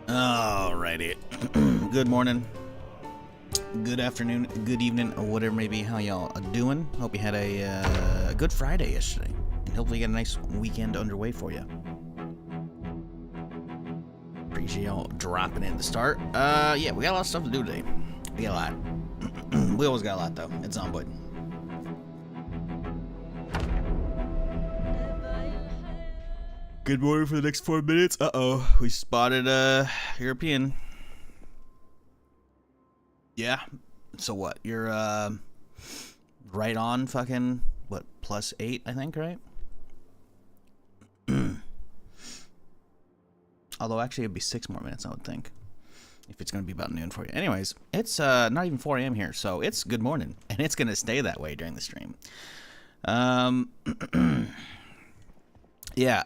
Alrighty. Good morning, good afternoon, good evening, or whatever may be. How y'all doing? Hope you had a good Friday yesterday, and hopefully you got a nice weekend underway for you. Appreciate y'all dropping in to start. Yeah, we got a lot of stuff to do today. We got a lot. We always got a lot though. It's Zomboid. Good morning for the next 4 minutes. We spotted European. Yeah. So what? You're right on fucking what, +8, I think, right? Although actually it'd be 6 more minutes, I would think, if it's gonna be about noon for you. Anyways, it's not even 4 a.m. here, so it's good morning, and it's gonna stay that way during the stream. Yeah,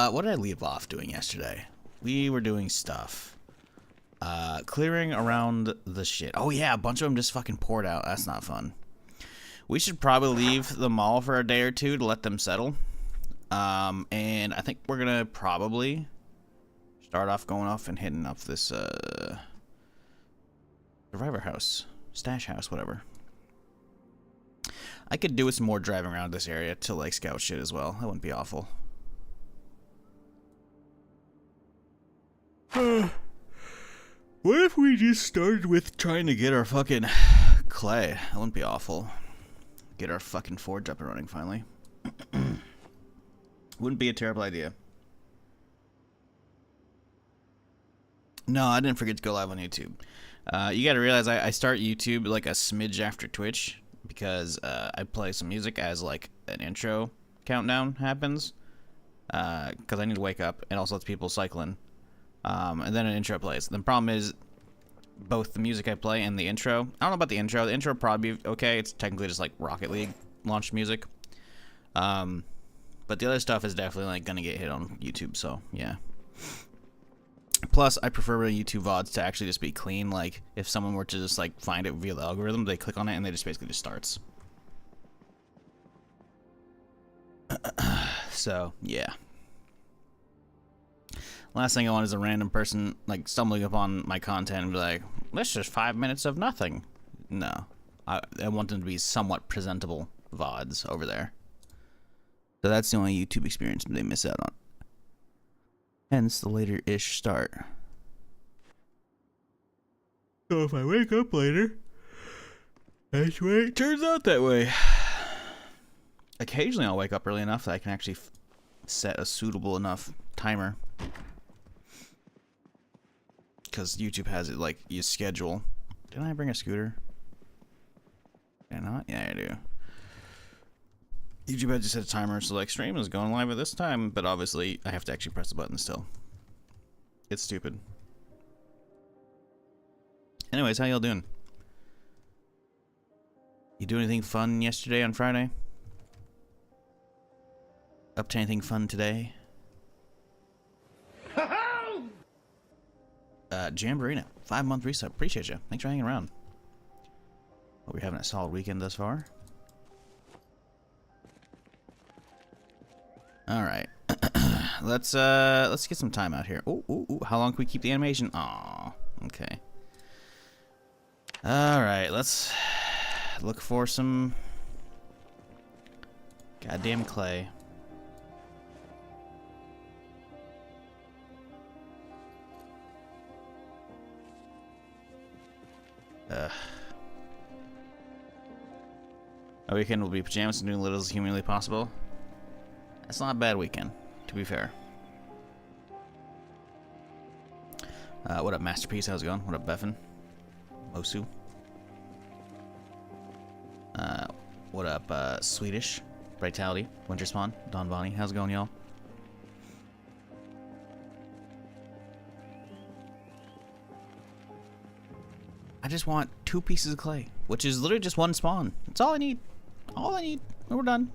what did I leave off doing yesterday? We were doing stuff. Clearing around the shit. Oh yeah, a bunch of them just fucking poured out. That's not fun. We should probably leave the mall for a day or two to let them settle. And I think we're gonna probably start off going off and hitting up this, survivor house. Stash house, whatever. I could do with some more driving around this area to, like, scout shit as well. That wouldn't be awful. What if we just started with trying to get our fucking clay? That wouldn't be awful. Get our fucking forge up and running finally. Wouldn't be a terrible idea. No, I didn't forget to go live on YouTube. You gotta realize I start YouTube like a smidge after Twitch because I play some music as like an intro countdown happens. Because I need to wake up and also lets people cycling. And then an intro plays. The problem is both the music I play and the intro. I don't know about the intro. The intro probably be okay. It's technically just like Rocket League launched music. But the other stuff is definitely like gonna get hit on YouTube. So yeah. Plus, I prefer YouTube VODs to actually just be clean. Like if someone were to just like find it via the algorithm, they click on it and they just basically just starts. So yeah. Last thing I want is a random person like stumbling upon my content and be like, "This is 5 minutes of nothing." No, I want them to be somewhat presentable VODs over there. So that's the only YouTube experience they miss out on. Hence the later-ish start. So if I wake up later, that's why it turns out that way. Occasionally I'll wake up early enough that I can actually set a suitable enough timer. Because YouTube has it like you schedule. Didn't I bring a scooter? Did I not? Yeah, I do. YouTube has just set a timer, so like stream is going live at this time, but obviously I have to actually press the button still. It's stupid. Anyways, how y'all doing? You do anything fun yesterday on Friday? Up to anything fun today? Jamboree, 5-month reset. Appreciate you. Thanks for hanging around. Hope you're having a solid weekend thus far. All right, let's get some time out here. Ooh, how long can we keep the animation? Aw, okay. All right, let's look for some goddamn clay. Our weekend will be pajamas and doing little as humanly possible. That's not a bad weekend, to be fair. What up, Masterpiece? How's it going? What up, Beffin? Mosu? What up, Swedish? Vitality? Winter Spawn? Don Bonnie? How's it going, y'all? I just want 2 pieces of clay, which is literally just 1 spawn. That's all I need. All I need. And we're done.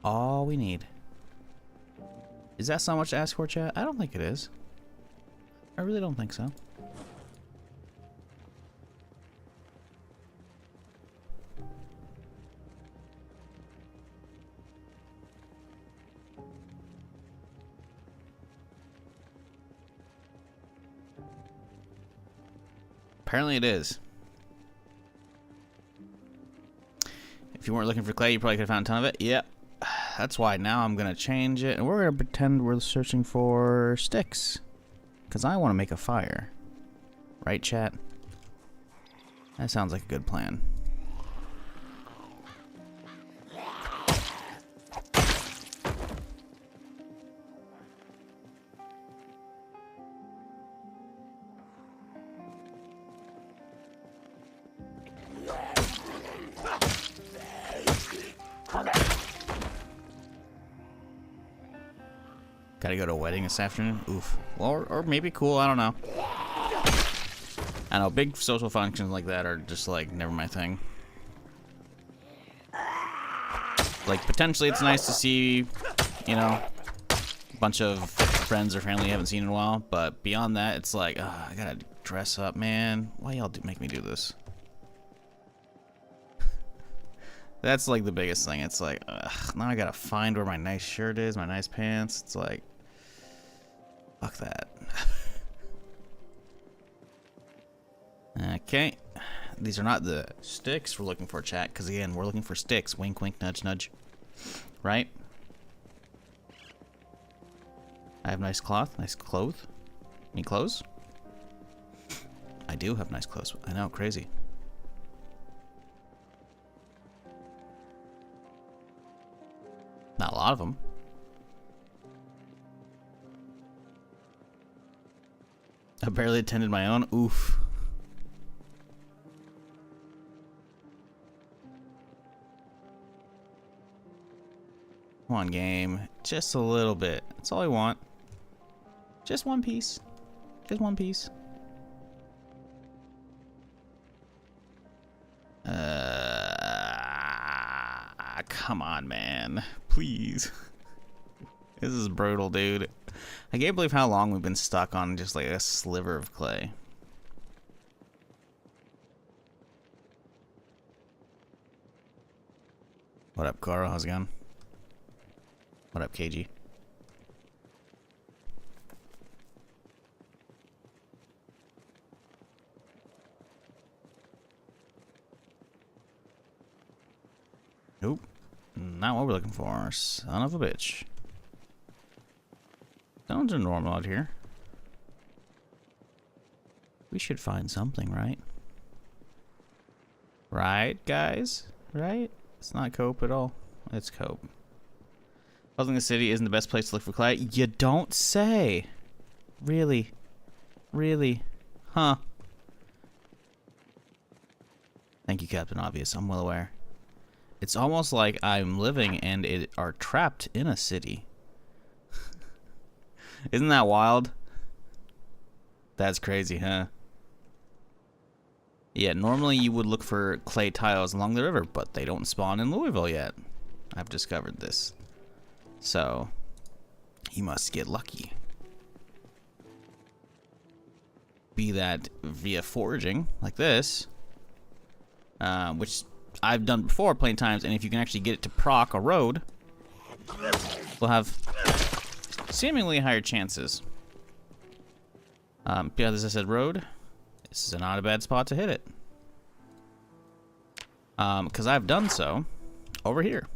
All we need. Is that so much to ask for, chat? I don't think it is. I really don't think so. Apparently it is. If you weren't looking for clay, you probably could have found a ton of it. Yep. That's why now I'm going to change it. And we're going to pretend we're searching for sticks. Because I want to make a fire. Right, chat? That sounds like a good plan. Gotta go to a wedding this afternoon? Oof. Or maybe cool, I don't know. I know, big social functions like that are just like, never my thing. Like, potentially it's nice to see, you know, a bunch of friends or family you haven't seen in a while, but beyond that, it's like, I gotta dress up, man. Why y'all make me do this? That's like the biggest thing. It's like, now I gotta find where my nice shirt is, my nice pants. It's like, fuck that. Okay. These are not the sticks we're looking for, chat, because again, we're looking for sticks. Wink, wink, nudge, nudge. Right? I have nice cloth, nice clothes. Any clothes? I do have nice clothes. I know, crazy. Not a lot of them. I barely attended my own. Oof. Come on, game. Just a little bit. That's all I want. Just one piece. Just one piece. Come on, man. Please. This is brutal, dude. I can't believe how long we've been stuck on just like a sliver of clay. What up, Carl? How's it going? What up, KG? Nope. Not what we're looking for. Son of a bitch. Stones are normal out here. We should find something, right? Right, guys? Right? It's not cope at all. It's cope. Building the city isn't the best place to look for clay. You don't say. Really? Really? Huh? Thank you, Captain Obvious. I'm well aware. It's almost like I'm living and are trapped in a city. Isn't that wild? That's crazy, huh? Yeah, normally you would look for clay tiles along the river, but they don't spawn in Louisville yet. I've discovered this. So, you must get lucky. Be that via foraging, like this, which I've done before plenty of times, and if you can actually get it to proc a road, we'll have seemingly higher chances. Yeah, as I said, road. This is not a bad spot to hit it. Because I've done so over here.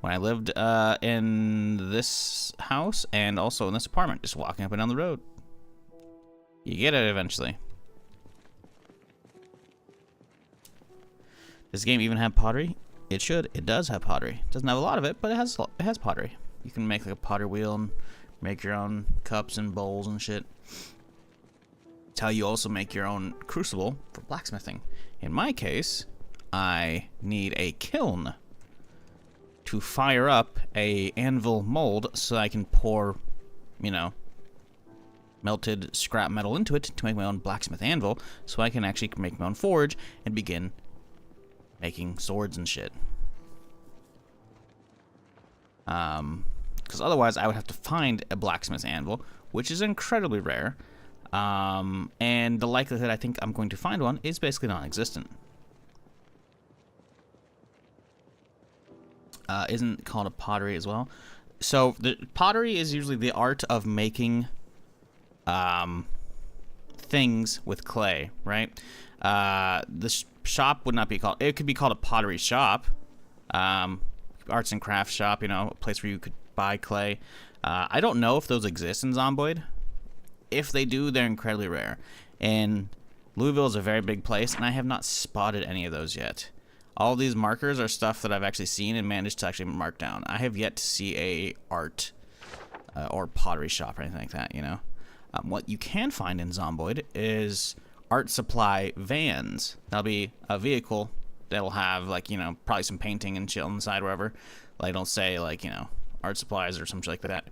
When I lived in this house and also in this apartment, just walking up and down the road. You get it eventually. Does the game even have pottery? It should. It does have pottery. It doesn't have a lot of it, but it has pottery. You can make like a pottery wheel and make your own cups and bowls and shit. It's how you also make your own crucible for blacksmithing. In my case, I need a kiln to fire up a anvil mold so I can pour, you know, melted scrap metal into it to make my own blacksmith anvil so I can actually make my own forge and begin making swords and shit. Because otherwise I would have to find a blacksmith's anvil, which is incredibly rare. And the likelihood I think I'm going to find one is basically non-existent. Isn't called a pottery as well. So the pottery is usually the art of making things things with clay, right? The shop would not be called. It could be called a pottery shop, arts and crafts shop. You know, a place where you could buy clay. I don't know if those exist in Zomboid. If they do, they're incredibly rare. And Louisville is a very big place, and I have not spotted any of those yet. All these markers are stuff that I've actually seen and managed to actually mark down. I have yet to see a art or pottery shop or anything like that, you know. What you can find in Zomboid is art supply vans. That'll be a vehicle that'll have, like, you know, probably some painting and shit on the side or whatever. Like, don't say, like, you know, art supplies or something like that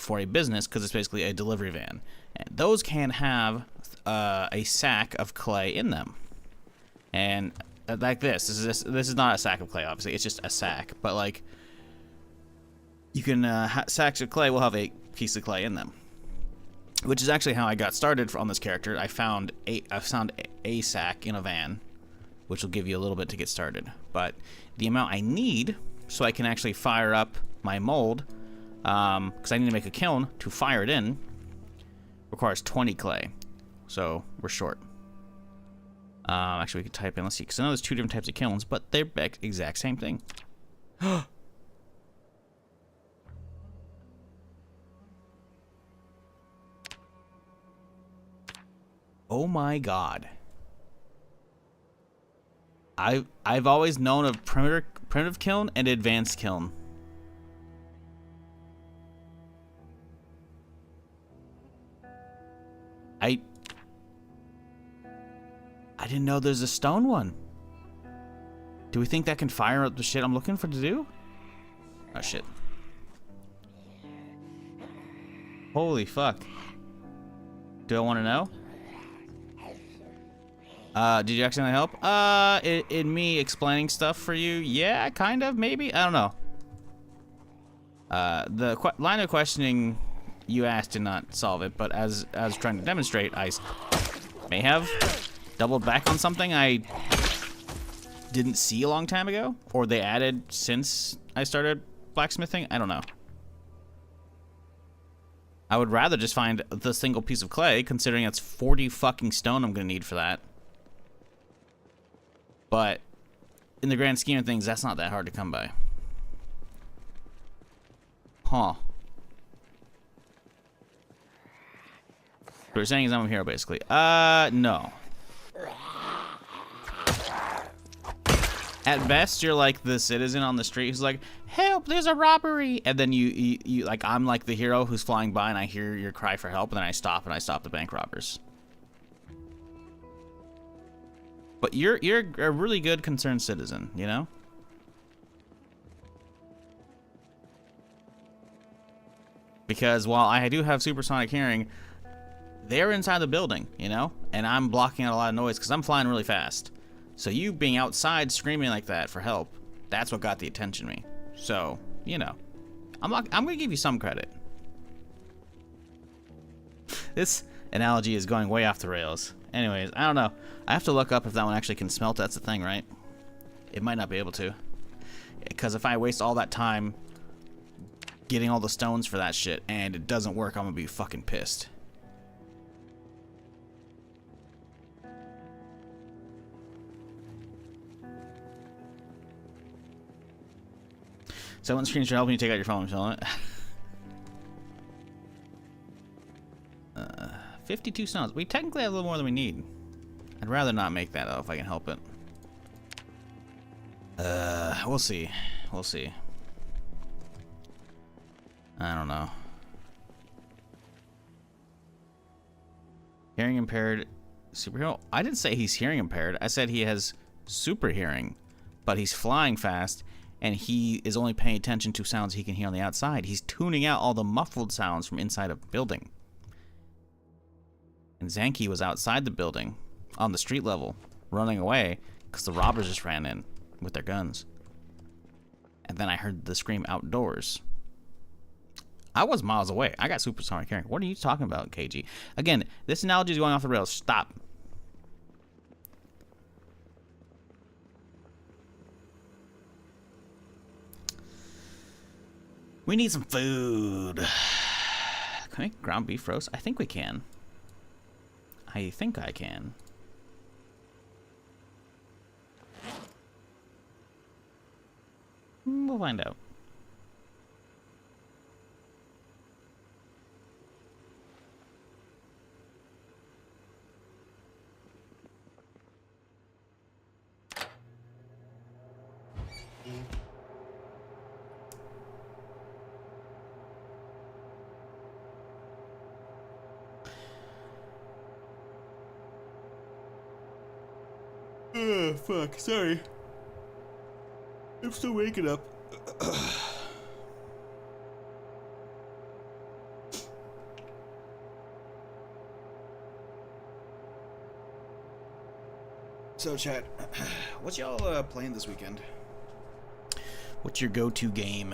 for a business, because it's basically a delivery van. And those can have a sack of clay in them. And like this is not a sack of clay, obviously. It's just a sack. But, like, you can, sacks of clay will have a piece of clay in them. Which is actually how I got started on this character. I found a sack in a van, which will give you a little bit to get started. But the amount I need, so I can actually fire up my mold, because I need to make a kiln to fire it in, requires 20 clay. So we're short. Actually, we could type in, let's see, because I know there's two different types of kilns, but they're exact same thing. Oh my god. I've always known of primitive kiln and advanced kiln. I didn't know there's a stone one. Do we think that can fire up the shit I'm looking for to do? Oh shit. Holy fuck. Do I want to know? Did you accidentally help? In me explaining stuff for you? Yeah, kind of, maybe? I don't know. The line of questioning you asked did not solve it, but as I was trying to demonstrate, I may have doubled back on something I didn't see a long time ago, or they added since I started blacksmithing. I don't know. I would rather just find the single piece of clay, considering it's 40 fucking stone I'm gonna need for that. But in the grand scheme of things, that's not that hard to come by. Huh. What you're saying is I'm a hero, basically. No. At best, you're like the citizen on the street who's like, help, there's a robbery. And then you like, I'm like the hero who's flying by and I hear your cry for help, and then I stop the bank robbers. But you're a really good concerned citizen, you know? Because while I do have supersonic hearing, they're inside the building, you know? And I'm blocking out a lot of noise because I'm flying really fast. So you being outside screaming like that for help, that's what got the attention of me. So, you know, I'm gonna give you some credit. This analogy is going way off the rails. Anyways, I don't know. I have to look up if that one actually can smelt. That's the thing, right? It might not be able to. Because if I waste all that time getting all the stones for that shit and it doesn't work, I'm gonna be fucking pissed. Someone screens for help when you take out your phone. Feeling it. 52 stones. We technically have a little more than we need. I'd rather not make that, though, if I can help it. We'll see. We'll see. I don't know. Hearing impaired superhero? I didn't say he's hearing impaired. I said he has super hearing, but he's flying fast, and he is only paying attention to sounds he can hear on the outside. He's tuning out all the muffled sounds from inside a building. And Zanky was outside the building, on the street level, running away, because the robbers just ran in with their guns. And then I heard the scream outdoors. I was miles away. I got supersonic hearing. What are you talking about, KG? Again, this analogy is going off the rails. Stop. We need some food. Can we make ground beef roast? I think we can. I think I can. We'll find out. Oh, fuck. Sorry. I'm still waking up. So, chat, what's y'all playing this weekend? What's your go-to game?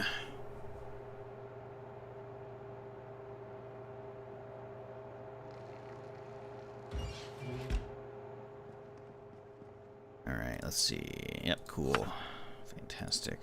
Alright, let's see. Yep, cool. Fantastic.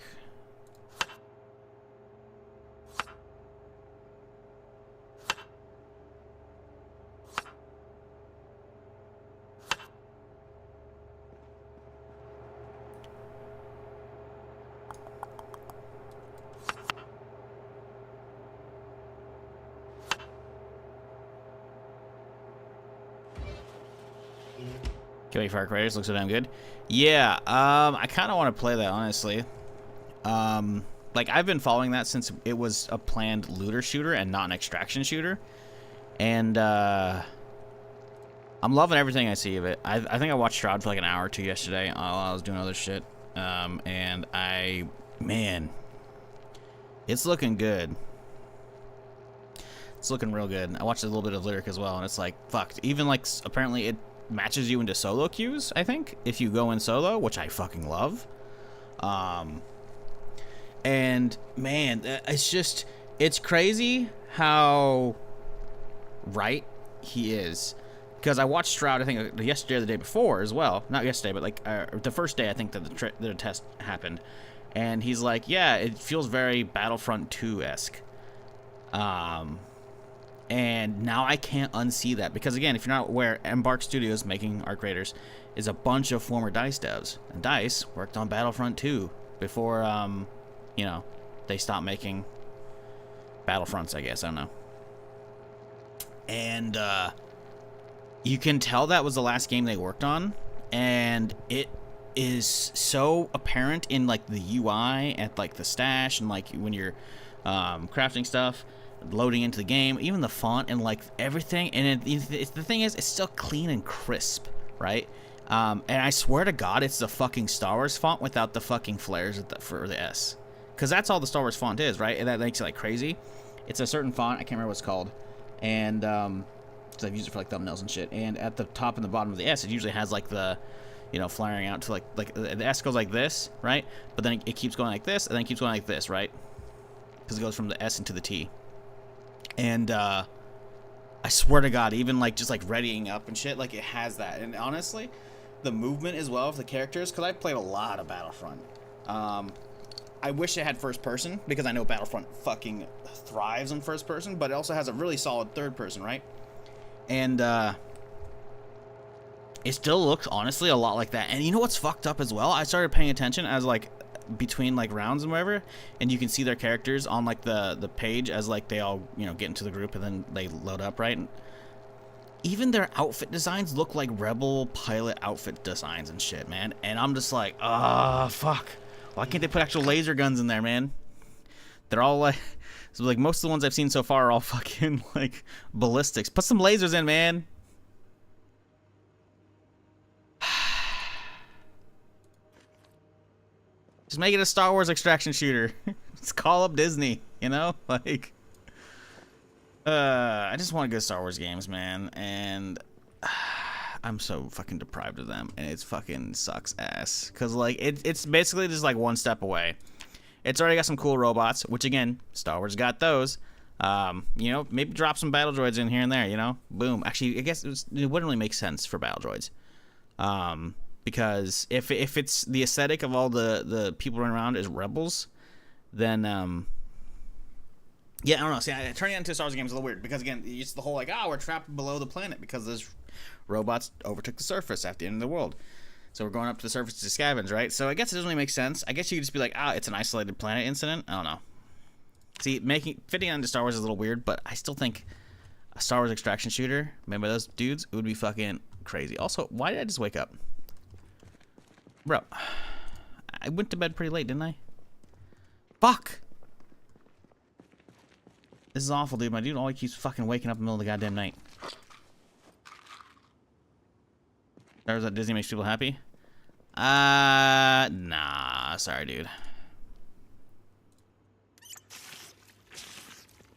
Killing Far Cry looks so damn good. Yeah, I kind of want to play that, honestly. Like, I've been following that since it was a planned looter shooter and not an extraction shooter. And, I'm loving everything I see of it. I think I watched Shroud for like an hour or two yesterday while I was doing other shit. And man, it's looking good. It's looking real good. I watched a little bit of Lyric as well, and it's like, fucked. Even, like, apparently it matches you into solo queues, I think, if you go in solo, which I fucking love. And man, it's crazy how right he is, because I watched Shroud, I think yesterday or the day before as well, not yesterday, but like the first day I think that the test happened, and he's like, yeah, it feels very Battlefront 2-esque. And now I can't unsee that, because again, if you're not aware, Embark Studios, making Arc Raiders, is a bunch of former DICE devs, and DICE worked on Battlefront 2 before, you know, they stopped making Battlefronts, I guess, I don't know. And, you can tell that was the last game they worked on, and it is so apparent in, like, the UI, at, like, the stash, and, like, when you're, crafting stuff, loading into the game, even the font and like everything, and the thing is, it's still clean and crisp, right? And I swear to God, it's the fucking Star Wars font without the fucking flares for the S, because that's all the Star Wars font is, right? And that makes it like crazy. It's a certain font, I can't remember what it's called, and because I've used it for like thumbnails and shit. And at the top and the bottom of the S, it usually has like the, you know, flaring out to like the S goes like this, right? But then it keeps going like this, and then it keeps going like this, right? Because it goes from the S into the T. And I swear to God, even like just like readying up and shit, like it has that. And honestly, the movement as well of the characters, because I played a lot of Battlefront. I wish it had first person, because I know Battlefront fucking thrives on first person, but it also has a really solid third person, right? And it still looks honestly a lot like that. And you know what's fucked up as well? I started paying attention as like between like rounds and whatever, and you can see their characters on like the page as like they all, you know, get into the group and then they load up, right? And even their outfit designs look like Rebel pilot outfit designs and shit, man. And I'm just like, fuck, why can't they put actual laser guns in there, man? They're all like, so like most of the ones I've seen so far are all fucking like ballistics. Put some lasers in, man. Just make it a Star Wars extraction shooter. Just call up Disney, you know? Like, I just want good Star Wars games, man. And I'm so fucking deprived of them. And it fucking sucks ass. Because, like, it's basically just, like, one step away. It's already got some cool robots, which, again, Star Wars got those. You know, maybe drop some battle droids in here and there, you know? Boom. Actually, I guess it wouldn't really make sense for battle droids. Because if it's the aesthetic of all the people running around as rebels, then yeah, I don't know. See, turning it into Star Wars games is a little weird, because again, it's the whole like, we're trapped below the planet because there's robots overtook the surface at the end of the world. So we're going up to the surface to scavenge, right? So I guess it doesn't really make sense. I guess you could just be like, it's an isolated planet incident. I don't know. See, fitting onto Star Wars is a little weird, but I still think a Star Wars extraction shooter made by those dudes, it would be fucking crazy. Also, why did I just wake up? Bro, I went to bed pretty late, didn't I? Fuck! This is awful, dude. My dude always keeps fucking waking up in the middle of the goddamn night. Star Wars at Disney makes people happy? Nah. Sorry, dude.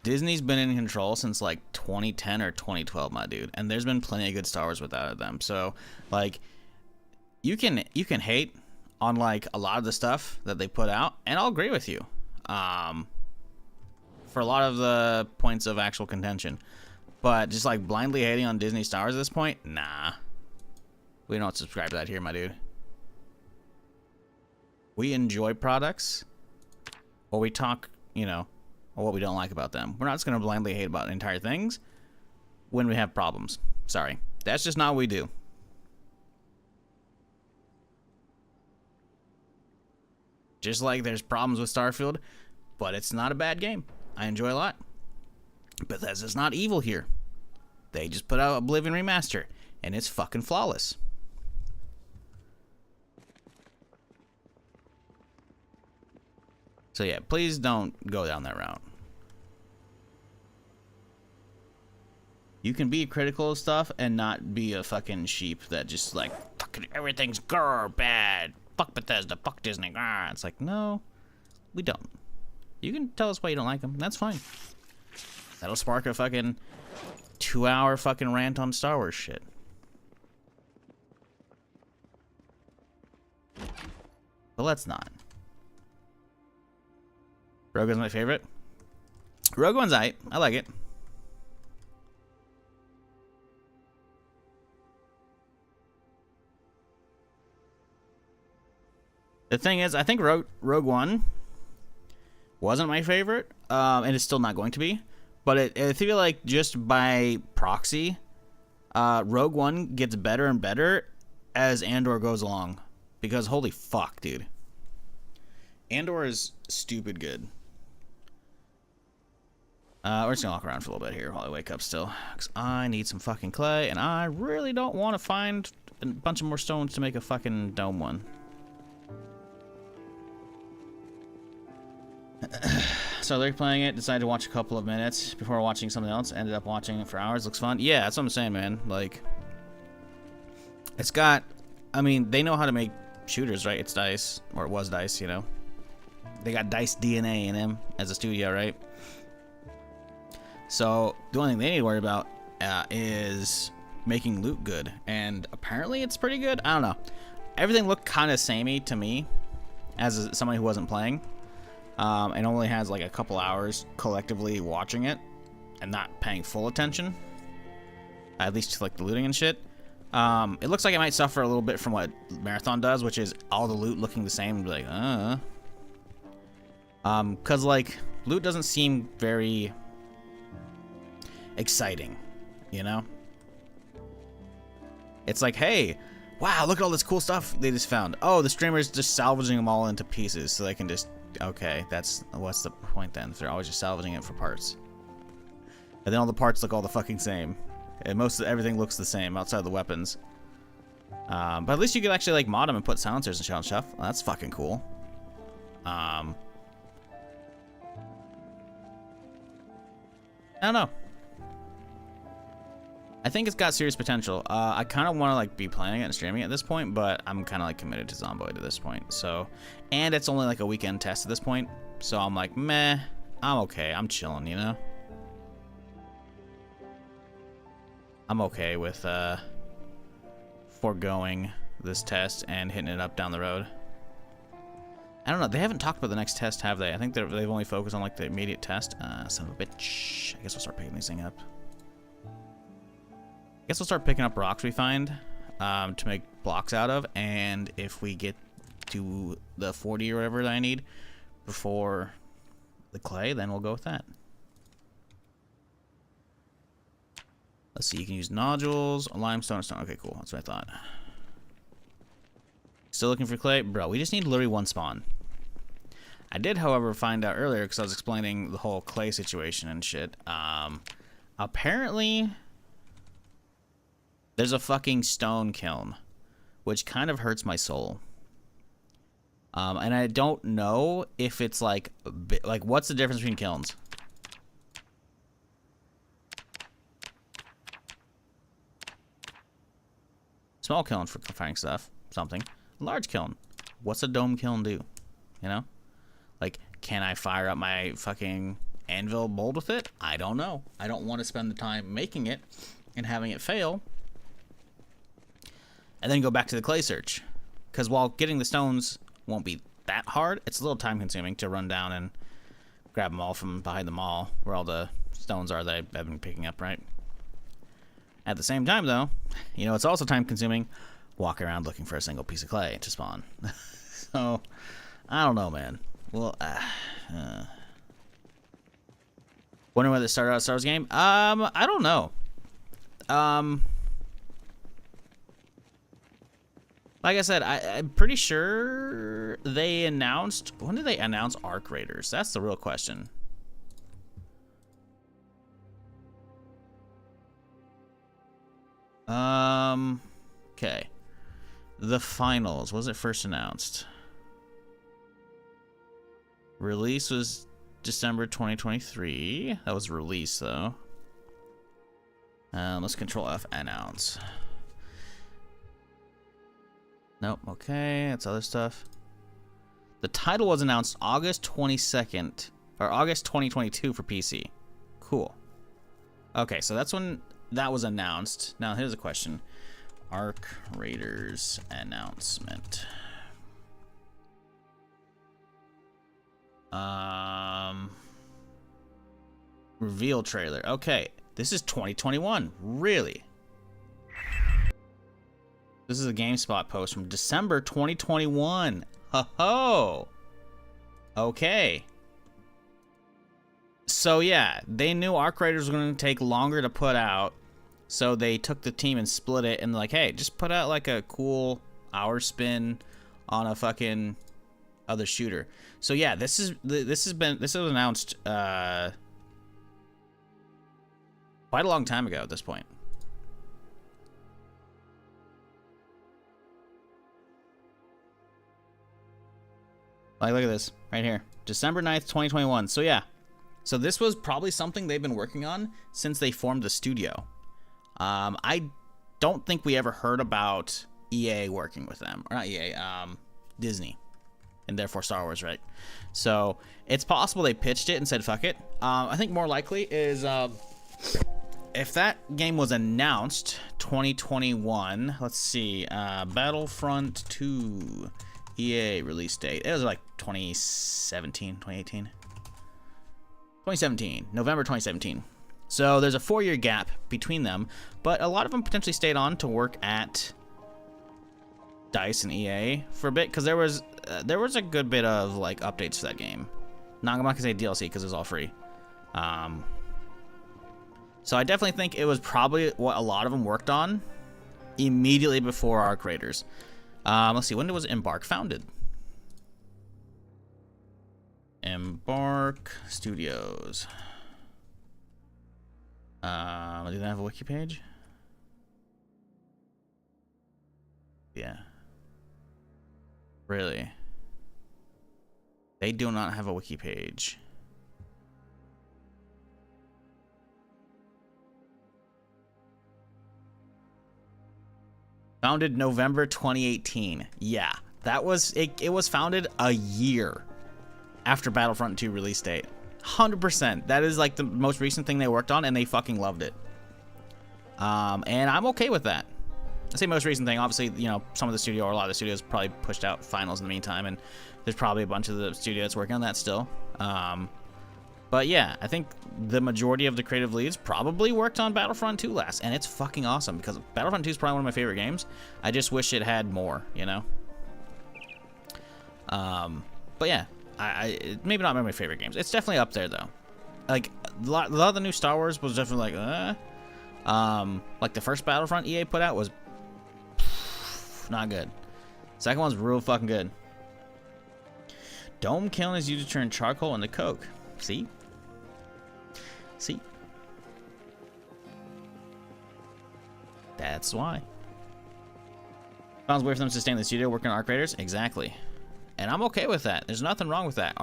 Disney's been in control since, like, 2010 or 2012, my dude. And there's been plenty of good Star Wars without them. So, like, you can hate on, like, a lot of the stuff that they put out, and I'll agree with you. For a lot of the points of actual contention. But just, like, blindly hating on Disney Star Wars at this point? Nah. We don't subscribe to that here, my dude. We enjoy products, or we talk, you know, or what we don't like about them. We're not just going to blindly hate about entire things when we have problems. Sorry. That's just not what we do. Just like there's problems with Starfield, but it's not a bad game. I enjoy a lot. Bethesda's not evil here. They just put out Oblivion Remaster, and it's fucking flawless. So yeah, please don't go down that route. You can be critical of stuff and not be a fucking sheep that just like, fucking everything's bad. Fuck Bethesda, fuck Disney. It's like, no, we don't. You can tell us why you don't like them. That's fine. That'll spark a fucking 2-hour fucking rant on Star Wars shit. But let's not. Rogue One's my favorite. Rogue One's aight. I like it. The thing is, I think Rogue One wasn't my favorite, and it's still not going to be. But I feel like just by proxy, Rogue One gets better and better as Andor goes along. Because holy fuck, dude. Andor is stupid good. We're just gonna walk around for a little bit here while I wake up still. Because I need some fucking clay, and I really don't want to find a bunch of more stones to make a fucking dome one. So they're playing it, decided to watch a couple of minutes before watching something else, ended up watching it for hours. Looks fun. Yeah, that's what I'm saying, man. Like, it's got, I mean, they know how to make shooters, right? It's DICE, or it was DICE, you know. They got DICE DNA in them as a studio, right? So the only thing they need to worry about is making loot good, and apparently it's pretty good. I don't know. Everything looked kind of samey to me as somebody who wasn't playing. And only has like a couple hours collectively watching it and not paying full attention, at least to like the looting and shit. It looks like it might suffer a little bit from what Marathon does, which is all the loot looking the same and be like, cause like loot doesn't seem very exciting, you know? It's like, hey, wow, look at all this cool stuff they just found. Oh, the streamer's just salvaging them all into pieces so they can just, okay, what's the point then if they're always just salvaging it for parts? And then all the parts look all the fucking same. And most of everything looks the same outside of the weapons. But at least you could actually like mod them and put silencers and shit on stuff. Well, that's fucking cool. I don't know. I think it's got serious potential. I kind of want to like be playing it and streaming it at this point, but I'm kind of like committed to Zomboid at this point. So, and it's only like a weekend test at this point, so I'm like, meh, I'm okay. I'm chilling, you know. I'm okay with foregoing this test and hitting it up down the road. I don't know. They haven't talked about the next test, have they? I think they've only focused on like the immediate test. Son of a bitch. I guess we'll start picking these things up. I guess we'll start picking up rocks we find to make blocks out of, and if we get to the 40 or whatever that I need before the clay, then we'll go with that. Let's see, you can use nodules, limestone, and stone. Okay, cool. That's what I thought. Still looking for clay? Bro, we just need literally one spawn. I did, however, find out earlier, because I was explaining the whole clay situation and shit. Apparently, there's a fucking stone kiln, which kind of hurts my soul. And I don't know if it's like what's the difference between kilns? Small kiln for finding stuff, something. Large kiln. What's a dome kiln do? You know? Like, can I fire up my fucking anvil mold with it? I don't know. I don't want to spend the time making it and having it fail. And then go back to the clay search. Because while getting the stones won't be that hard, it's a little time consuming to run down and grab them all from behind the mall where all the stones are that I've been picking up, right? At the same time, though, you know, it's also time consuming walking around looking for a single piece of clay to spawn. So, I don't know, man. Well, wondering whether it started out a Star Wars game? I don't know. Like I said, I'm pretty sure they announced... When did they announce Arc Raiders? That's the real question. Okay. The finals. Was it first announced? Release was December 2023. That was release, though. Let's Control F, announce. Nope, okay, that's other stuff. The title was announced August 22nd, or August 2022 for PC. Cool. Okay, so that's when that was announced. Now, here's a question. Arc Raiders announcement. Reveal trailer. Okay, this is 2021. Really? This is a GameSpot post from December 2021. Ho-ho! Okay. So yeah, they knew Arc Raiders were going to take longer to put out, so they took the team and split it and like, hey, just put out like a cool hour spin on a fucking other shooter. So yeah, this was announced quite a long time ago at this point. Like, look at this right here, December 9th, 2021. So yeah, so this was probably something they've been working on since they formed the studio. I don't think we ever heard about EA working with them, or not EA, Disney, and therefore Star Wars, right? So it's possible they pitched it and said fuck it. I think more likely is if that game was announced 2021. Let's see, Battlefront 2. EA release date. It was like 2017, 2018. 2017, November 2017. So there's a 4-year gap between them, but a lot of them potentially stayed on to work at DICE and EA for a bit, because there was a good bit of like updates to that game. I'm not gonna say DLC because it was all free. So I definitely think it was probably what a lot of them worked on immediately before Arc Raiders. Let's see, when was Embark founded? Embark Studios. Do they have a wiki page? Yeah. Really? They do not have a wiki page. Founded November 2018. Yeah, that was it. It was founded a year after Battlefront 2 release date. 100%. That is like the most recent thing they worked on, and they fucking loved it. And I'm okay with that. I say most recent thing. Obviously, you know, some of the studio or a lot of the studios probably pushed out finals in the meantime, and there's probably a bunch of the studios working on that still. But yeah, I think the majority of the creative leads probably worked on Battlefront 2 last, and it's fucking awesome because Battlefront 2 is probably one of my favorite games. I just wish it had more, you know? But yeah, maybe not one of my favorite games. It's definitely up there though. Like a lot of the new Star Wars was definitely like, Like the first Battlefront EA put out was not good. Second one's real fucking good. Dome killing is used to turn charcoal into coke. See? See? That's why. Sounds weird for them to stay in the studio working on Arc Raiders. Exactly. And I'm okay with that. There's nothing wrong with that.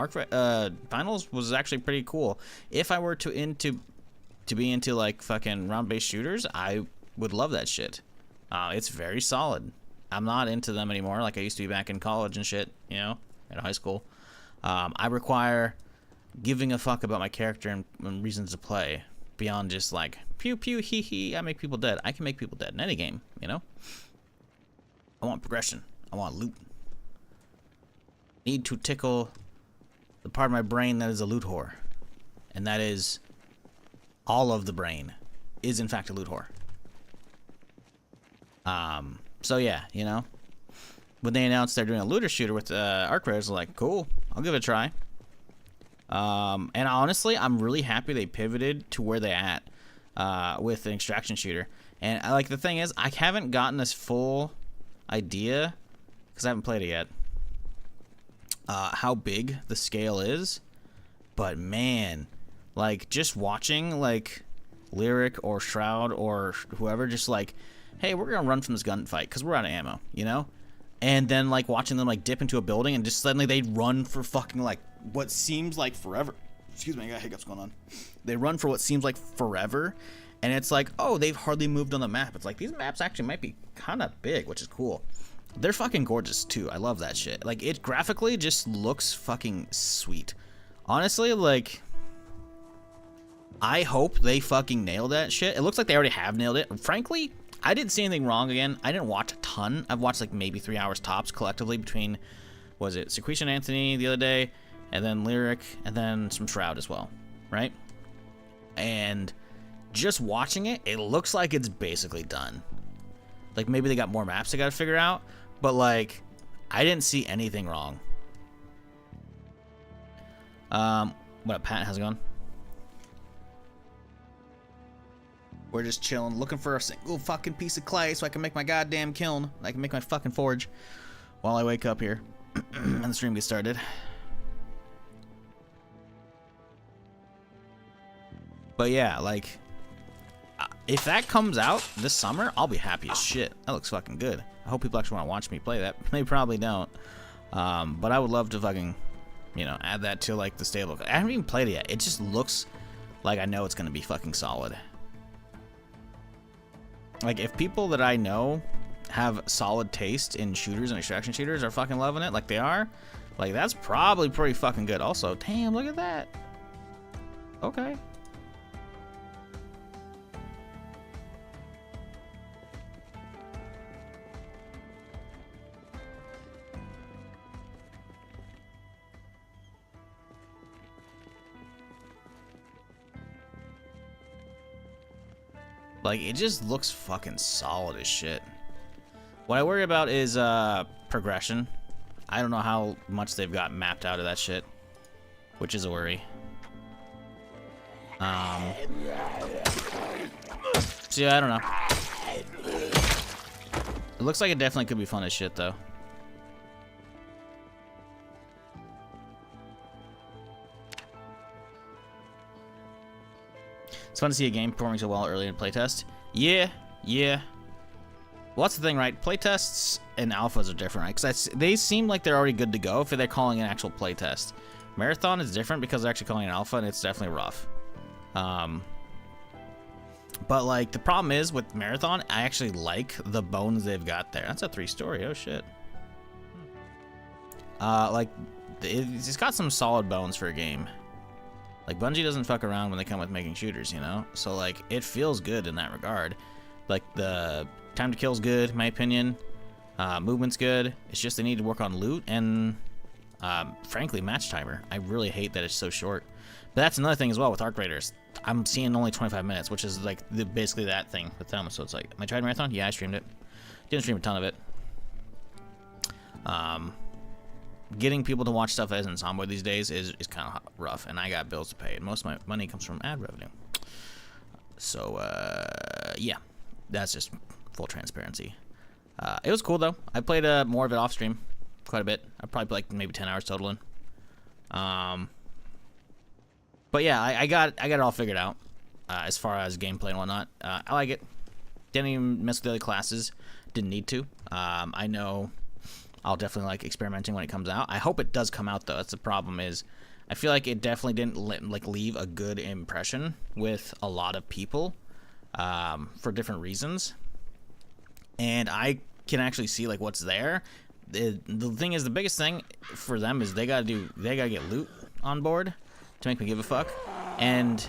Finals was actually pretty cool. If I were to be into like fucking round-based shooters, I would love that shit. It's very solid. I'm not into them anymore like I used to be back in college and shit, you know, in high school. I require giving a fuck about my character and reasons to play beyond just like pew pew hee hee. I make people dead. I can make people dead in any game, you know. I want progression. I want loot. Need to tickle the part of my brain that is a loot whore, and that is all of the brain is in fact a loot whore. So yeah, you know, when they announced they're doing a looter shooter with Arc Raiders, I was like, cool, I'll give it a try. And honestly, I'm really happy they pivoted to where they at with an extraction shooter. And like the thing is, I haven't gotten this full idea because I haven't played it yet. How big the scale is, but man, like just watching like Lyric or Shroud or whoever just like, hey, we're gonna run from this gunfight because we're out of ammo, you know, and then like watching them like dip into a building and just suddenly they run for fucking like what seems like forever. Excuse me, I got hiccups going on. They run for what seems like forever, and it's like, oh, they've hardly moved on the map. It's like these maps actually might be kind of big, which is cool. They're fucking gorgeous too. I love that shit. Like it graphically just looks fucking sweet. Honestly, like I hope they fucking nail that shit. It looks like they already have nailed it. Frankly, I didn't see anything wrong again. I didn't watch a ton. I've watched like maybe 3 hours tops collectively between, was it Sequisha and Anthony the other day, and then Lyric, and then some Shroud as well, right? And just watching it, it looks like it's basically done. Like maybe they got more maps they gotta figure out, but like I didn't see anything wrong. What up, Pat? How's it going? We're just chilling, looking for a single fucking piece of clay so I can make my goddamn kiln. I can make my fucking forge while I wake up here and the stream gets started. But yeah, like, if that comes out this summer, I'll be happy as shit. That looks fucking good. I hope people actually want to watch me play that. They probably don't. But I would love to fucking, you know, add that to like the stable. I haven't even played it yet. It just looks like I know it's going to be fucking solid. Like, if people that I know have solid taste in shooters and extraction shooters are fucking loving it like they are, like, that's probably pretty fucking good. Also, damn, look at that. Okay. Like, it just looks fucking solid as shit. What I worry about is progression. I don't know how much they've got mapped out of that shit, which is a worry. So yeah, I don't know. It looks like it definitely could be fun as shit, though. It's fun to see a game performing so well early in playtest. Yeah. Well, that's the thing, right? Playtests and alphas are different, right? Because they seem like they're already good to go if they're calling an actual playtest. Marathon is different because they're actually calling it an alpha, and it's definitely rough. But, like, the problem is with Marathon, I actually like the bones they've got there. That's a 3-story. Oh, shit. Like, it's got some solid bones for a game. Like, Bungie doesn't fuck around when they come with making shooters, you know? So, like, it feels good in that regard. Like, the time to kill's good, in my opinion. Movement's good. It's just they need to work on loot and, frankly, match timer. I really hate that it's so short. But that's another thing as well with Arc Raiders. I'm seeing only 25 minutes, which is, like, basically that thing with them. So it's like, am I tried Marathon? Yeah, I streamed it. Didn't stream a ton of it. Getting people to watch stuff as in Zomboid these days is kind of rough, and I got bills to pay, and most of my money comes from ad revenue. So, yeah, that's just full transparency. It was cool, though. I played more of it off stream quite a bit. I probably played like maybe 10 hours total in. But yeah, I got it all figured out as far as gameplay and whatnot. I like it. Didn't even mess with the other classes. Didn't need to. I know I'll definitely like experimenting when it comes out. I hope it does come out, though. That's the problem is I feel like it definitely didn't leave a good impression with a lot of people for different reasons. And I can actually see like what's there. The thing is, the biggest thing for them is they gotta get loot on board to make me give a fuck. And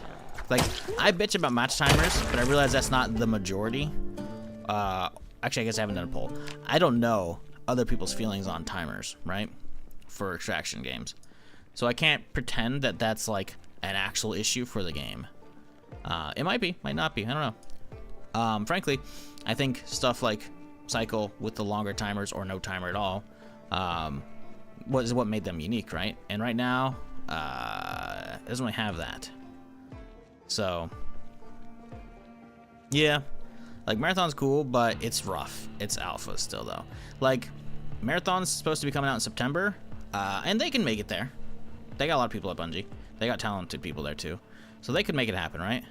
like I bitch about match timers, but I realize that's not the majority. Actually, I guess I haven't done a poll. I don't know other people's feelings on timers, right? For extraction games. So I can't pretend that that's like an actual issue for the game. It might be, might not be, I don't know. Frankly, I think stuff like Cycle with the longer timers or no timer at all was what made them unique, right? And right now, it doesn't really have that. So, yeah. Like, Marathon's cool, but it's rough. It's alpha still, though. Like, Marathon's supposed to be coming out in September, and they can make it there. They got a lot of people at Bungie. They got talented people there, too. So they could make it happen, right?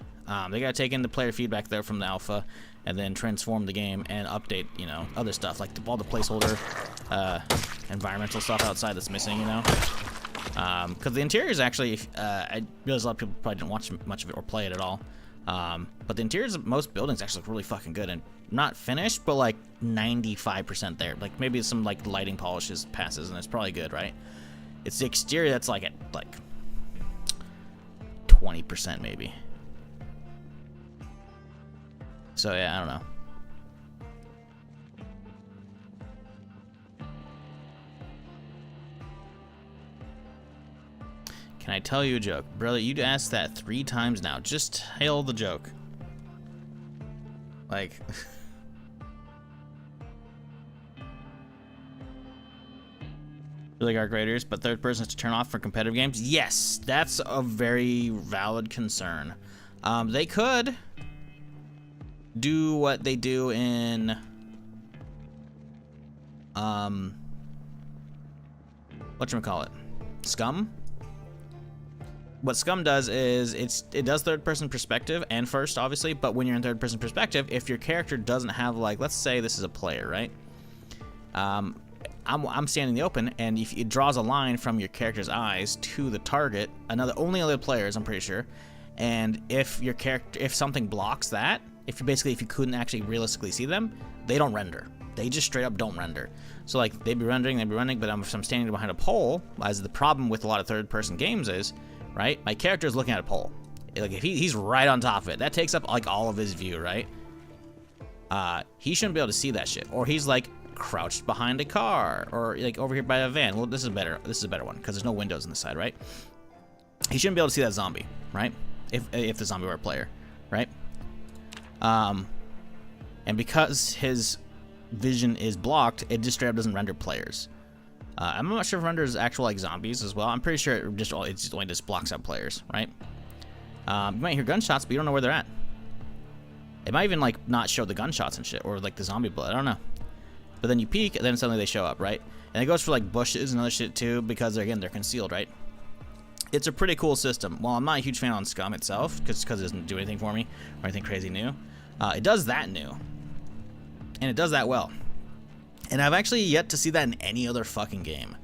They got to take in the player feedback there from the alpha and then transform the game and update, you know, other stuff, like all the placeholder environmental stuff outside that's missing, you know? Because the interior is actually, I realize a lot of people probably didn't watch much of it or play it at all. But the interiors of most buildings actually look really fucking good and not finished, but like 95% there. Like maybe some like lighting polishes passes and it's probably good, right? It's the exterior that's like at like 20% maybe. So yeah, I don't know. Can I tell you a joke? Brother, you'd asked that 3 times now. Just tell the joke. Like... really are graders, but third person is to turn off for competitive games? Yes, that's a very valid concern. They could do what they do in... whatchamacallit? Scum? What Scum does is it does third-person perspective and first, obviously, but when you're in third-person perspective, if your character doesn't have, like, let's say this is a player, right? I'm standing in the open, and if it draws a line from your character's eyes to the target, only other players, I'm pretty sure, and if something blocks that, if you couldn't actually realistically see them, they don't render. They just straight up don't render. So, like, they'd be rendering, but if I'm standing behind a pole, as the problem with a lot of third-person games is, right? My character is looking at a pole. Like, if he's right on top of it, that takes up, like, all of his view, right? He shouldn't be able to see that shit. Or he's, like, crouched behind a car. Or, like, over here by a van. Well, this is a better one, because there's no windows on the side, right? He shouldn't be able to see that zombie, right? If the zombie were a player, right? And because his vision is blocked, it just straight up doesn't render players. I'm not sure if it renders actual like zombies as well. I'm pretty sure it only just blocks out players, right? You might hear gunshots, but you don't know where they're at. It might even like not show the gunshots and shit, or like the zombie blood. I don't know. But then you peek, and then suddenly they show up, right? And it goes for like bushes and other shit too, because they're concealed, right? It's a pretty cool system. While I'm not a huge fan on Scum itself, because it doesn't do anything for me or anything crazy new, it does that new, and it does that well. And I've actually yet to see that in any other fucking game.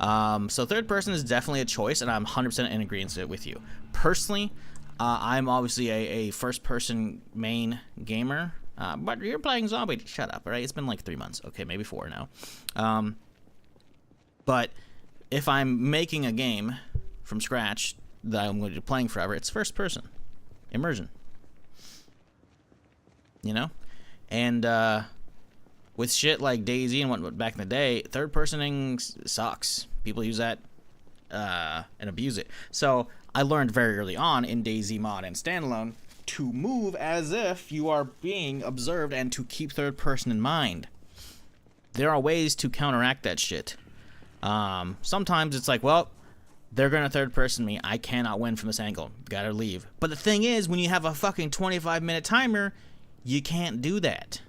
So third person is definitely a choice, and I'm 100% in agreement with you. Personally, I'm obviously a first person main gamer, but you're playing Zomboid. Shut up, all right? It's been like 3 months. Okay, maybe 4 now. But if I'm making a game from scratch that I'm going to be playing forever, it's first person. Immersion. You know? And, with shit like DayZ and what back in the day, third personing sucks. People use that and abuse it. So I learned very early on in DayZ mod and standalone to move as if you are being observed and to keep third person in mind. There are ways to counteract that shit. Sometimes it's like, well, They're gonna third person me. I cannot win from this angle. Gotta leave. But the thing is, when you have a fucking 25-minute timer, you can't do that.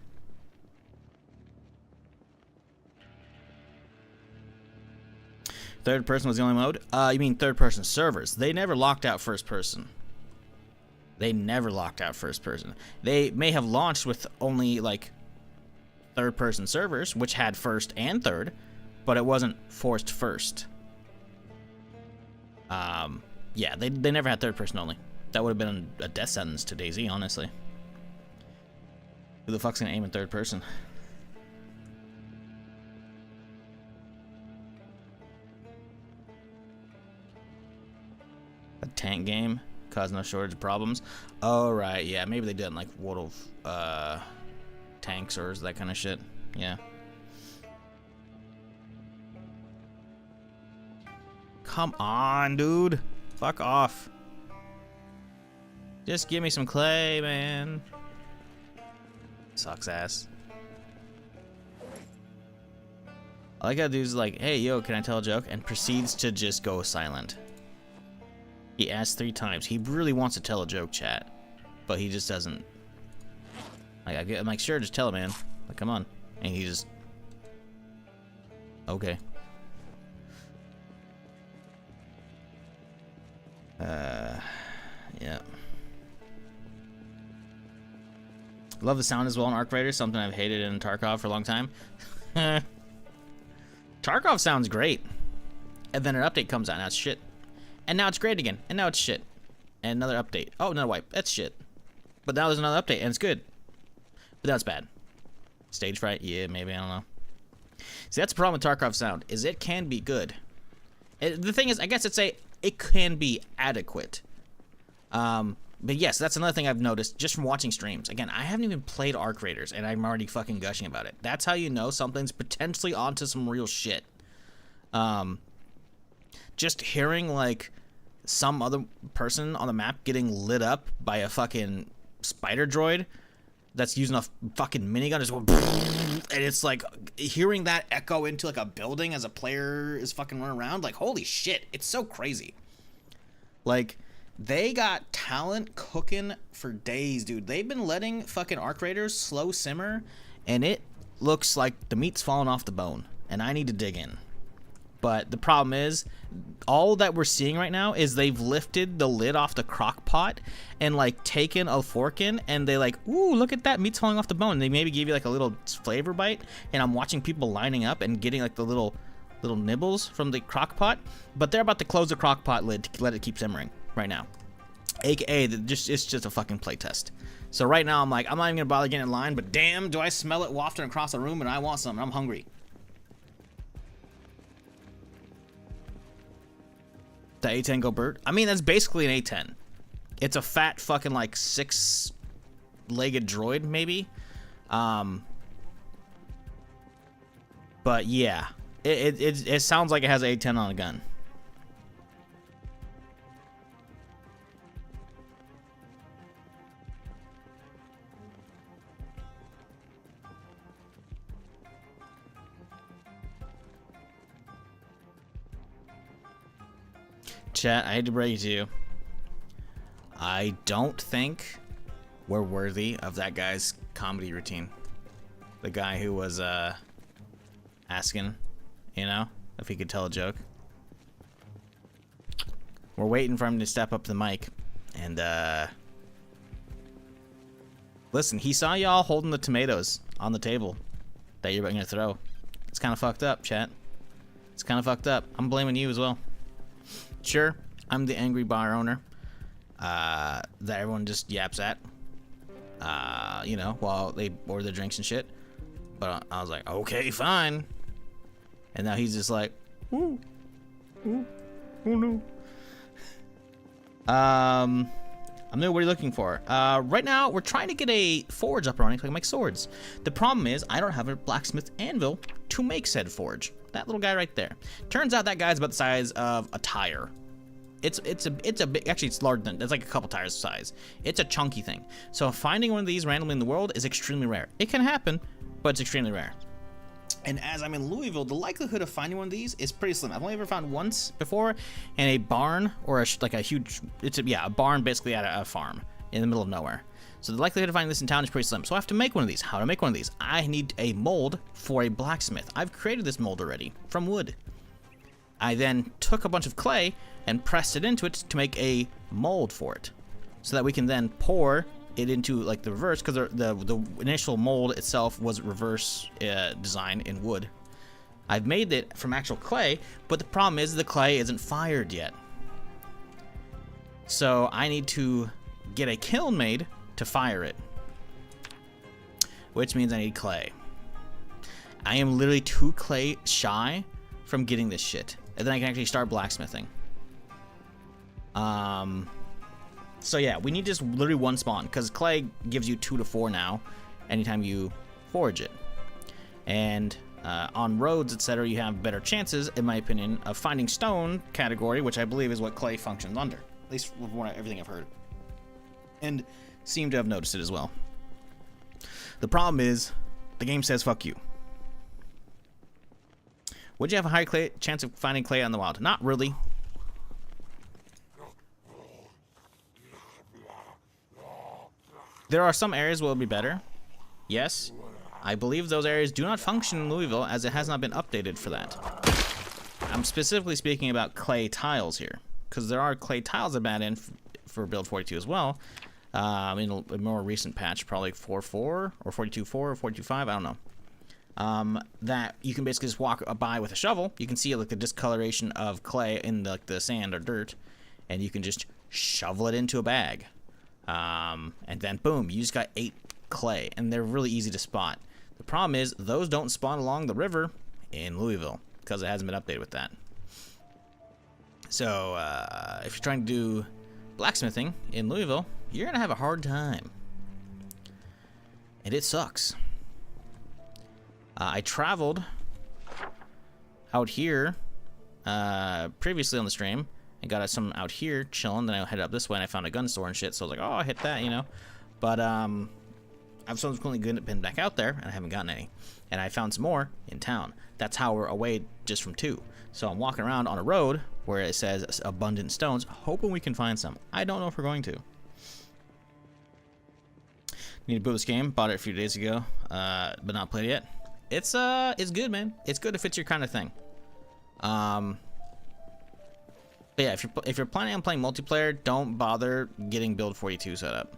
Third person was the only mode? You mean third person servers. They never locked out first person. They never locked out first person. They may have launched with only like third person servers, which had first and third, but it wasn't forced first. Yeah, they never had third person only. That would have been a death sentence to DayZ, honestly. Who the fuck's gonna aim in third person? A tank game cause no shortage of problems. Oh right, yeah, maybe they did like World of Tanks or that kind of shit. Yeah. Come on, dude. Fuck off. Just give me some clay, man. Sucks ass. All I gotta do is like, hey, yo, can I tell a joke? And proceeds to just go silent. He asked 3 times. He really wants to tell a joke, chat. But he just doesn't. Like, I'm like, sure, just tell it, man. Like, come on. And he just... Okay. Yeah. Love the sound as well in Arc Raiders, something I've hated in Tarkov for a long time. Tarkov sounds great. And then an update comes out, now it's shit. And now it's great again, and now it's shit. And another update. Oh, another wipe. That's shit. But now there's another update, and it's good. But that's bad. Stage fright? Yeah, maybe, I don't know. See, that's the problem with Tarkov sound, is it can be good. The thing is, I guess it can be adequate. But yes, that's another thing I've noticed just from watching streams. Again, I haven't even played Arc Raiders, and I'm already fucking gushing about it. That's how you know something's potentially onto some real shit. Just hearing, like, some other person on the map getting lit up by a fucking spider droid that's using a fucking minigun, just going, and it's like, hearing that echo into, like, a building as a player is fucking running around, like, holy shit, it's so crazy. Like, they got talent cooking for days, dude. They've been letting fucking Arc Raiders slow simmer, and it looks like the meat's falling off the bone, and I need to dig in. But the problem is, all that we're seeing right now is they've lifted the lid off the crock pot and, like, taken a fork in, and they like, ooh, look at that, meat's falling off the bone. And they maybe give you, like, a little flavor bite, and I'm watching people lining up and getting, like, the little nibbles from the crock pot, but they're about to close the crock pot lid to let it keep simmering right now. AKA, it's just a fucking playtest. So right now, I'm like, I'm not even gonna bother getting in line, but damn, do I smell it wafting across the room, and I want some, and I'm hungry. The A10 go Bert? I mean, that's basically an A10. It's a fat fucking, like, 6-legged droid, maybe. But yeah, it sounds like it has an A10 on a gun. Chat, I hate to break it to you. I don't think we're worthy of that guy's comedy routine. The guy who was asking, you know, if he could tell a joke. We're waiting for him to step up to the mic. And listen, he saw y'all holding the tomatoes on the table that you're gonna throw. It's kind of fucked up, chat. It's kind of fucked up. I'm blaming you as well. Sure, I'm the angry bar owner that everyone just yaps at, you know, while they order their drinks and shit. But I was like, okay, fine. And now he's just like, ooh, ooh, oh no. I know what you're looking for. Right now, we're trying to get a forge up and running so I can make swords. The problem is, I don't have a blacksmith anvil to make said forge. That little guy right there. Turns out that guy's about the size of a tire. It's a big, actually it's larger than, it's like a couple tires size. It's a chunky thing. So finding one of these randomly in the world is extremely rare. It can happen, but it's extremely rare. And as I'm in Louisville, the likelihood of finding one of these is pretty slim. I've only ever found once before in a barn or like a huge, a barn basically at a farm in the middle of nowhere. So the likelihood of finding this in town is pretty slim. So I have to make one of these. How to make one of these? I need a mold for a blacksmith. I've created this mold already from wood. I then took a bunch of clay and pressed it into it to make a mold for it, so that we can then pour it into like the reverse, because the initial mold itself was reverse design in wood. I've made it from actual clay, but the problem is the clay isn't fired yet. So I need to get a kiln made to fire it, which means I need clay. I am literally 2 clay shy from getting this shit, and then I can actually start blacksmithing. So yeah, we need just literally 1 spawn, because clay gives you 2 to 4 now, anytime you forge it. And on roads, etc., you have better chances, in my opinion, of finding stone category, which I believe is what clay functions under, at least from everything I've heard, and seem to have noticed it as well. The problem is, the game says fuck you. Would you have a high chance of finding clay on the wild? Not really. There are some areas where it'll be better. Yes. I believe those areas do not function in Louisville, as it has not been updated for that. I'm specifically speaking about clay tiles here, because there are clay tiles that add in for build 42 as well. In a more recent patch, probably 4.4 or 42.4 or 42.5, I don't know. That you can basically just walk by with a shovel. You can see like the discoloration of clay in the sand or dirt, and you can just shovel it into a bag. And then boom, you just got 8 clay, and they're really easy to spot. The problem is those don't spawn along the river in Louisville, because it hasn't been updated with that. So if you're trying to do blacksmithing in Louisville, you're gonna have a hard time, and it sucks. I traveled out here previously on the stream and got some out here chilling. Then I headed up this way and I found a gun store and shit. So I was like, oh, I hit that, you know. But I've subsequently been back out there and I haven't gotten any. And I found some more in town. That's how we're away just from 2. So I'm walking around on a road where it says abundant stones, hoping we can find some. I don't know if we're going to. Need to boot this game. Bought it a few days ago, but not played it yet. It's good, man. It's good if it's your kind of thing. But yeah, if you're planning on playing multiplayer, don't bother getting build 42 set up.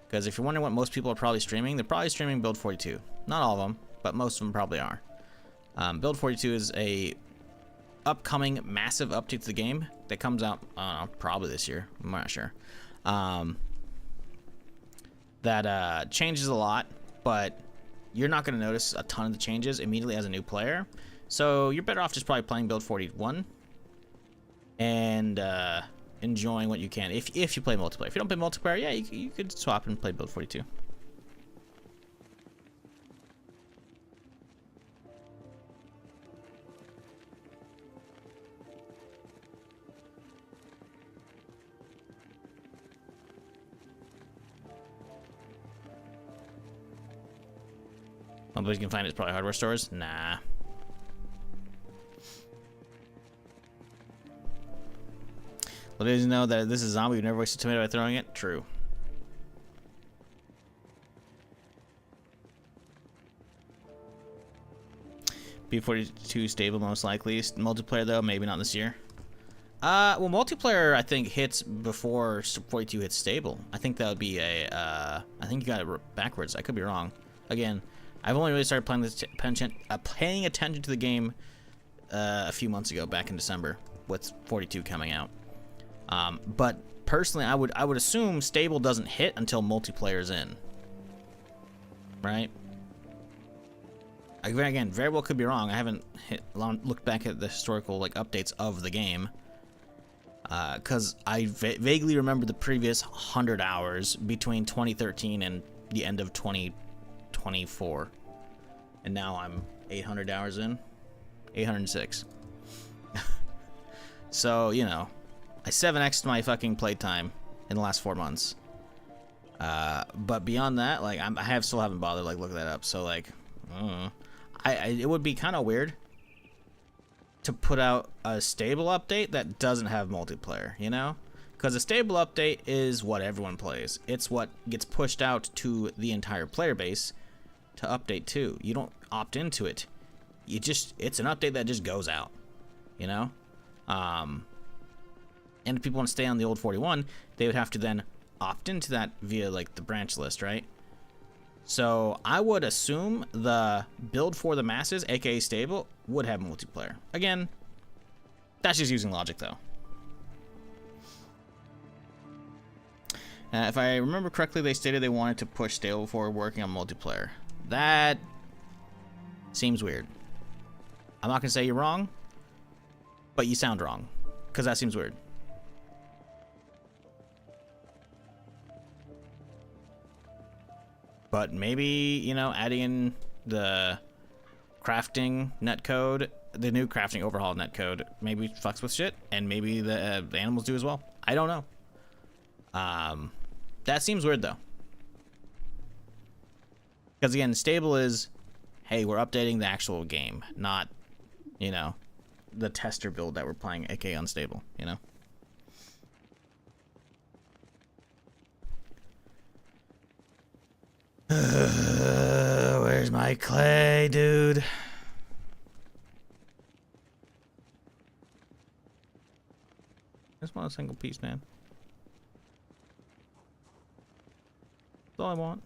Because if you're wondering what most people are probably streaming, they're probably streaming build 42. Not all of them, but most of them probably are. Build 42 is a upcoming massive update to the game that comes out, I don't know, probably this year. I'm not sure. That changes a lot, but you're not going to notice a ton of the changes immediately as a new player. So you're better off just probably playing build 41 and enjoying what you can if you play multiplayer. If you don't play multiplayer, yeah, you could swap and play build 42. One place you can find it is probably hardware stores. Nah. Well, did you know that this is a zombie? You never waste a tomato by throwing it? True. B42 stable most likely. Multiplayer though, maybe not this year. Well, multiplayer I think hits before 42 hits stable. I think that would be a. I think you got it backwards. I could be wrong. Again, I've only really started paying attention to the game a few months ago, back in December, with 42 coming out. But personally, I would assume stable doesn't hit until multiplayer's in, right? Again, very well could be wrong. I haven't looked back at the historical updates of the game, because I vaguely remember the previous 100 hours between 2013 and the end of 2024, and now I'm 800 hours in, 806. So you know, I 7x'd my fucking playtime in the last 4 months. But beyond that, I still haven't bothered looking that up. So It would be kind of weird to put out a stable update that doesn't have multiplayer, you know? Because a stable update is what everyone plays. It's what gets pushed out to the entire player base to update to. You don't opt into it. It's an update that just goes out, you know? And if people want to stay on the old 41, they would have to then opt into that via like the branch list, right? So I would assume the build for the masses, aka stable, would have multiplayer. Again, that's just using logic though. If I remember correctly, they stated they wanted to push stable before working on multiplayer. That seems weird. I'm not gonna say you're wrong, but you sound wrong, because that seems weird. But maybe, you know, adding in the crafting netcode, the new crafting overhaul netcode, maybe fucks with shit, and maybe the animals do as well. I don't know. That seems weird though. Because again, stable is, hey, we're updating the actual game, not, you know, the tester build that we're playing, aka unstable, you know? Where's my clay, dude? Just want a single piece, man. That's all I want.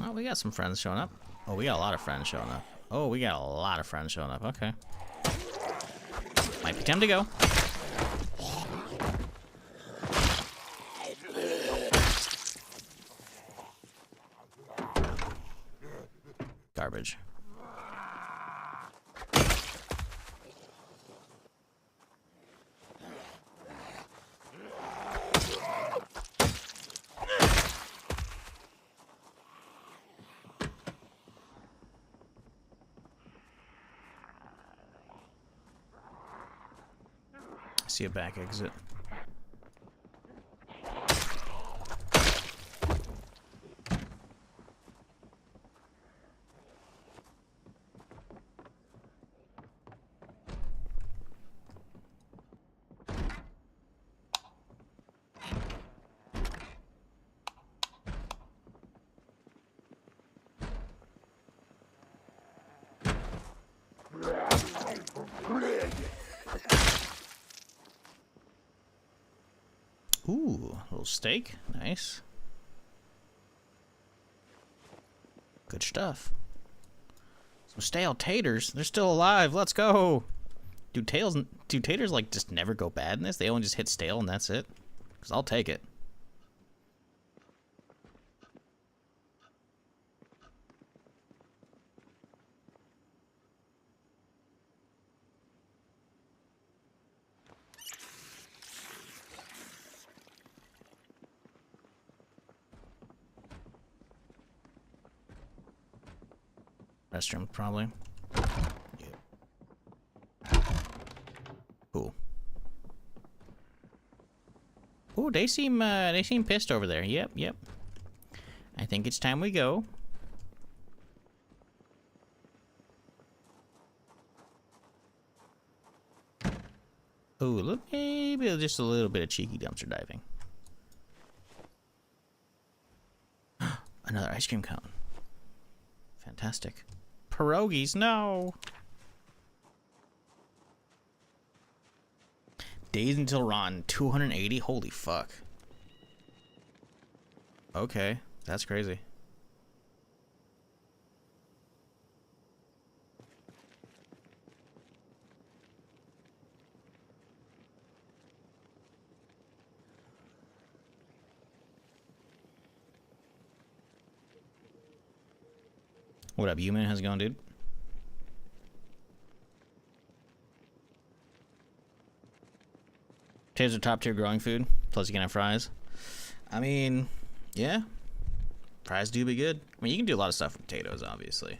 Oh, we got some friends showing up. Oh, we got a lot of friends showing up. Oh, we got a lot of friends showing up. Okay. Might be time to go. Garbage. I see a back exit. Ooh, a little steak. Nice. Good stuff. Some stale taters. They're still alive. Let's go. Do taters like just never go bad in this? They only just hit stale and that's it? Because I'll take it. Restroom, probably. Yeah. Cool. Oh, they seem pissed over there. Yep, yep. I think it's time we go. Oh, look, maybe just a little bit of cheeky dumpster diving. Another ice cream cone. Fantastic. Pierogies, no! Days until Ron, 280? Holy fuck. Okay, that's crazy. What up, Human? How's it going, dude? Potatoes are top tier growing food. Plus you can have fries. I mean, yeah. Fries do be good. I mean, you can do a lot of stuff with potatoes, obviously.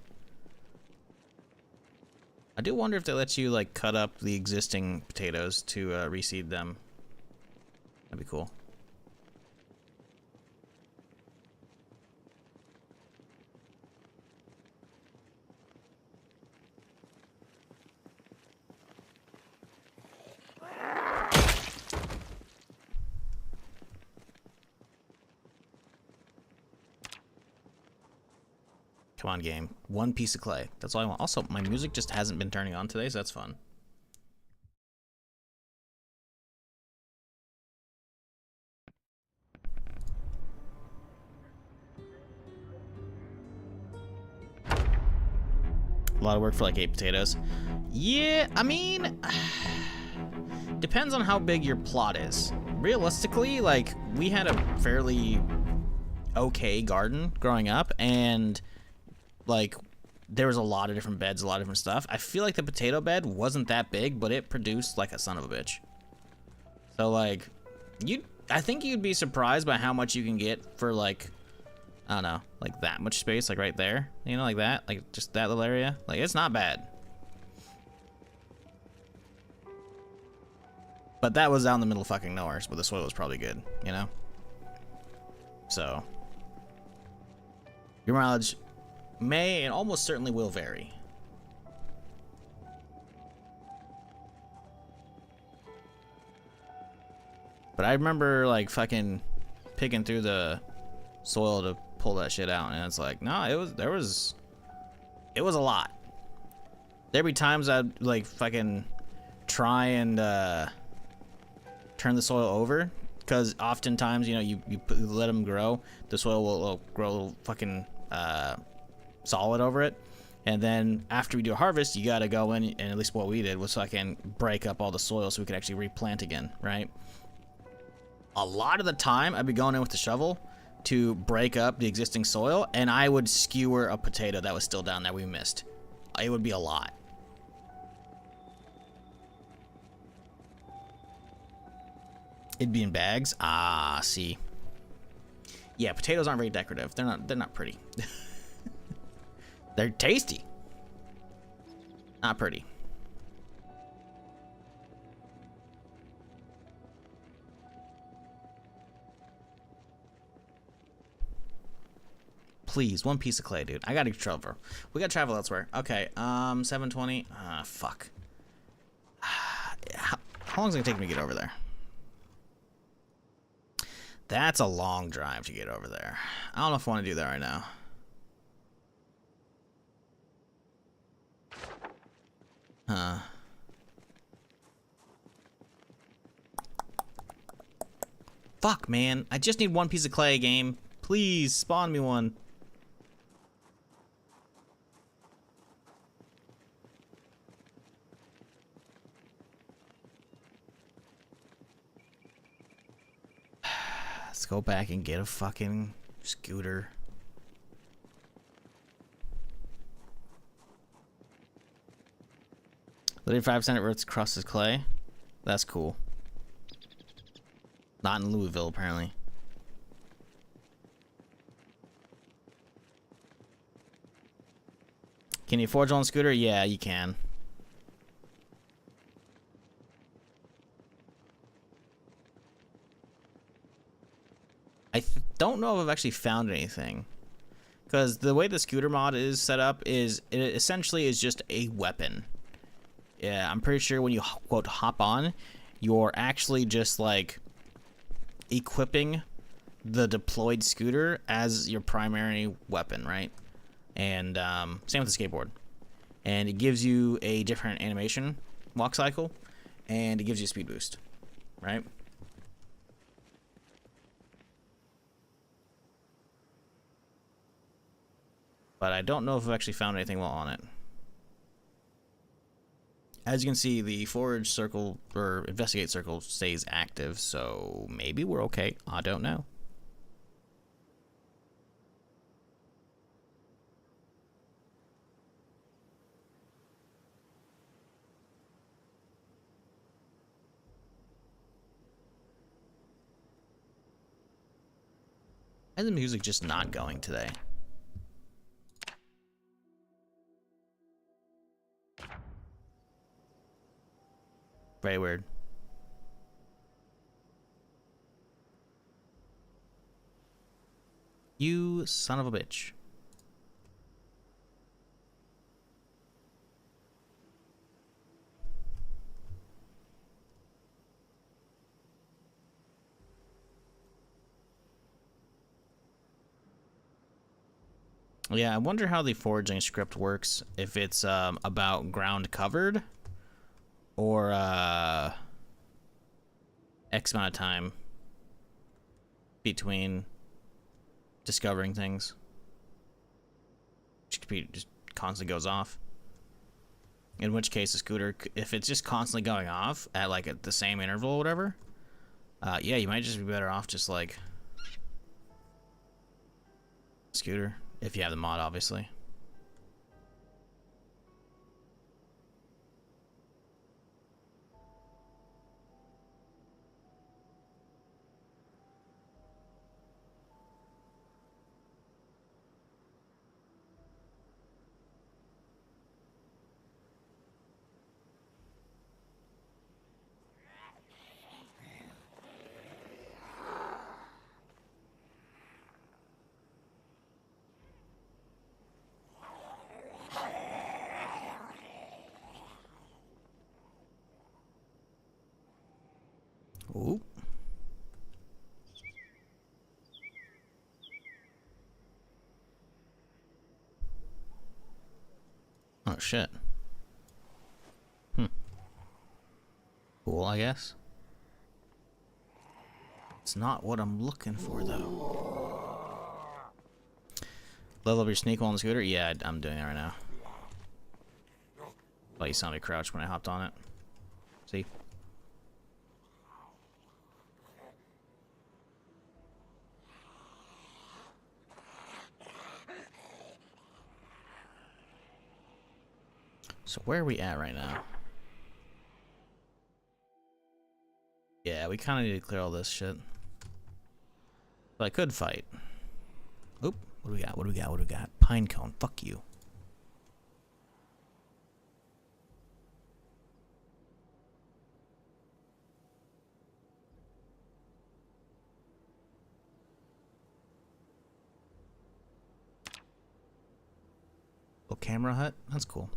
I do wonder if they let you, like, cut up the existing potatoes to reseed them. That'd be cool. Come on, game. One piece of clay. That's all I want. Also, my music just hasn't been turning on today, so that's fun. A lot of work for like 8 potatoes. Yeah, I mean, depends on how big your plot is. Realistically, like, we had a fairly okay garden growing up, and like, there was a lot of different beds, a lot of different stuff. I feel like the potato bed wasn't that big, but it produced like a son of a bitch. So like, I think you'd be surprised by how much you can get for like, I don't know, like that much space, like right there, you know, like that, like just that little area. Like, it's not bad. But that was out in the middle of fucking nowhere, but the soil was probably good, you know? So, your mileage may and almost certainly will vary. But I remember like fucking picking through the soil to pull that shit out, and it's like, no, it was a lot. There'd be times I'd like fucking try and turn the soil over, because oftentimes, you know, you let them grow, the soil will grow a little fucking solid over it, and then after we do a harvest, you gotta go in, and at least what we did was fucking break up all the soil so we could actually replant again, right? A lot of the time, I'd be going in with the shovel to break up the existing soil, and I would skewer a potato that was still down there we missed. It would be a lot. It'd be in bags. Ah, see. Yeah, potatoes aren't very decorative. They're not pretty. They're tasty. Not pretty. Please, one piece of clay, dude. I gotta travel. We gotta travel elsewhere. Okay, 720. Fuck. How long is it gonna take me to get over there? That's a long drive to get over there. I don't know if I want to do that right now. Huh. Fuck, man. I just need one piece of clay, game. Please, spawn me one. Let's go back and get a fucking scooter. Literally 5% of Earth's crust is clay. That's cool. Not in Louisville, apparently. Can you forge on a scooter? Yeah, you can. I don't know if I've actually found anything. Because the way the scooter mod is set up is, it essentially is just a weapon. Yeah, I'm pretty sure when you, quote, hop on, you're actually just, like, equipping the deployed scooter as your primary weapon, right? And same with the skateboard. And it gives you a different animation walk cycle, and it gives you a speed boost, right? But I don't know if I've actually found anything while on it. As you can see, the forage circle, or investigate circle, stays active, so maybe we're okay. I don't know. Why is the music just not going today? Very weird. You son of a bitch. Yeah, I wonder how the foraging script works. If it's about ground covered, or X amount of time between discovering things. Just constantly goes off. In which case, the scooter, if it's just constantly going off at like at the same interval or whatever, yeah, you might just be better off just like scooter, if you have the mod, obviously. Ooh. Oh shit. Cool, I guess. It's not what I'm looking for, though. Level up your sneak while on the scooter? Yeah, I'm doing that right now. Oh, you sounded crouched when I hopped on it. See? So where are we at right now? Yeah, we kind of need to clear all this shit. But I could fight. Oop. What do we got? What do we got? What do we got? Pine cone. Fuck you. Little camera hut? That's cool.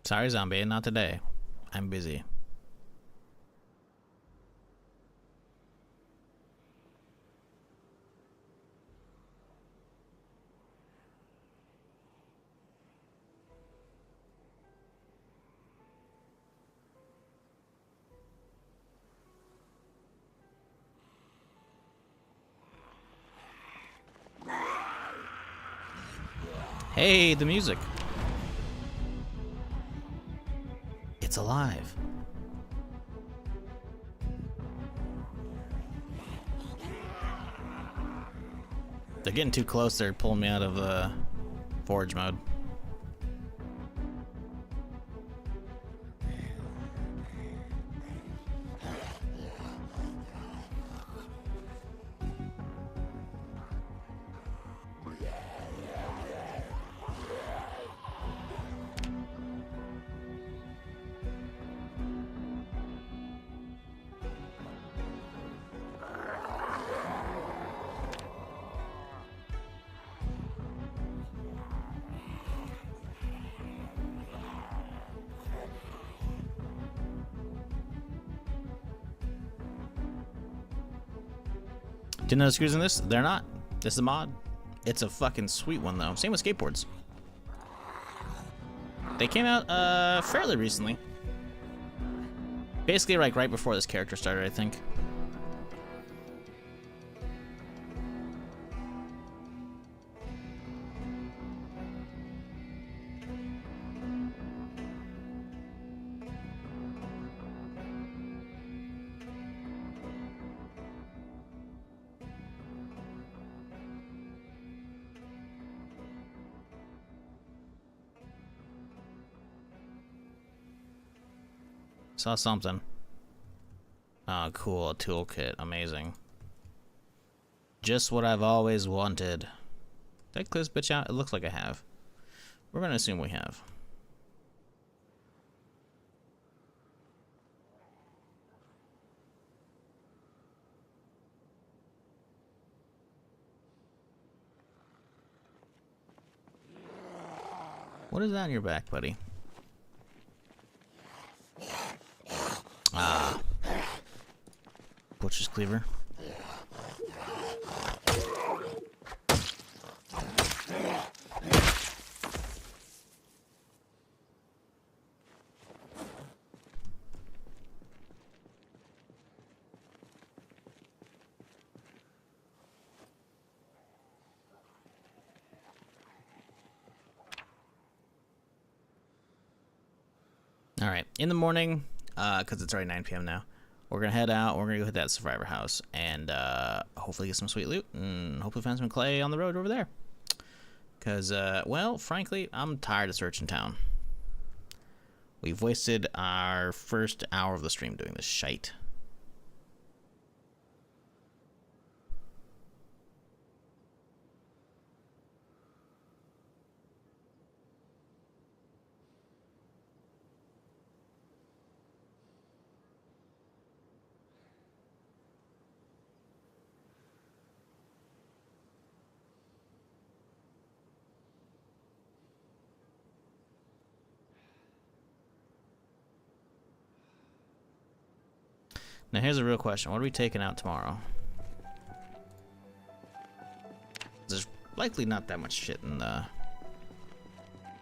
Sorry, zombie, not today. I'm busy. Hey, the music. It's alive. They're getting too close. They're pulling me out of forage mode. Didn't know scooters in this? They're not. This is a mod. It's a fucking sweet one though. Same with skateboards. They came out fairly recently. Basically like right before this character started, I think. Saw something. Oh, cool. A toolkit. Amazing. Just what I've always wanted. Did I clear this bitch out? It looks like I have. We're gonna assume we have. What is that on your back, buddy? Ah. Butcher's cleaver. All right, in the morning, because it's already 9 p.m. now, we're gonna head out. We're gonna go hit that survivor house and hopefully get some sweet loot and hopefully find some clay on the road over there. Because, well, frankly, I'm tired of searching town. We've wasted our first hour of the stream doing this shite. Now here's a real question. What are we taking out tomorrow? There's likely not that much shit in the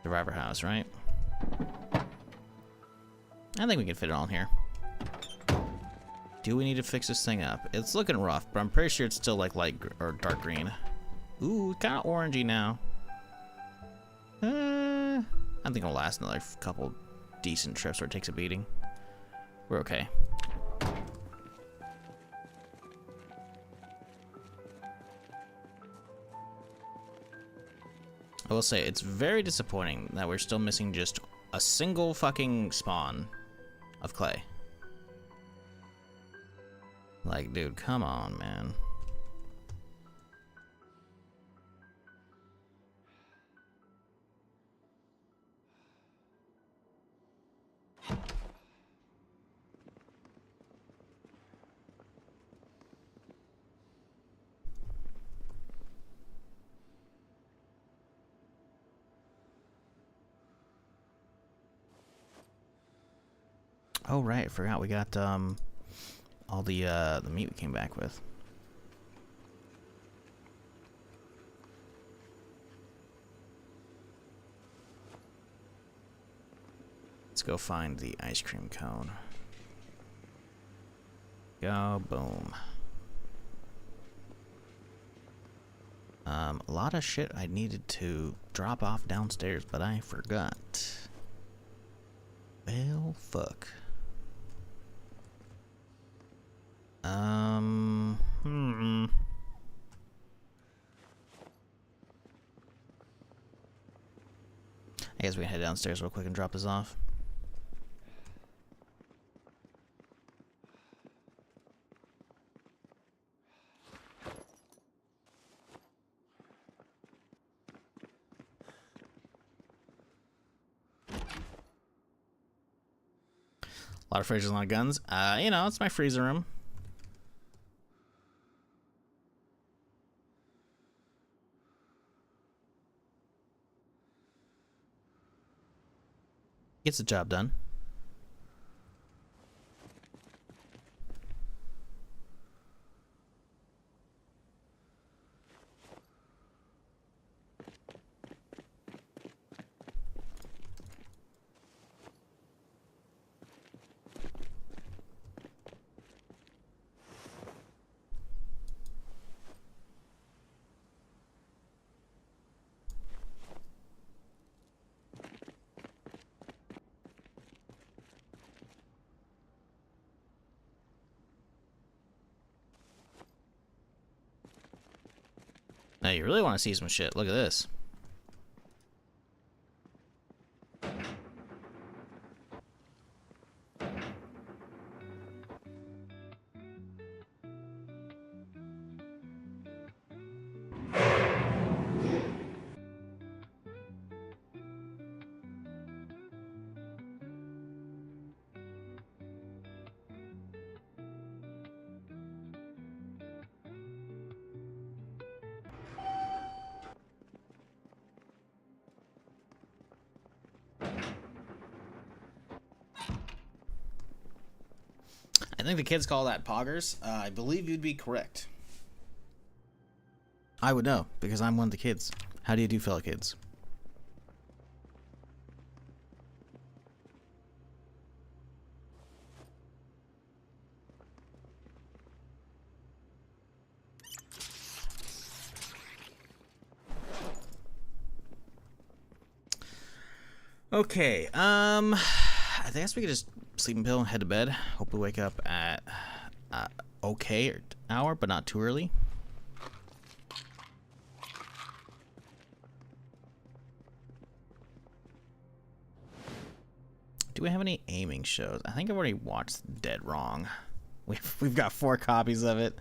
survivor house, right? I think we can fit it all in here. Do we need to fix this thing up? It's looking rough, but I'm pretty sure it's still like light or dark green. Ooh, kind of orangey now. I think it'll last another couple decent trips where it takes a beating. We're okay. I will say, it's very disappointing that we're still missing just a single fucking spawn of clay. Like, dude, come on, man. Oh right, I forgot we got all the meat we came back with. Let's go find the ice cream cone. Go, boom. A lot of shit I needed to drop off downstairs, but I forgot. Well, fuck. I guess we can head downstairs real quick and drop this off. A lot of freezers, a lot of guns. You know, it's my freezer room. Gets the job done. Now you really want to see some shit. Look at this. I think the kids call that poggers. I believe you'd be correct. I would know, because I'm one of the kids. How do you do, fellow kids? Okay, I guess we could just sleeping pill and head to bed. Hope we wake up at okay hour, but not too early. Do we have any aiming shows? I think I've already watched Dead Wrong. We've got 4 copies of it.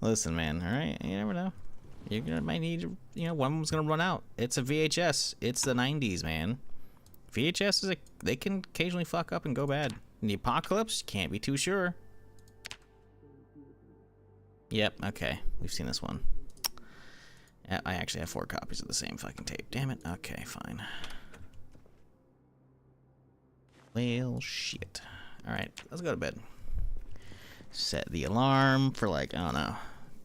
Listen, man, all right, you never know. Might need, you know, one of them's gonna run out. It's a VHS. It's the 90s, man. VHS is they can occasionally fuck up and go bad. In the apocalypse, can't be too sure. Yep, okay, we've seen this one. I actually have 4 copies of the same fucking tape. Damn it. Okay, fine. Well, shit. Alright, let's go to bed. Set the alarm for like, I don't know,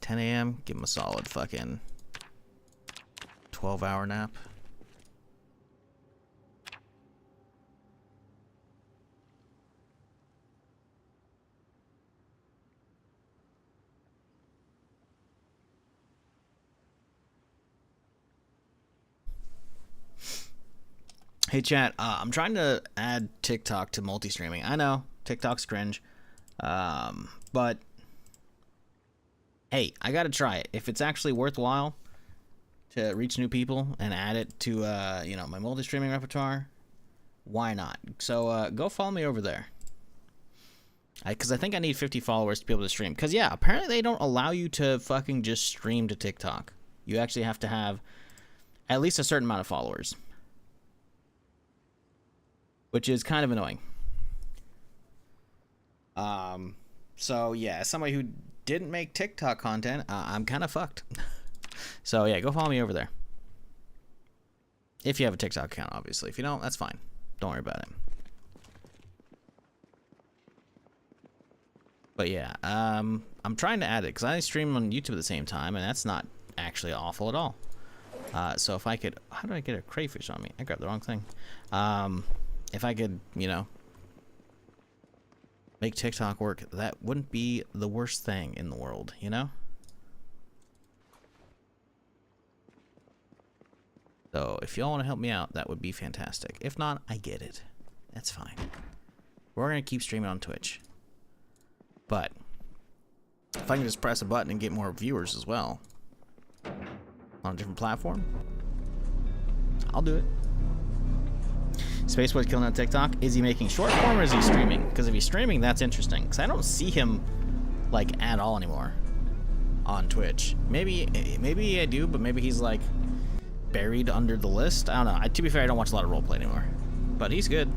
10 a.m. Give him a solid fucking 12-hour nap. Hey chat, I'm trying to add TikTok to multi-streaming. I know, TikTok's cringe. But hey, I gotta try it. If it's actually worthwhile to reach new people and add it to you know, my multi-streaming repertoire, why not? So go follow me over there. Because I think I need 50 followers to be able to stream. Because yeah, apparently they don't allow you to fucking just stream to TikTok. You actually have to have at least a certain amount of followers. Which is kind of annoying. So yeah, as somebody who didn't make TikTok content, I'm kind of fucked. So yeah, go follow me over there. If you have a TikTok account, obviously. If you don't, that's fine. Don't worry about it. But yeah, I'm trying to add it because I stream on YouTube at the same time, and that's not actually awful at all. So if I could, how do I get a crayfish on me? I grabbed the wrong thing. If I could, you know, make TikTok work, that wouldn't be the worst thing in the world, you know? So if y'all want to help me out, that would be fantastic. If not, I get it. That's fine. We're going to keep streaming on Twitch. But if I can just press a button and get more viewers as well on a different platform, I'll do it. Spaceboy's killing on TikTok. Is he making short form or is he streaming? Because if he's streaming, that's interesting. Because I don't see him like at all anymore on Twitch. Maybe I do, but maybe he's like buried under the list. I don't know. To be fair, I don't watch a lot of roleplay anymore. But he's good.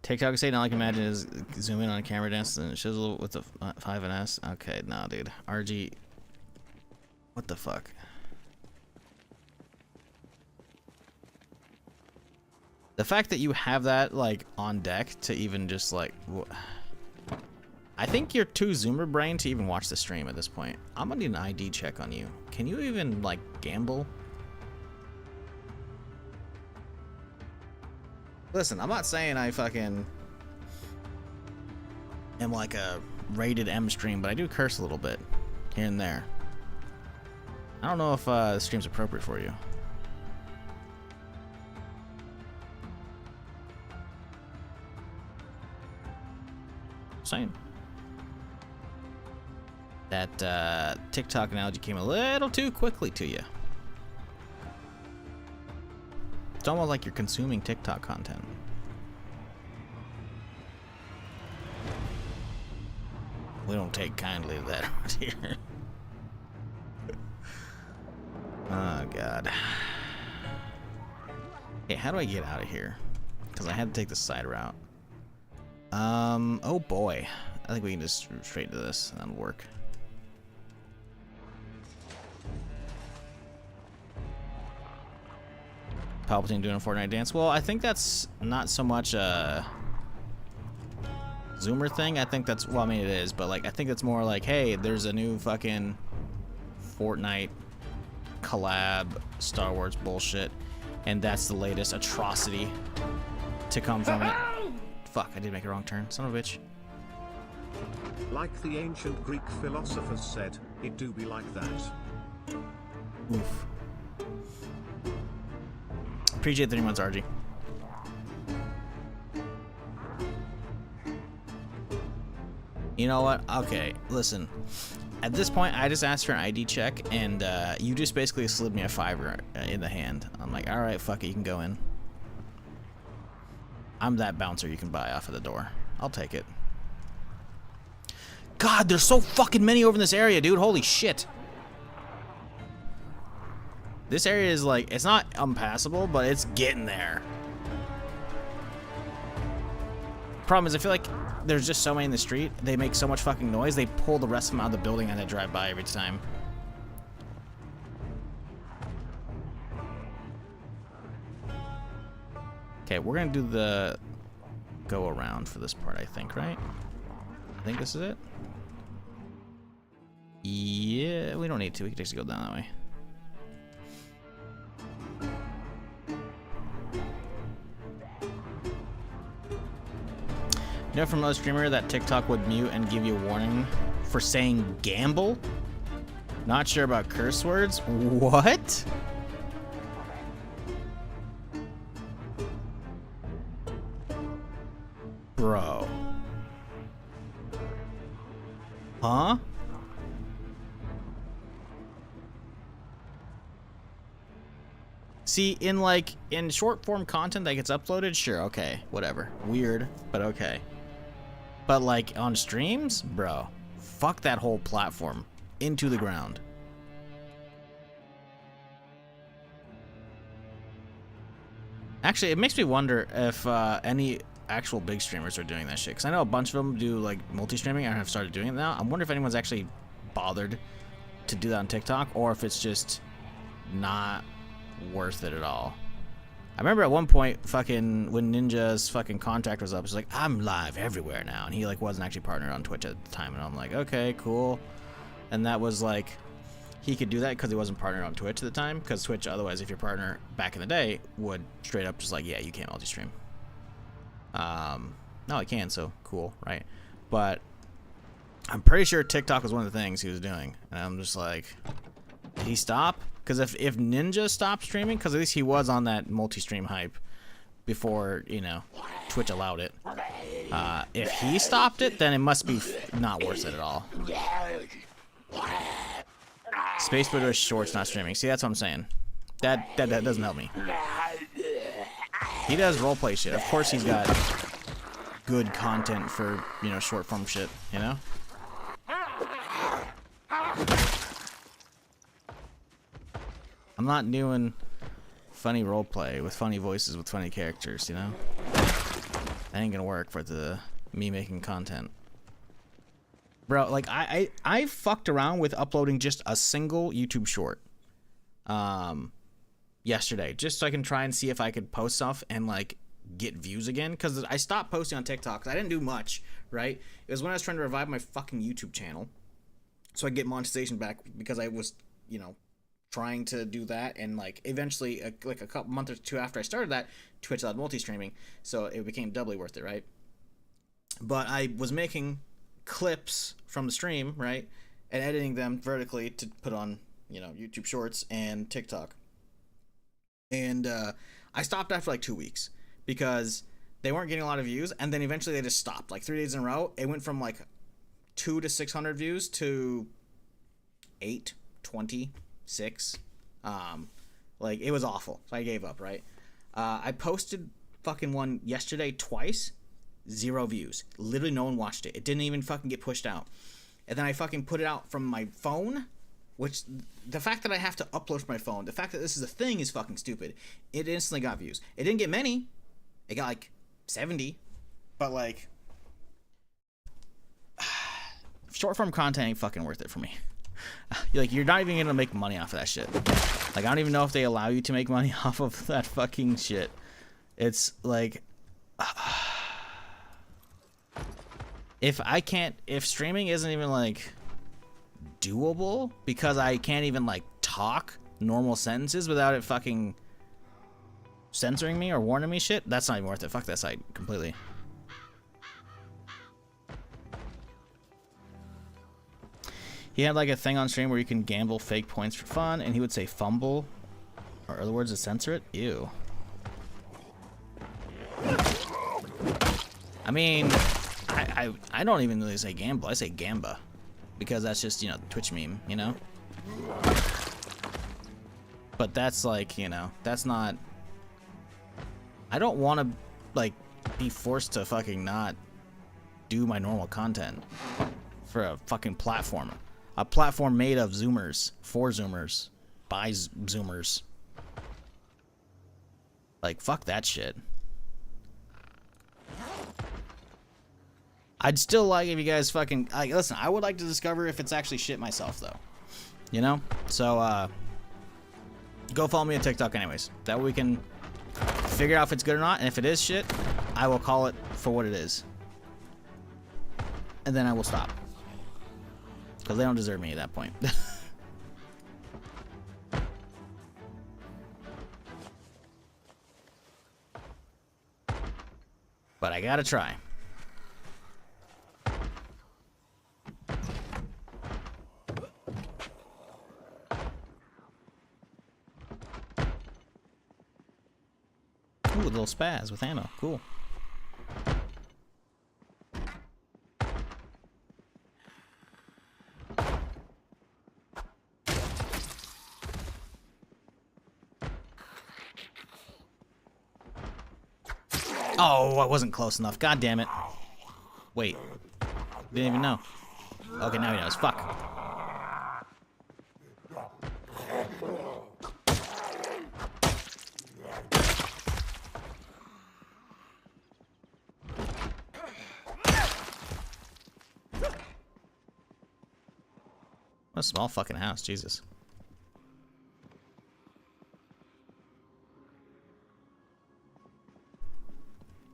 TikTok say not like imagine is zoom in on a camera dance and shizzle with the 5NS. Okay, no, dude. RG. What the fuck? The fact that you have that, like, on deck to even just, like... I think you're too zoomer brain to even watch the stream at this point. I'm gonna need an ID check on you. Can you even, like, gamble? Listen, I'm not saying I fucking... am, like, a rated M stream, but I do curse a little bit. Here and there. I don't know if the stream's appropriate for you. Saying. That TikTok analogy came a little too quickly to you. It's almost like you're consuming TikTok content. We don't take kindly to that around here. Oh, God. Okay, how do I get out of here? Because I had to take the side route. Oh boy. I think we can just straight into this. That'll work. Palpatine doing a Fortnite dance. Well, I think that's not so much a Zoomer thing. I think that's, well, I mean, it is, but like, I think it's more like, hey, there's a new fucking Fortnite collab Star Wars bullshit, and that's the latest atrocity to come from it. Fuck, I did make a wrong turn. Son of a bitch. Like the ancient Greek philosophers said, it do be like that. Oof. Appreciate 3 months, RG. You know what? Okay, listen. At this point, I just asked for an ID check, and you just basically slid me a $5 in the hand. I'm like, all right, fuck it, you can go in. I'm that bouncer you can buy off of the door. I'll take it. God, there's so fucking many over in this area, dude. Holy shit. This area is like, it's not unpassable, but it's getting there. Problem is, I feel like there's just so many in the street. They make so much fucking noise, they pull the rest of them out of the building and they drive by every time. Okay, we're gonna do the go around for this part, I think, right? I think this is it. Yeah, we don't need to. We can just go down that way. You know from another streamer that TikTok would mute and give you a warning for saying gamble? Not sure about curse words? What? Bro. Huh? See, in short form content that gets uploaded, sure, okay, whatever. Weird, but okay. But like on streams, bro, fuck that whole platform into the ground. Actually, it makes me wonder if any actual big streamers are doing that shit. Because I know a bunch of them do like multi-streaming and have started doing it now. I wonder if anyone's actually bothered to do that on TikTok, or if it's just not worth it at all. I remember at one point, fucking when Ninja's fucking contract was up, it's like, I'm live everywhere now, and he like wasn't actually partnered on Twitch at the time, and I'm like, okay, cool. And that was like, he could do that because he wasn't partnered on Twitch at the time, because Twitch, otherwise, if your partner back in the day, would straight up just like, yeah, you can't multi-stream. No, I can, so cool, right? But I'm pretty sure TikTok was one of the things he was doing, and I'm just like, did he stop? Because if Ninja stopped streaming, because at least he was on that multi-stream hype before, you know, Twitch allowed it. If he stopped it, then it must be not worth it at all. Space Buddha Shorts not streaming. See, that's what I'm saying. That doesn't help me. He does roleplay shit. Of course he's got good content for, you know, short form shit, you know? I'm not doing funny roleplay with funny voices with funny characters, you know? That ain't gonna work for me making content. Bro, like, I fucked around with uploading just a single YouTube short yesterday, just so I can try and see if I could post stuff and, like, get views again. Because I stopped posting on TikTok, 'cause I didn't do much, right? It was when I was trying to revive my fucking YouTube channel, so I get monetization back, because I was, you know, trying to do that, and like eventually like a couple months or two after I started that, Twitch allowed multi-streaming, so it became doubly worth it, right? But I was making clips from the stream, right, and editing them vertically to put on, you know, YouTube Shorts and TikTok. And I stopped after like 2 weeks because they weren't getting a lot of views, and then eventually they just stopped. Like 3 days in a row, it went from like 200 to 600 views to 8:26. Like, it was awful. So I gave up, right? I posted fucking one yesterday twice. 0 views. Literally no one watched it. It didn't even fucking get pushed out. And then I fucking put it out from my phone, which the fact that I have to upload from my phone, the fact that this is a thing is fucking stupid. It instantly got views. It didn't get many. It got like 70. But like, short form content ain't fucking worth it for me. Like, you're not even gonna make money off of that shit. Like, I don't even know if they allow you to make money off of that fucking shit. It's like, if streaming isn't even like doable because I can't even like talk normal sentences without it fucking censoring me or warning me shit, that's not even worth it. Fuck that site completely. He had like a thing on stream where you can gamble fake points for fun, and he would say fumble, or other words to censor it. Ew. I mean, I don't even really say gamble. I say gamba, because that's just, you know, the Twitch meme, you know. But that's like, you know, that's not. I don't want to like be forced to fucking not do my normal content for a fucking platform. A platform made of Zoomers, for Zoomers, by Zoomers. Like, fuck that shit. I'd still like if you guys fucking, like, listen, I would like to discover if it's actually shit myself, though. You know? So, go follow me on TikTok anyways. That way we can figure out if it's good or not, and if it is shit, I will call it for what it is. And then I will stop. Because they don't deserve me at that point. But I gotta try. Ooh, a little spaz with ammo. Cool. Oh, I wasn't close enough. God damn it. Wait. Didn't even know. Okay, now he knows. Fuck. What a small fucking house. Jesus.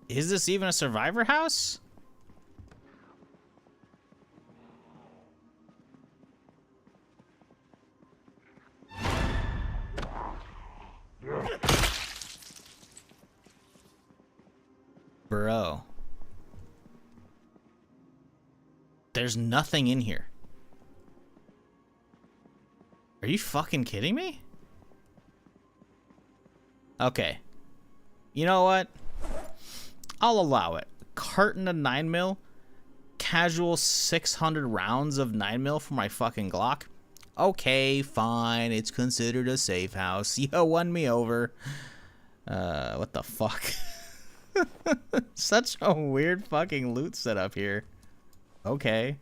Is this even a survivor house? Bro. There's nothing in here. Are you fucking kidding me? Okay. You know what? I'll allow it. Carton of 9mm, casual 600 rounds of 9mm for my fucking Glock. Okay, fine. It's considered a safe house. You won me over. What the fuck? Such a weird fucking loot setup here. Okay.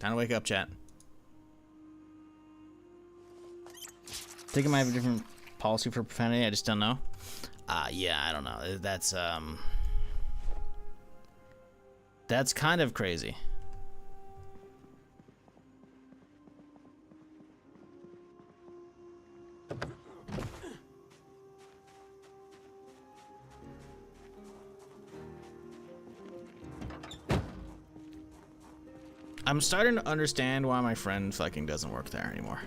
Time to wake up, chat. Think I might have a different policy for profanity. I just don't know. Yeah, I don't know. That's kind of crazy. I'm starting to understand why my friend fucking doesn't work there anymore.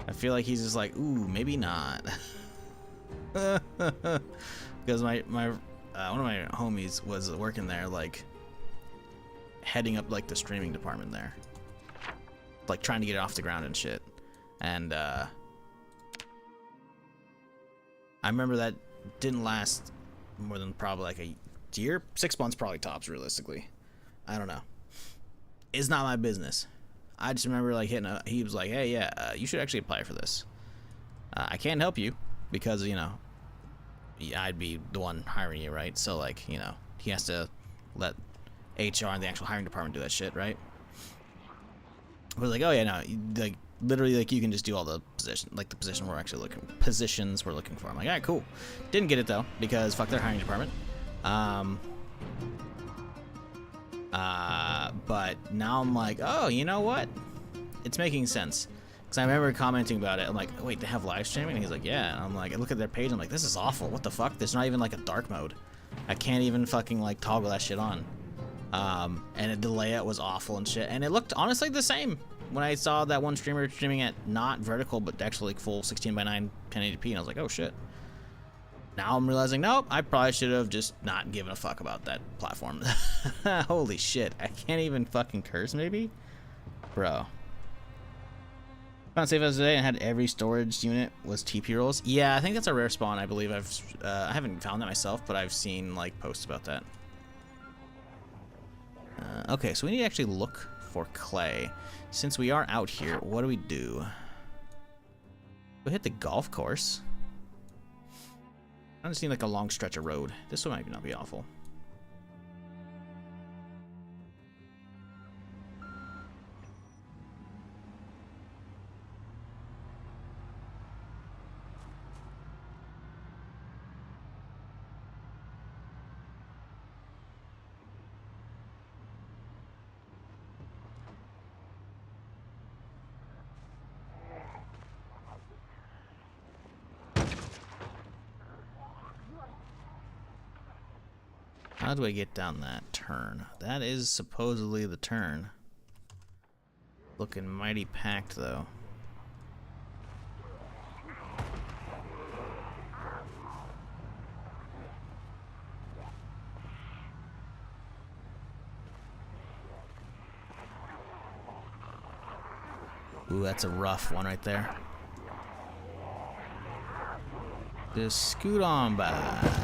I feel like he's just like, ooh, maybe not. Because one of my homies was working there, like heading up like the streaming department there, like trying to get it off the ground and shit. And I remember that didn't last more than probably like a year, 6 months probably tops, realistically. I don't know. It's not my business. I just remember like he was like, hey, yeah, you should actually apply for this. I can't help you because, you know, I'd be the one hiring you, right? So like, you know, he has to let HR and the actual hiring department do that shit, right? We're like, oh yeah, no, like literally, like you can just do all the positions positions we're looking for. I'm like, all right, cool. Didn't get it though because fuck their hiring department. But now I'm like, oh, you know what? It's making sense. Because I remember commenting about it. I'm like, wait, they have live streaming? And he's like, yeah. And I'm like, I look at their page. I'm like, this is awful. What the fuck? There's not even like a dark mode. I can't even fucking like toggle that shit on. And the layout was awful and shit. And it looked honestly the same when I saw that one streamer streaming at not vertical, but actually like full 16:9 1080p. And I was like, oh shit. Now I'm realizing, nope, I probably should have just not given a fuck about that platform. Holy shit. I can't even fucking curse, maybe? Bro. Found safe as today and had every storage unit was TP rolls. Yeah, I think that's a rare spawn. I believe I haven't found that myself, but I've seen like posts about that. Okay, so we need to actually look for clay. Since we are out here, what do we do? We hit the golf course. I just need like a long stretch of road. This one might not be awful. How do I get down that turn? That is supposedly the turn. Looking mighty packed though. Ooh, that's a rough one right there. Just scoot on by.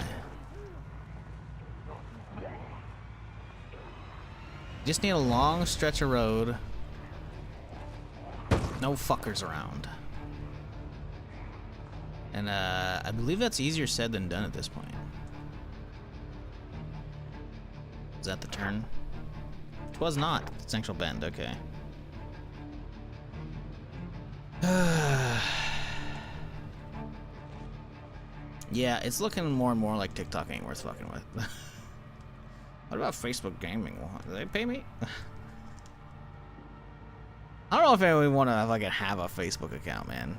Just need a long stretch of road. No fuckers around. And I believe that's easier said than done at this point. Is that the turn? It was not. It's actual bend, okay. Yeah, it's looking more and more like TikTok ain't worth fucking with. What about Facebook Gaming? Do they pay me? I don't know if I want to like have a Facebook account, man.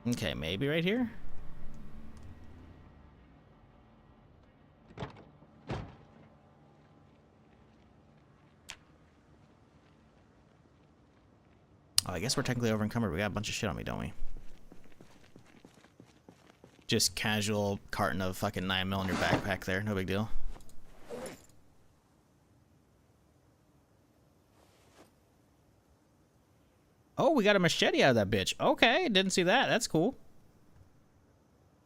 Okay, maybe right here. Oh, I guess we're technically over encumbered. We got a bunch of shit on me, don't we? Just casual carton of fucking 9mm in your backpack there. No big deal. Oh, we got a machete out of that bitch. Okay, didn't see that. That's cool.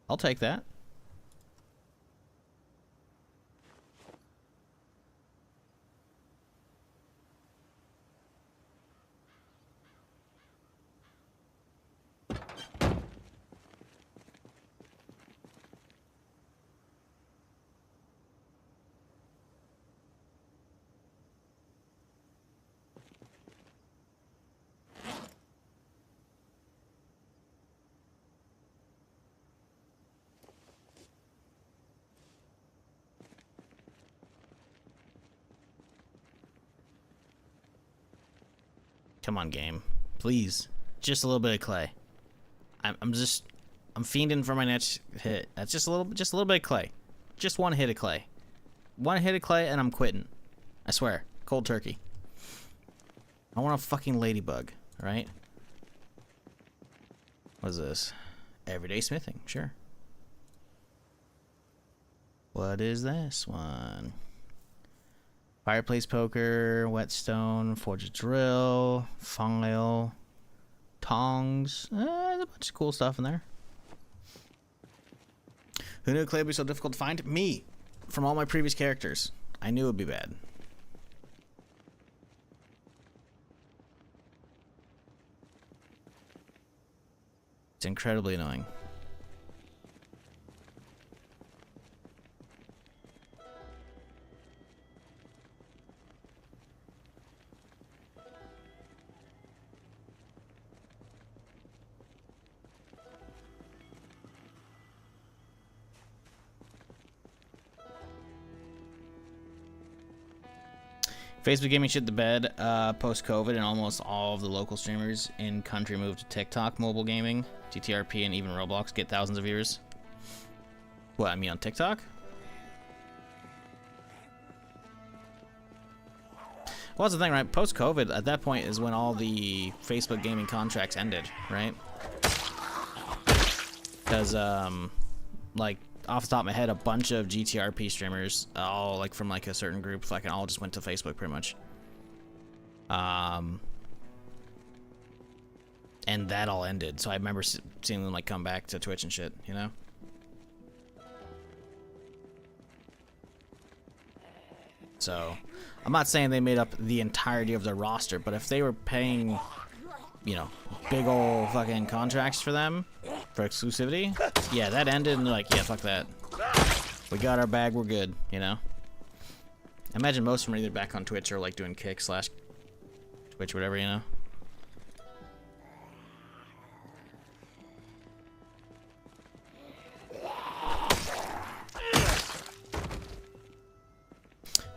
I'll take that. Come on, game. Please. Just a little bit of clay. I'm fiending for my next hit. That's just a little bit of clay. Just one hit of clay. One hit of clay and I'm quitting. I swear. Cold turkey. I want a fucking ladybug, alright? What is this? Everyday smithing, sure. What is this one? Fireplace poker, whetstone, forge a drill, file, tongs. There's a bunch of cool stuff in there. Who knew clay would be so difficult to find? Me! From all my previous characters. I knew it would be bad. It's incredibly annoying. Facebook gaming shit the bed post-COVID, and almost all of the local streamers in country moved to TikTok mobile gaming, GTRP, and even Roblox get thousands of viewers. What, I mean on TikTok? Well, that's the thing, right? Post-COVID, at that point is when all the Facebook gaming contracts ended, right? Because, like, off the top of my head, a bunch of GTRP streamers, all like from like a certain group, fucking all just went to Facebook pretty much. And that all ended. So I remember seeing them like come back to Twitch and shit, you know? So I'm not saying they made up the entirety of their roster, but if they were paying, you know, big old fucking contracts for them for exclusivity, yeah, that ended and they're like, yeah, fuck that. We got our bag, we're good, you know? I imagine most of them are either back on Twitch or like doing Kick / Twitch, whatever, you know?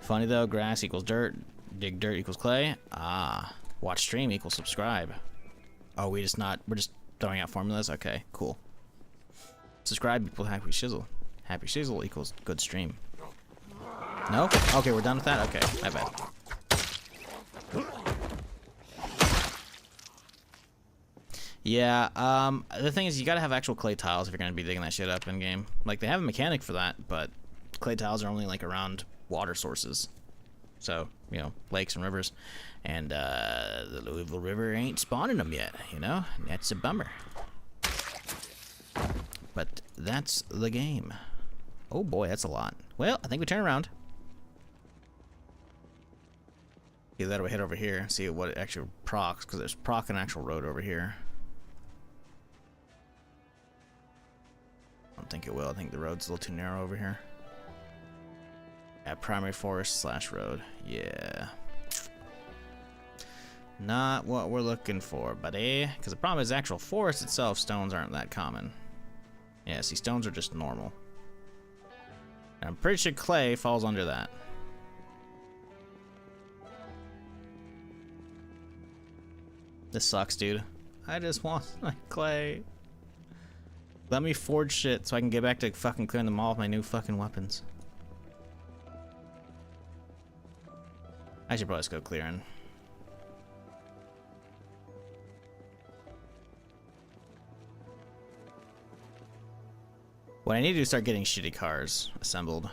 Funny though, grass equals dirt, dig dirt equals clay. Ah, watch stream equals subscribe. Oh, we're just throwing out formulas? Okay, cool. Subscribe equals happy shizzle. Happy shizzle equals good stream. No? Okay, we're done with that? Okay, my bad. Yeah, the thing is you gotta have actual clay tiles if you're gonna be digging that shit up in game. Like, they have a mechanic for that, but clay tiles are only like around water sources. So, you know, lakes and rivers. And the Louisville River ain't spawning them yet, you know? That's a bummer. But that's the game. Oh boy, that's a lot. Well, I think we turn around. Either that or we head over here and see what it actually procs, because there's proc an actual road over here. I don't think it will. I think the road's a little too narrow over here. At primary forest / road. Yeah. Not what we're looking for, buddy. Because the problem is the actual forest itself, stones aren't that common. Yeah, see, stones are just normal. And I'm pretty sure clay falls under that. This sucks, dude. I just want my clay. Let me forge shit so I can get back to fucking clearing them all with my new fucking weapons. I should probably just go clearing. What I need to do is start getting shitty cars assembled.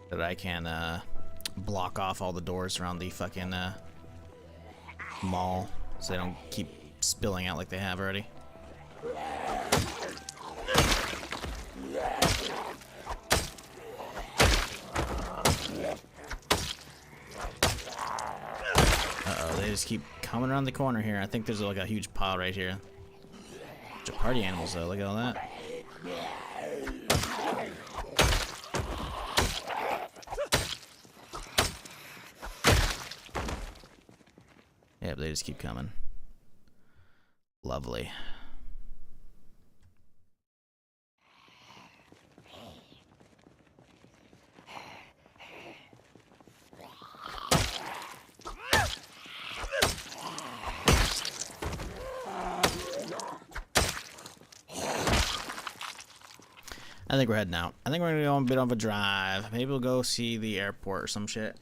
So that I can block off all the doors around the fucking mall. So they don't keep spilling out like they have already. Uh-oh, they just keep coming around the corner here. I think there's like a huge pile right here. Bunch of party animals though, look at all that. Yep, they just keep coming. Lovely. I think we're heading out. I think we're gonna go on a bit of a drive. Maybe we'll go see the airport or some shit.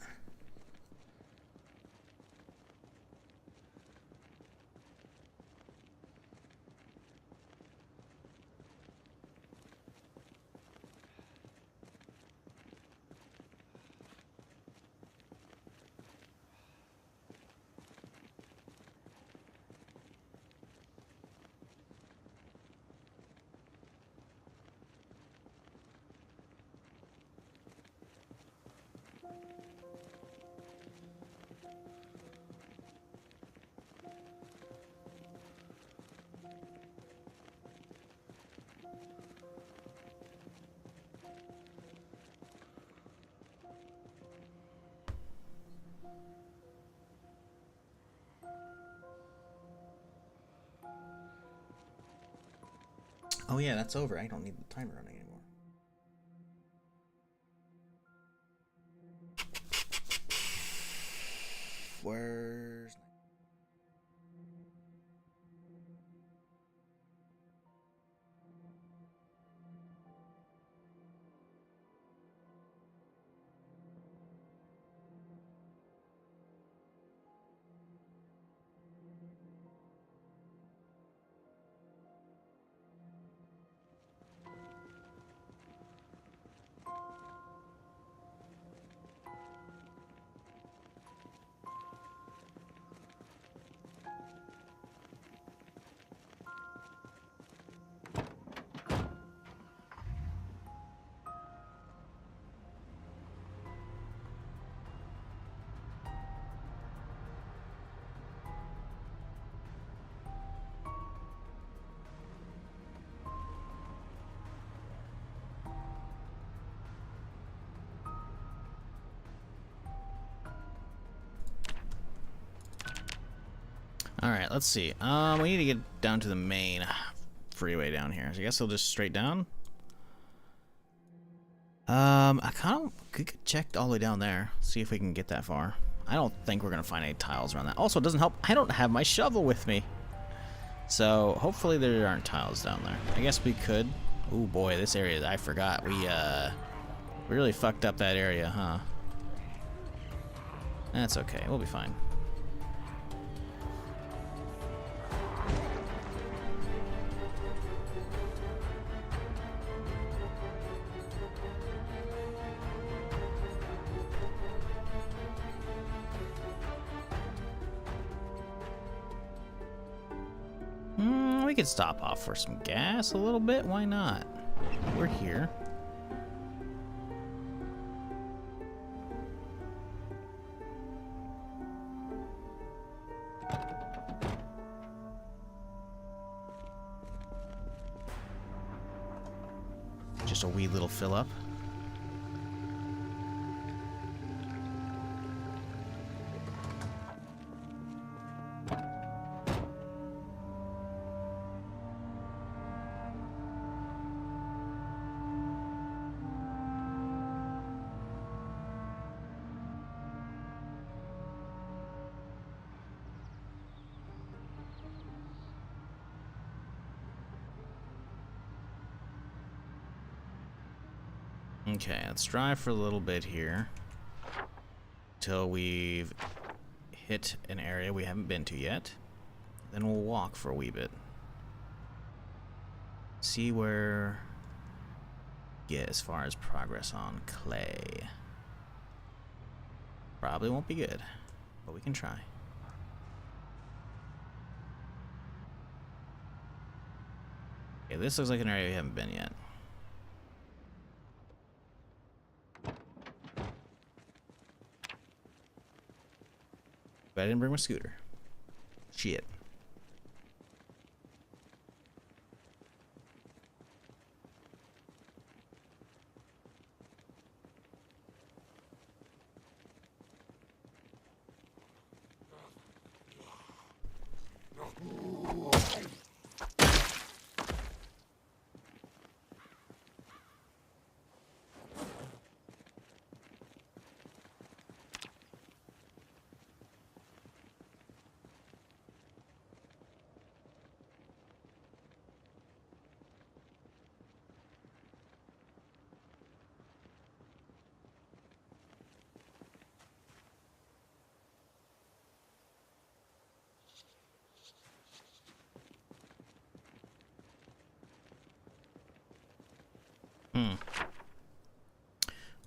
Oh yeah, that's over. I don't need the timer running anymore. Where's... Alright, let's see. We need to get down to the main freeway down here. So I guess I'll just straight down. I kind of could check all the way down there. See if we can get that far. I don't think we're going to find any tiles around that. Also, it doesn't help. I don't have my shovel with me. So, hopefully there aren't tiles down there. I guess we could. Oh boy, this area, I forgot. We really fucked up that area, huh? That's okay. We'll be fine. We could stop off for some gas a little bit. Why not? We're here. Just a wee little fill up. Okay, let's drive for a little bit here till we've hit an area we haven't been to yet. Then we'll walk for a wee bit. See where we get as far as progress on clay. Probably won't be good, but we can try. Okay, this looks like an area we haven't been yet. But I didn't bring my scooter. Shit.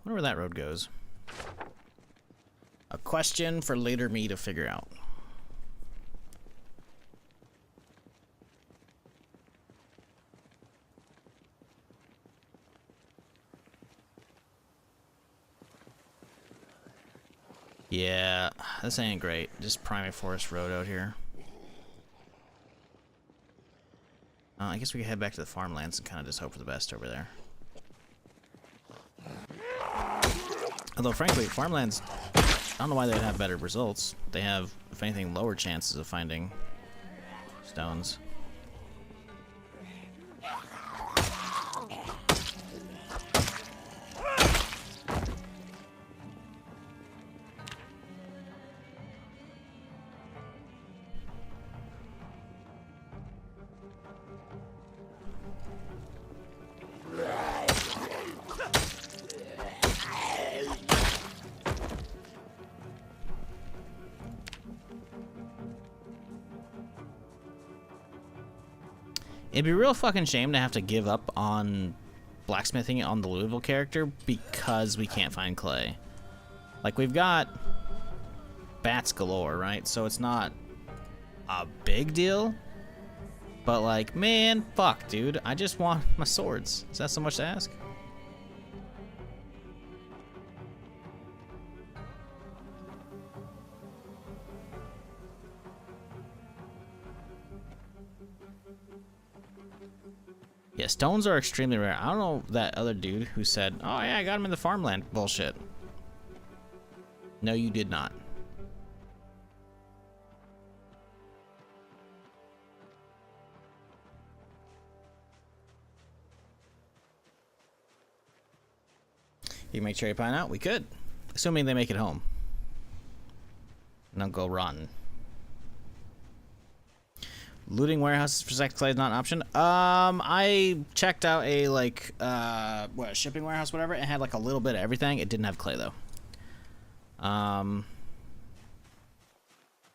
Wonder where that road goes. A question for later me to figure out. Yeah, this ain't great. Just primary forest road out here. I guess we can head back to the farmlands and kind of just hope for the best over there. Although, frankly, farmlands, I don't know why they'd have better results. They have, if anything, lower chances of finding stones. It'd be a real fucking shame to have to give up on blacksmithing on the Louisville character because we can't find clay. Like, we've got bats galore, right? So it's not a big deal. But, like, man, fuck, dude. I just want my swords. Is that so much to ask? Yeah, stones are extremely rare. I don't know that other dude who said, oh yeah, I got him in the farmland. Bullshit. No, you did not. You can make cherry pie out? We could. Assuming they make it home. And don't go rotten. Looting warehouses for sex clay is not an option. I checked out a a shipping warehouse, whatever. It had like a little bit of everything. It didn't have clay though.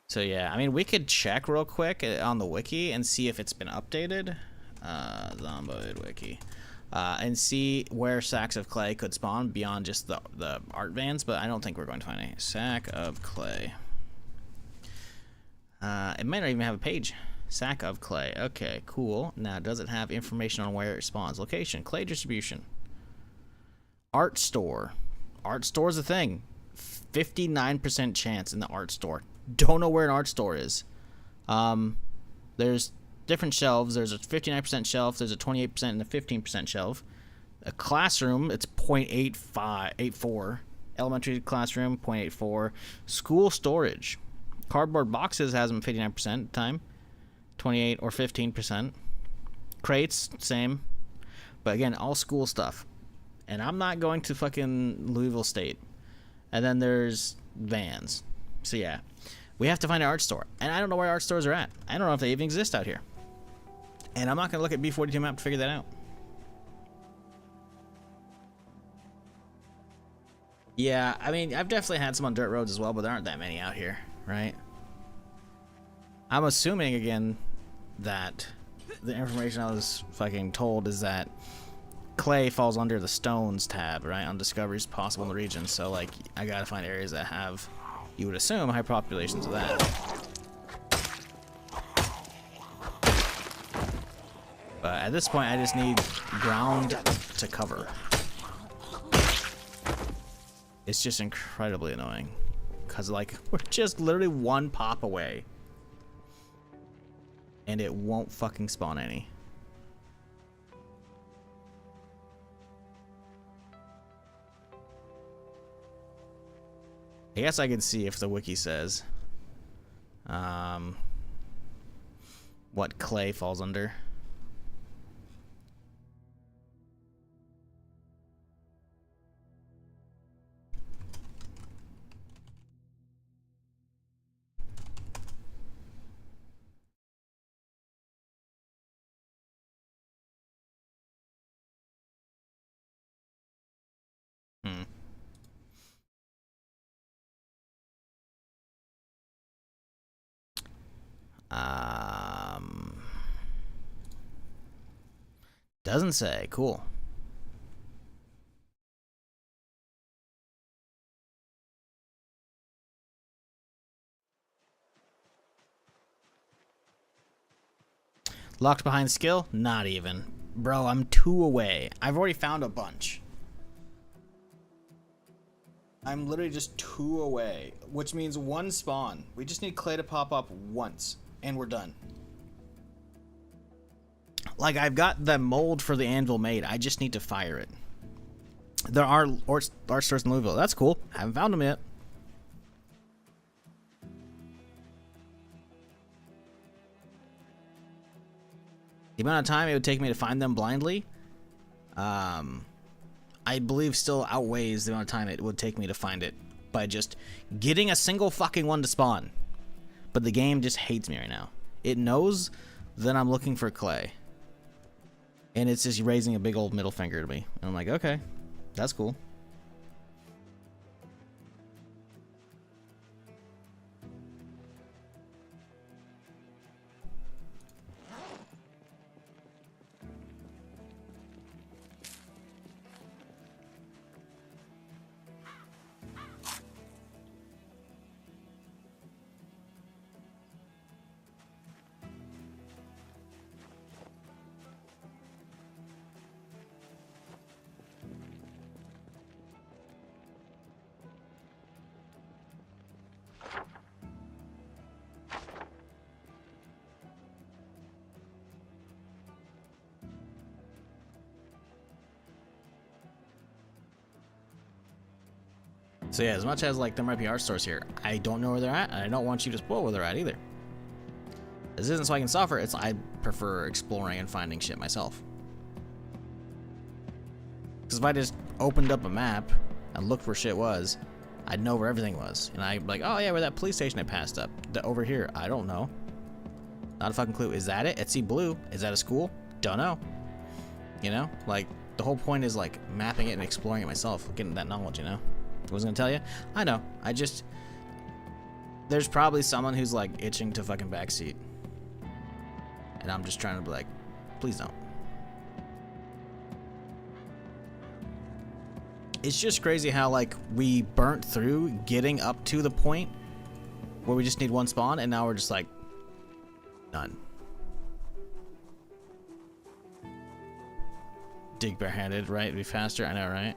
So yeah, I mean, we could check real quick on the wiki and see if it's been updated. Zomboid wiki. And see where sacks of clay could spawn beyond just the art vans, but I don't think we're going to find a sack of clay. It might not even have a page. Sack of clay. Okay, cool. Now, does it have information on where it spawns? Location, clay distribution. Art store. Art store's a thing. 59% chance in the art store. Don't know where an art store is. There's different shelves. There's a 59% shelf. There's a 28% and a 15% shelf. A classroom, it's 0.84. Elementary classroom, 0.84. School storage. Cardboard boxes has them 59% time. 28 or 15%. Crates, same. But again, all school stuff. And I'm not going to fucking Louisville State. And then there's vans. So yeah, we have to find an art store. And I don't know where art stores are at. I don't know if they even exist out here. And I'm not going to look at B42 map to figure that out. Yeah, I mean, I've definitely had some on dirt roads as well, but there aren't that many out here, right? I'm assuming, again, that the information I was fucking told is that clay falls under the stones tab, right, on discoveries possible in the region. So, like, I gotta find areas that have, you would assume, high populations of that. But at this point, I just need ground to cover. It's just incredibly annoying. Because, like, we're just literally one pop away. And it won't fucking spawn any. I guess I can see if the wiki says what clay falls under. Doesn't say. Cool. Locked behind skill? Not even. Bro, I'm 2 away. I've already found a bunch. I'm literally just 2 away, which means 1 spawn. We just need clay to pop up once, and we're done. Like, I've got the mold for the anvil made. I just need to fire it. There are art stores in Louisville. That's cool. Haven't found them yet. The amount of time it would take me to find them blindly, I believe still outweighs the amount of time it would take me to find it by just getting a single fucking one to spawn. But the game just hates me right now. It knows that I'm looking for clay. And it's just raising a big old middle finger to me. And I'm like, okay, that's cool. So yeah, as much as like there might be art stores here, I don't know where they're at, and I don't want you to spoil where they're at either. This isn't so I can suffer, it's I prefer exploring and finding shit myself. Because if I just opened up a map and looked where shit was, I'd know where everything was. And I'd be like, oh yeah, where that police station I passed up. Over here, I don't know. Not a fucking clue. Is that it? Etsy Blue? Is that a school? Don't know. You know? Like, the whole point is like mapping it and exploring it myself, getting that knowledge, you know? I was gonna tell you? I know. I just... There's probably someone who's like itching to fucking backseat. And I'm just trying to be like, please don't. It's just crazy how like we burnt through getting up to the point where we just need one spawn, and now we're just like, none. Dig barehanded, right? It'd be faster, I know, right?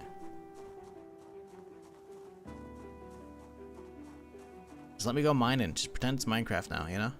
Just let me go mining. Just pretend it's Minecraft now, you know?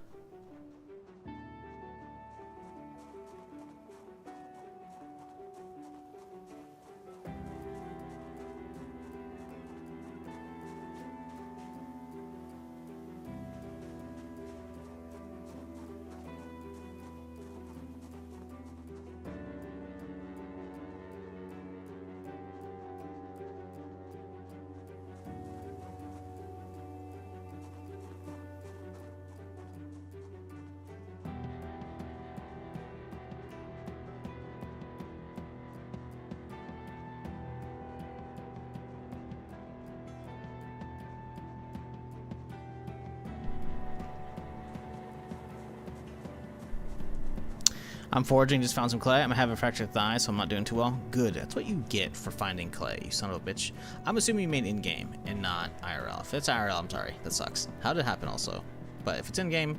I'm foraging, just found some clay. I'm gonna have a fractured thigh, so I'm not doing too well. Good, that's what you get for finding clay, you son of a bitch. I'm assuming you mean in-game and not IRL. If it's IRL, I'm sorry, that sucks. How did it happen also? But if it's in-game,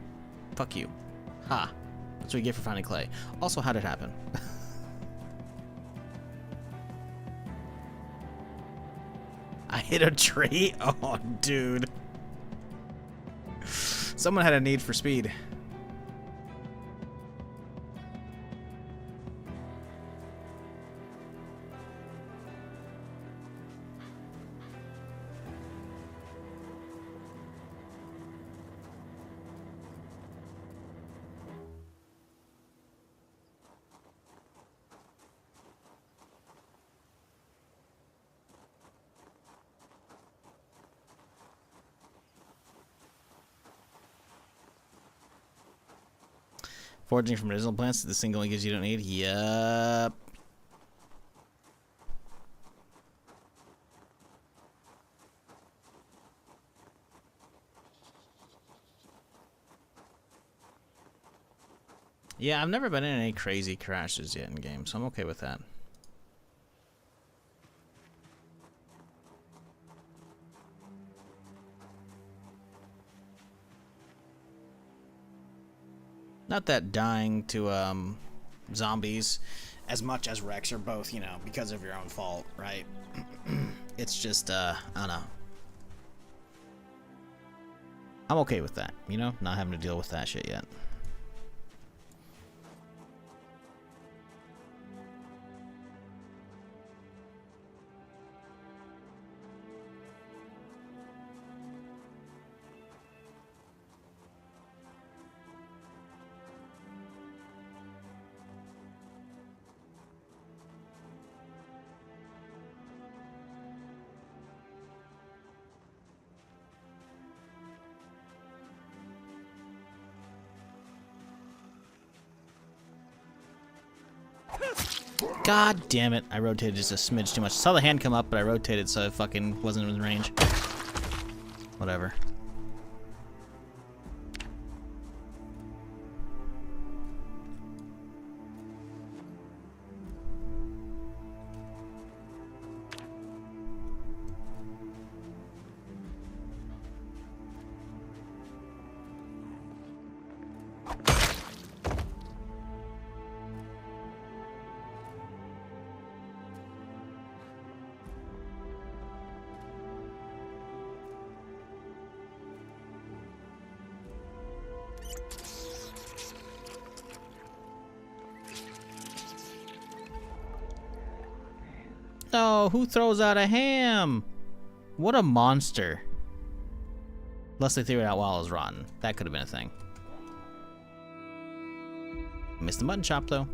fuck you. Ha, that's what you get for finding clay. Also, how did it happen? I hit a tree? Oh, dude. Someone had a need for speed. Foraging from medicinal plants to the single linkage you don't need. Yup. Yeah, I've never been in any crazy crashes yet in game, so I'm okay with that. Not that dying to zombies as much as wrecks or both, you know, because of your own fault, right? It's just I don't know. I'm okay with that, you know, not having to deal with that shit yet. God damn it, I rotated just a smidge too much. Saw the hand come up, but I rotated so it fucking wasn't in range. Whatever. No, who throws out a ham? What a monster. Unless they threw it out while it was rotten. That could have been a thing. Missed the mutton chop, though.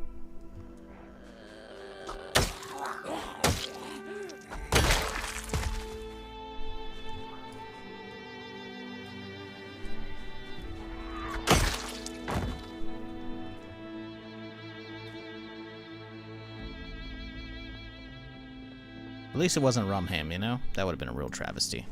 At least it wasn't rum ham, you know? That would have been a real travesty.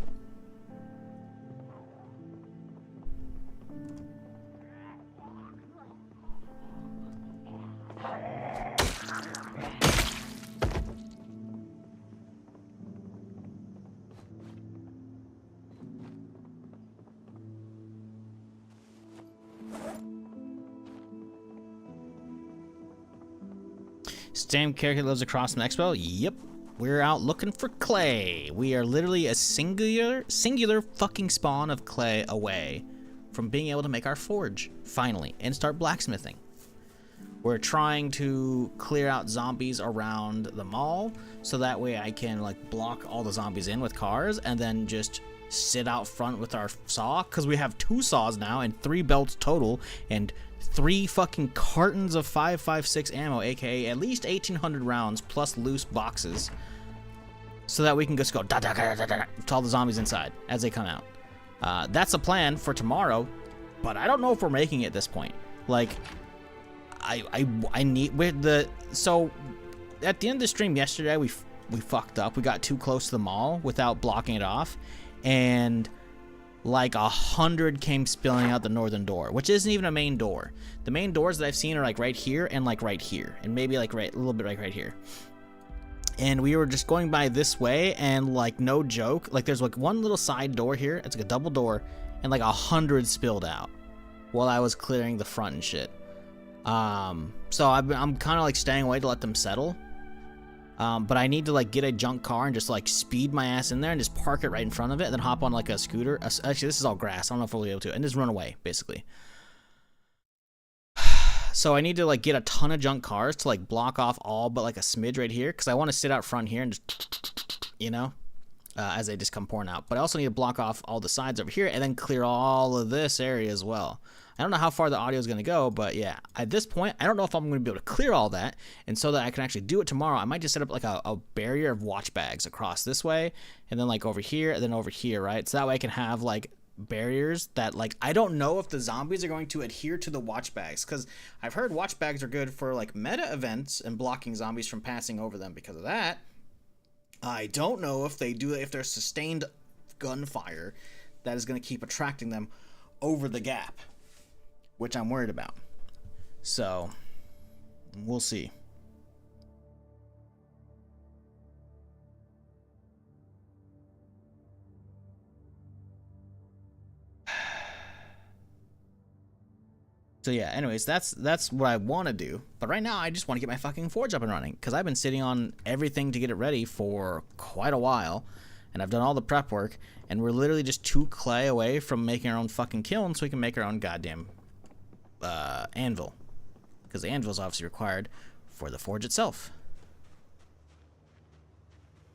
Stam character lives across from the expo? Yep. We're out looking for clay. We are literally a singular fucking spawn of clay away from being able to make our forge, finally, and start blacksmithing. We're trying to clear out zombies around the mall, so that way I can, like, block all the zombies in with cars, and then just sit out front with our saw, because we have 2 saws now, and 3 belts total, and 3 fucking cartons of 5.56 ammo, aka at least 1,800 rounds, plus loose boxes, so that we can just go da da da da da to all the zombies inside as they come out. That's a plan for tomorrow, but I don't know if we're making it at this point. Like, I need with the so at the end of the stream yesterday we fucked up. We got too close to the mall without blocking it off, and like 100 came spilling out the northern door, which isn't even a main door. The main doors that I've seen are like right here and like right here, and maybe like right a little bit like right here. And we were just going by this way, and like no joke, like there's like one little side door here. It's like a double door, and like 100 spilled out while I was clearing the front and shit. So I'm kind of like staying away to let them settle. But I need to like get a junk car and just like speed my ass in there and just park it right in front of it, and then hop on like a scooter. Actually, this is all grass. I don't know if we'll be able to, and just run away basically. So I need to like get a ton of junk cars to like block off all but like a smidge right here, because I want to sit out front here and just, you know, as they just come pouring out. But I also need to block off all the sides over here and then clear all of this area as well. I don't know how far the audio is going to go, but yeah, at this point, I don't know if I'm going to be able to clear all that. And so that I can actually do it tomorrow, I might just set up like a barrier of watch bags across this way, and then like over here, and then over here, right? So that way I can have like barriers that like, I don't know if the zombies are going to adhere to the watch bags, because I've heard watch bags are good for like meta events and blocking zombies from passing over them because of that. I don't know if they do, if there's sustained gunfire that is going to keep attracting them over the gap, which I'm worried about. So, we'll see. So yeah, anyways, that's what I want to do. But right now, I just want to get my fucking forge up and running, because I've been sitting on everything to get it ready for quite a while, and I've done all the prep work, and we're literally just 2 clay away from making our own fucking kiln, so we can make our own goddamn anvil, because the anvil is obviously required for the forge itself.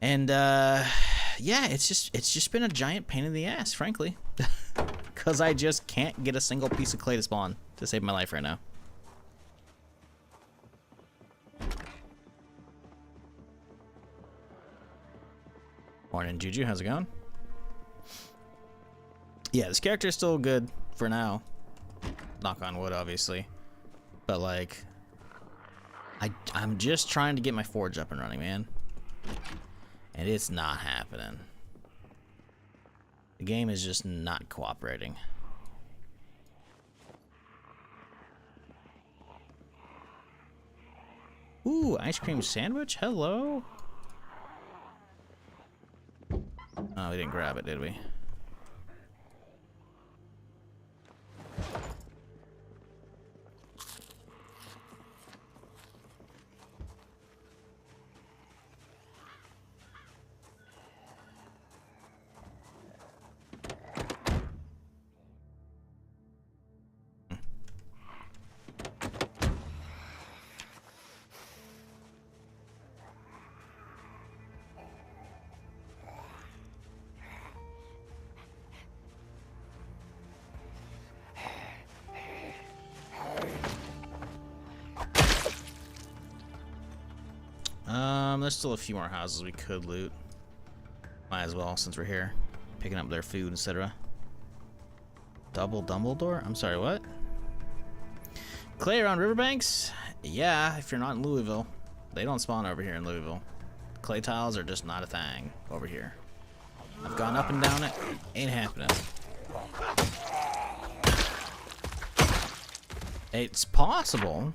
And yeah, it's just been a giant pain in the ass, frankly, because I just can't get a single piece of clay to spawn to save my life right now. Morning, Juju. How's it going? Yeah, this character is still good for now. Knock on wood, obviously. But, like, I'm just trying to get my forge up and running, man. And it's not happening. The game is just not cooperating. Ooh, ice cream sandwich? Hello? Oh, we didn't grab it, did we? There's still a few more houses we could loot. Might as well, since we're here. Picking up their food, etc. Double Dumbledore? I'm sorry, what? Clay around riverbanks? Yeah, if you're not in Louisville. They don't spawn over here in Louisville. Clay tiles are just not a thing over here. I've gone up and down it. Ain't happening. It's possible.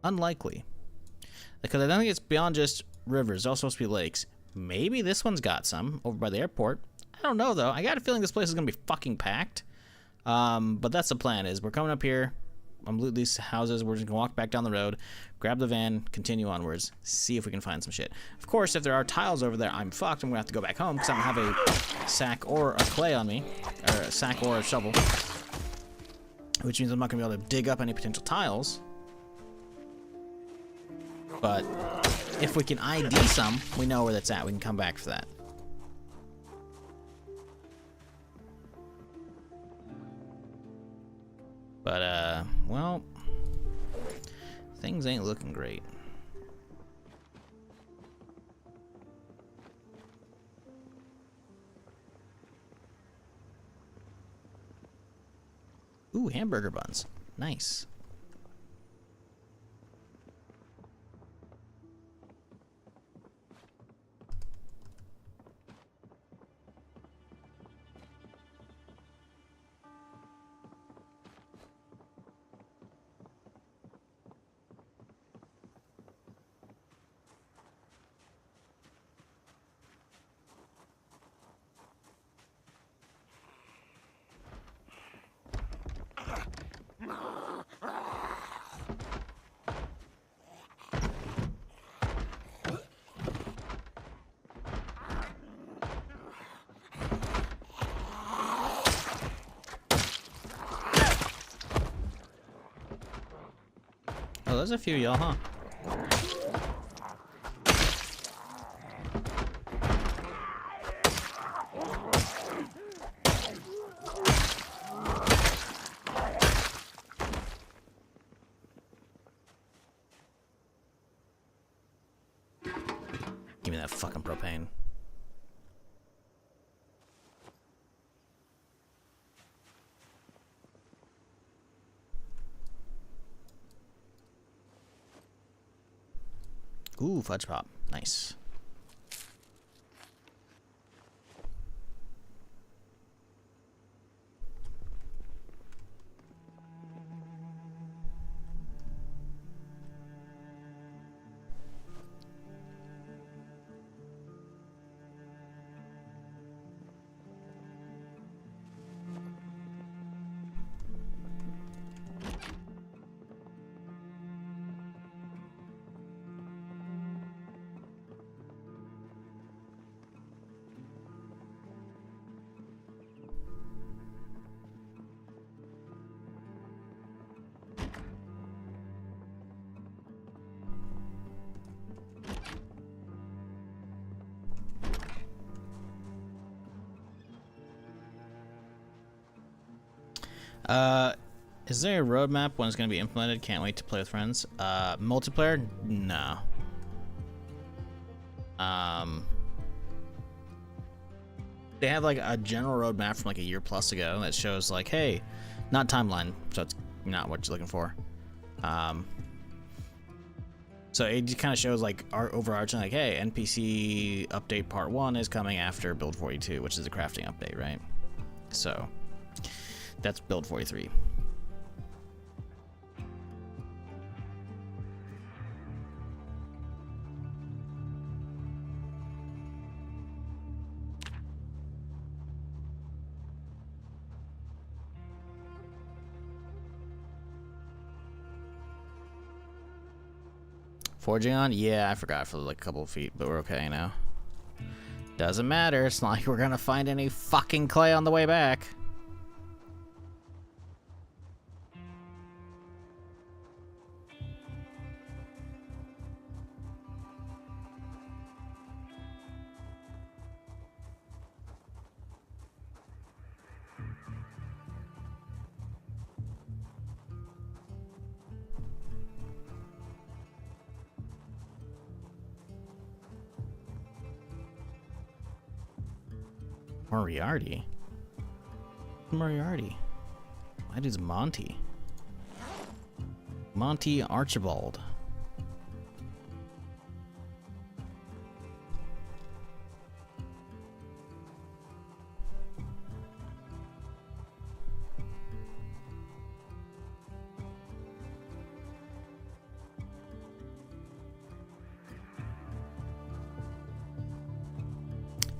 Unlikely. Because I don't think it's beyond just rivers. There's also supposed to be lakes. Maybe this one's got some over by the airport. I don't know, though. I got a feeling this place is going to be fucking packed. But that's the plan, is we're coming up here. I'm looting these houses. We're just going to walk back down the road, grab the van, continue onwards, see if we can find some shit. Of course, if there are tiles over there, I'm fucked. I'm going to have to go back home because I don't have a sack or a clay on me. Or a sack or a shovel. Which means I'm not going to be able to dig up any potential tiles. But if we can ID some, we know where that's at. We can come back for that. But, well, things ain't looking great. Ooh, hamburger buns. Nice. Oh, there's a few y'all, huh? Give me that fucking propane. Ooh, fudge pop. Nice. Is there a roadmap when it's going to be implemented? Can't wait to play with friends. Multiplayer? No. They have like a general roadmap from like a year plus ago that shows like, hey, not timeline, so it's not what you're looking for. So it just kind of shows like our overarching like, hey, NPC update part 1 is coming after build 42, which is a crafting update, right? So that's build 43. Forging on? Yeah, I forgot for like a couple of feet, but we're okay now. Doesn't matter. It's not like we're gonna find any fucking clay on the way back. Moriarty? Moriarty. My dude's Monty. Monty Archibald.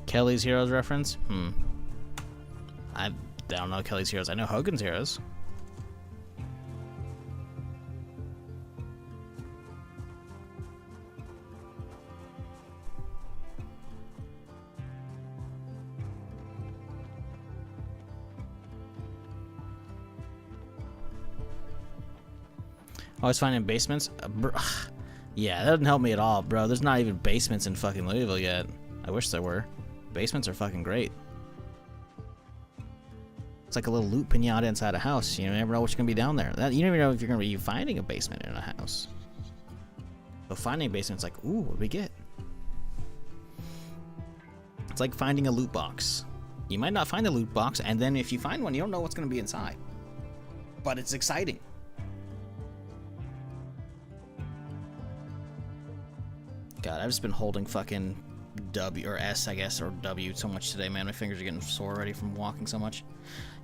Kelly's Heroes reference? I don't know Kelly's Heroes. I know Hogan's Heroes. Always finding basements? Yeah, that doesn't help me at all, bro. There's not even basements in fucking Louisville yet. I wish there were. Basements are fucking great. It's like a little loot pinata inside a house. You never know what's going to be down there. You never know if you're going to be finding a basement in a house. So finding a basement's like, ooh, what do we get? It's like finding a loot box. You might not find a loot box, and then if you find one, you don't know what's going to be inside. But it's exciting. God, I've just been holding fucking W or S, I guess, or W so much today, man. My fingers are getting sore already from walking so much.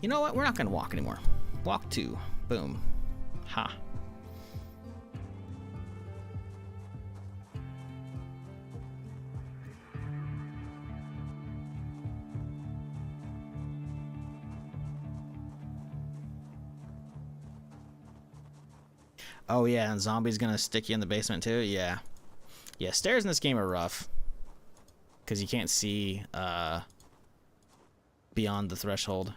You know what? We're not gonna walk anymore. Walk 2. Boom. Ha. Oh yeah, and Zombie's gonna stick you in the basement too? Yeah. Yeah, stairs in this game are rough. Because you can't see beyond the threshold.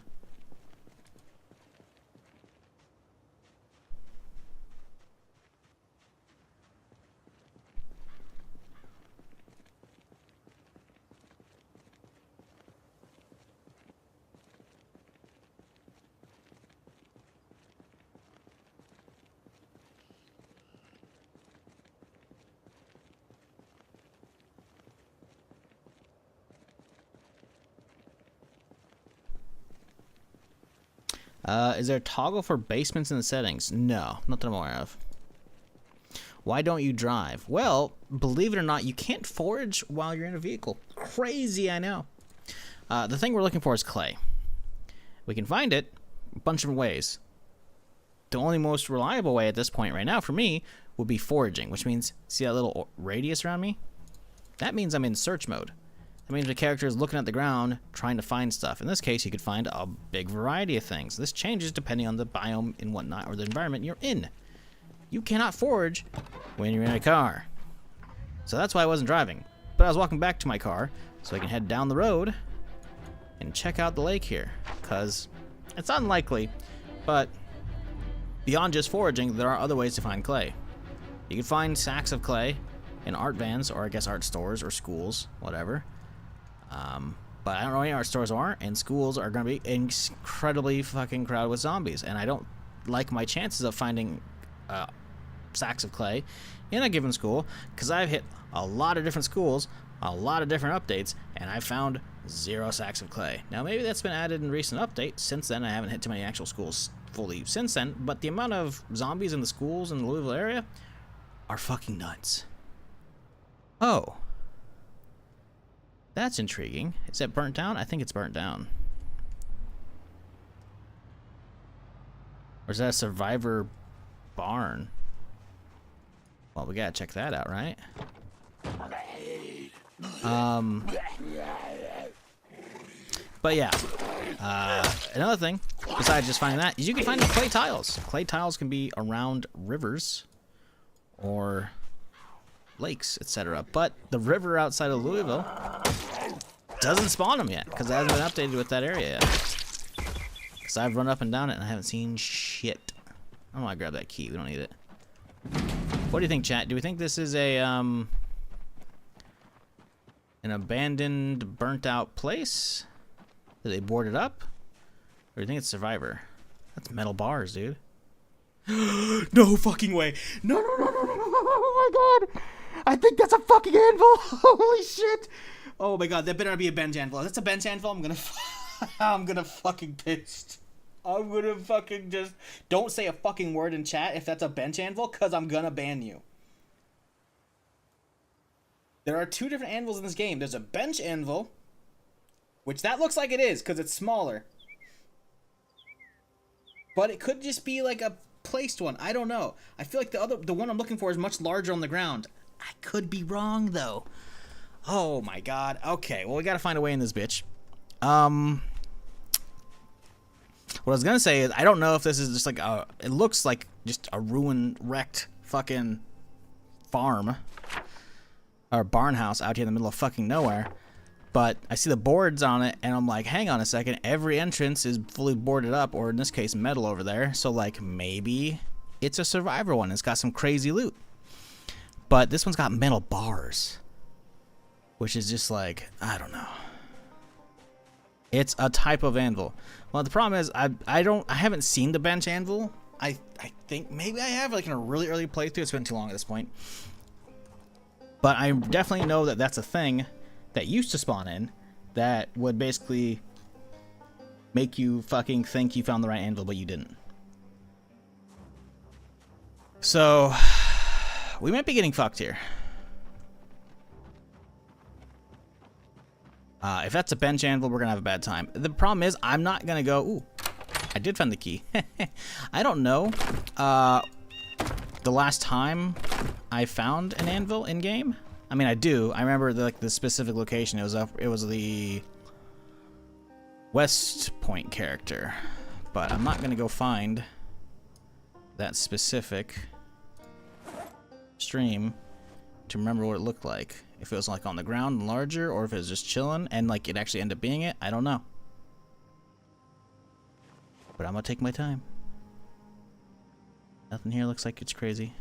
Is there a toggle for basements in the settings? No, not that I'm aware of. Why don't you drive? Well, believe it or not, you can't forage while you're in a vehicle. Crazy, I know. The thing we're looking for is clay. We can find it a bunch of different ways. The only most reliable way at this point right now for me would be foraging, which means, see that little radius around me? That means I'm in search mode. That means the character is looking at the ground, trying to find stuff. In this case, you could find a big variety of things. This changes depending on the biome and whatnot, or the environment you're in. You cannot forage when you're in a car. So that's why I wasn't driving. But I was walking back to my car, so I can head down the road and check out the lake here. Because it's unlikely, but beyond just foraging, there are other ways to find clay. You can find sacks of clay in art vans, or I guess art stores, or schools, whatever. But I don't know any art stores are, and schools are going to be incredibly fucking crowded with zombies. And I don't like my chances of finding sacks of clay in a given school, because I've hit a lot of different schools, a lot of different updates, and I found 0 sacks of clay. Now, maybe that's been added in recent updates. Since then, I haven't hit too many actual schools fully since then, but the amount of zombies in the schools in the Louisville area are fucking nuts. Oh. That's intriguing. Is it burnt down? I think it's burnt down. Or is that a survivor barn? Well, we gotta check that out, right? But yeah. Another thing, besides just finding that, is you can find clay tiles. Clay tiles can be around rivers or lakes, etc. But the river outside of Louisville doesn't spawn them yet, because it hasn't been updated with that area yet. Because I've run up and down it and I haven't seen shit. I want to grab that key. We don't need it. What do you think, chat? Do we think this is a an abandoned, burnt-out place? Did they board it up? Or do you think it's Survivor? That's metal bars, dude. No fucking way. No. Oh my god. I think that's a fucking anvil. Holy shit. Oh my god, that better not be a bench anvil. If that's a bench anvil, I'm gonna I'm gonna fucking pissed. I'm gonna fucking just don't say a fucking word in chat if that's a bench anvil, cause I'm gonna ban you. There are two different anvils in this game. There's a bench anvil, which that looks like it is, cause it's smaller. But it could just be like a placed one. I don't know. I feel like the one I'm looking for is much larger on the ground. I could be wrong though. Oh my god. Okay, well we gotta find a way in this bitch. What I was gonna say is I don't know if this is just like a. It looks like just a ruined, wrecked fucking farm or barn house out here in the middle of fucking nowhere. But I see the boards on it, and I'm like, hang on a second. Every entrance is fully boarded up, or in this case, metal over there. So like maybe it's a survivor one. It's got some crazy loot. But this one's got metal bars, which is just like, I don't know. It's a type of anvil. Well, the problem is I haven't seen the bench anvil. I think maybe I have, like in a really early playthrough. It's been too long at this point. But I definitely know that that's a thing that used to spawn in that would basically make you fucking think you found the right anvil, but you didn't. So we might be getting fucked here. If that's a bench anvil, we're gonna have a bad time. The problem is, I'm not gonna go. Ooh, I did find the key. I don't know. The last time I found an anvil in game. I mean, I do. I remember the specific location. It was up. It was the West Point character, but I'm not gonna go find that specific stream to remember what it looked like. If it was like on the ground and larger, or if it was just chilling and like it actually ended up being it, I don't know. But I'm gonna take my time. Nothing here looks like it's crazy.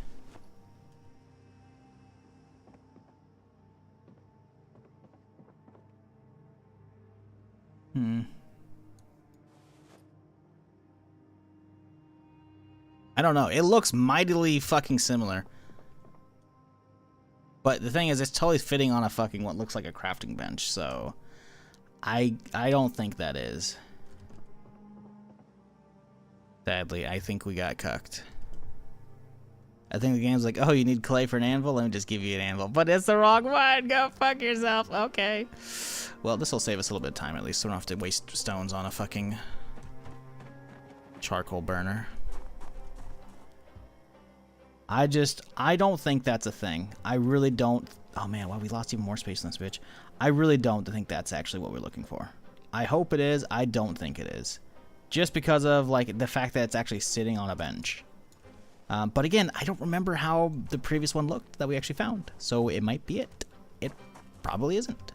I don't know. It looks mightily fucking similar. But the thing is, it's totally fitting on a fucking what looks like a crafting bench, so I don't think that is. Sadly, I think we got cucked. I think the game's like, oh, you need clay for an anvil? Let me just give you an anvil. But it's the wrong one! Go fuck yourself! Okay. Well, this will save us a little bit of time at least, so we don't have to waste stones on a fucking charcoal burner. I don't think that's a thing. I really don't. Oh man, wow, we lost even more space in this bitch. I really don't think that's actually what we're looking for. I hope it is. I don't think it is. Just because of like the fact that it's actually sitting on a bench. But again, I don't remember how the previous one looked that we actually found. So it might be it. It probably isn't.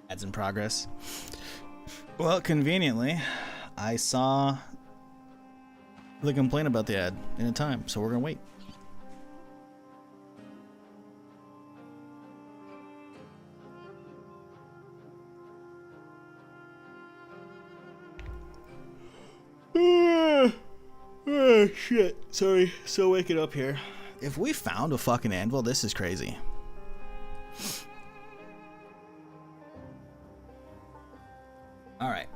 Ads in progress. Well, conveniently, I saw the complaint about the ad in a time, so we're gonna wait. Oh, shit. Sorry. Still waking up here. If we found a fucking anvil, this is crazy. Alright.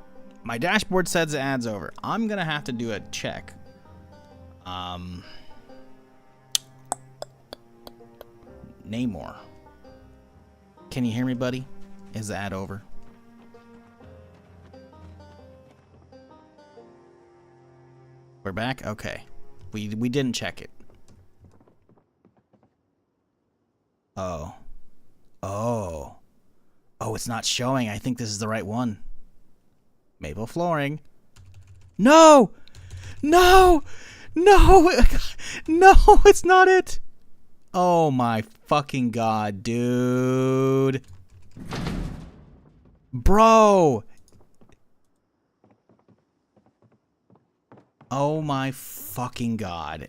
My dashboard says the ad's over. I'm gonna have to do a check. Namor. Can you hear me, buddy? Is the ad over? We're back? Okay. We didn't check it. Oh. Oh. Oh, it's not showing. I think this is the right one. Maple flooring. No! No! No! No, it's not it! Oh my fucking god, dude. Bro! Oh my fucking god.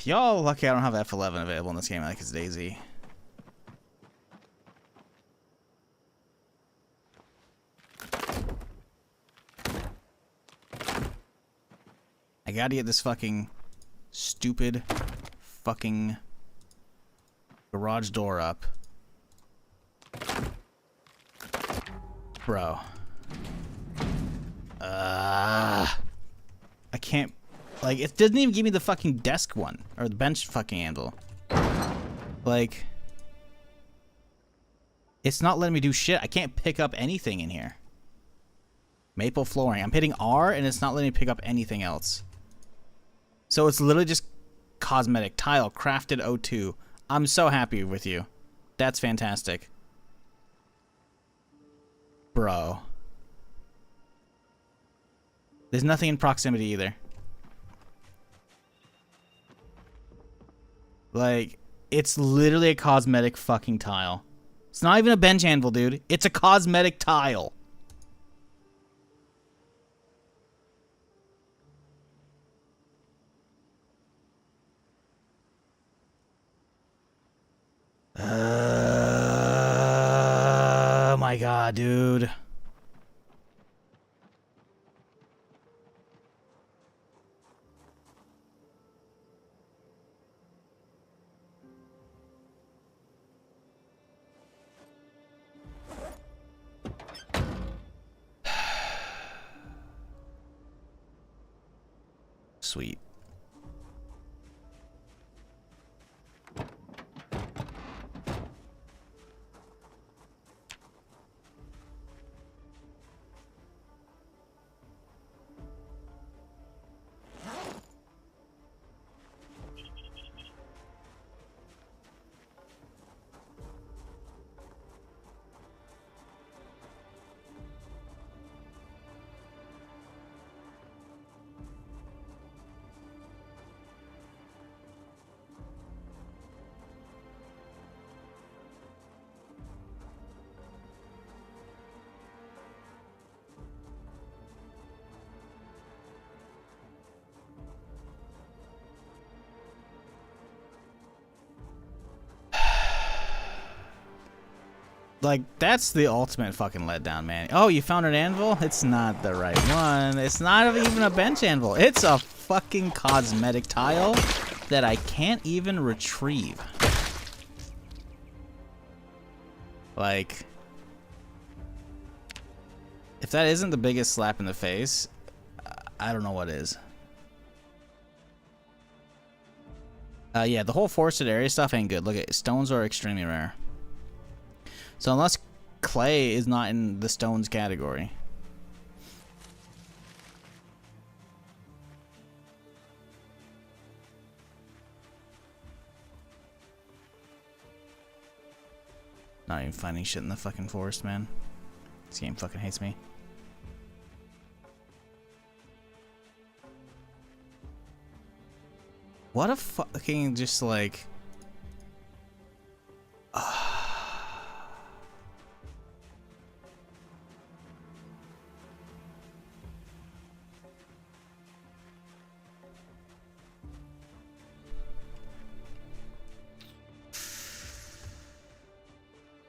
Y'all lucky I don't have F11 available in this game like it's Daisy. I gotta get this fucking stupid fucking garage door up. Bro. I can't... Like, it doesn't even give me the fucking desk one. Or the bench fucking handle. Like... It's not letting me do shit. I can't pick up anything in here. Maple flooring. I'm hitting R and it's not letting me pick up anything else. So it's literally just cosmetic tile crafted O2. I'm so happy with you. That's fantastic. Bro. There's nothing in proximity either. Like, it's literally a cosmetic fucking tile. It's not even a bench anvil, dude. It's a cosmetic tile. Oh my god, dude. Sweet. Like, that's the ultimate fucking letdown, man. Oh, you found an anvil? It's not the right one. It's not even a bench anvil. It's a fucking cosmetic tile that I can't even retrieve. Like, if that isn't the biggest slap in the face, I don't know what is. Yeah, the whole forested area stuff ain't good. Look at stones are extremely rare. So unless clay is not in the stones category. Not even finding shit in the fucking forest, man. This game fucking hates me. What a fucking just like...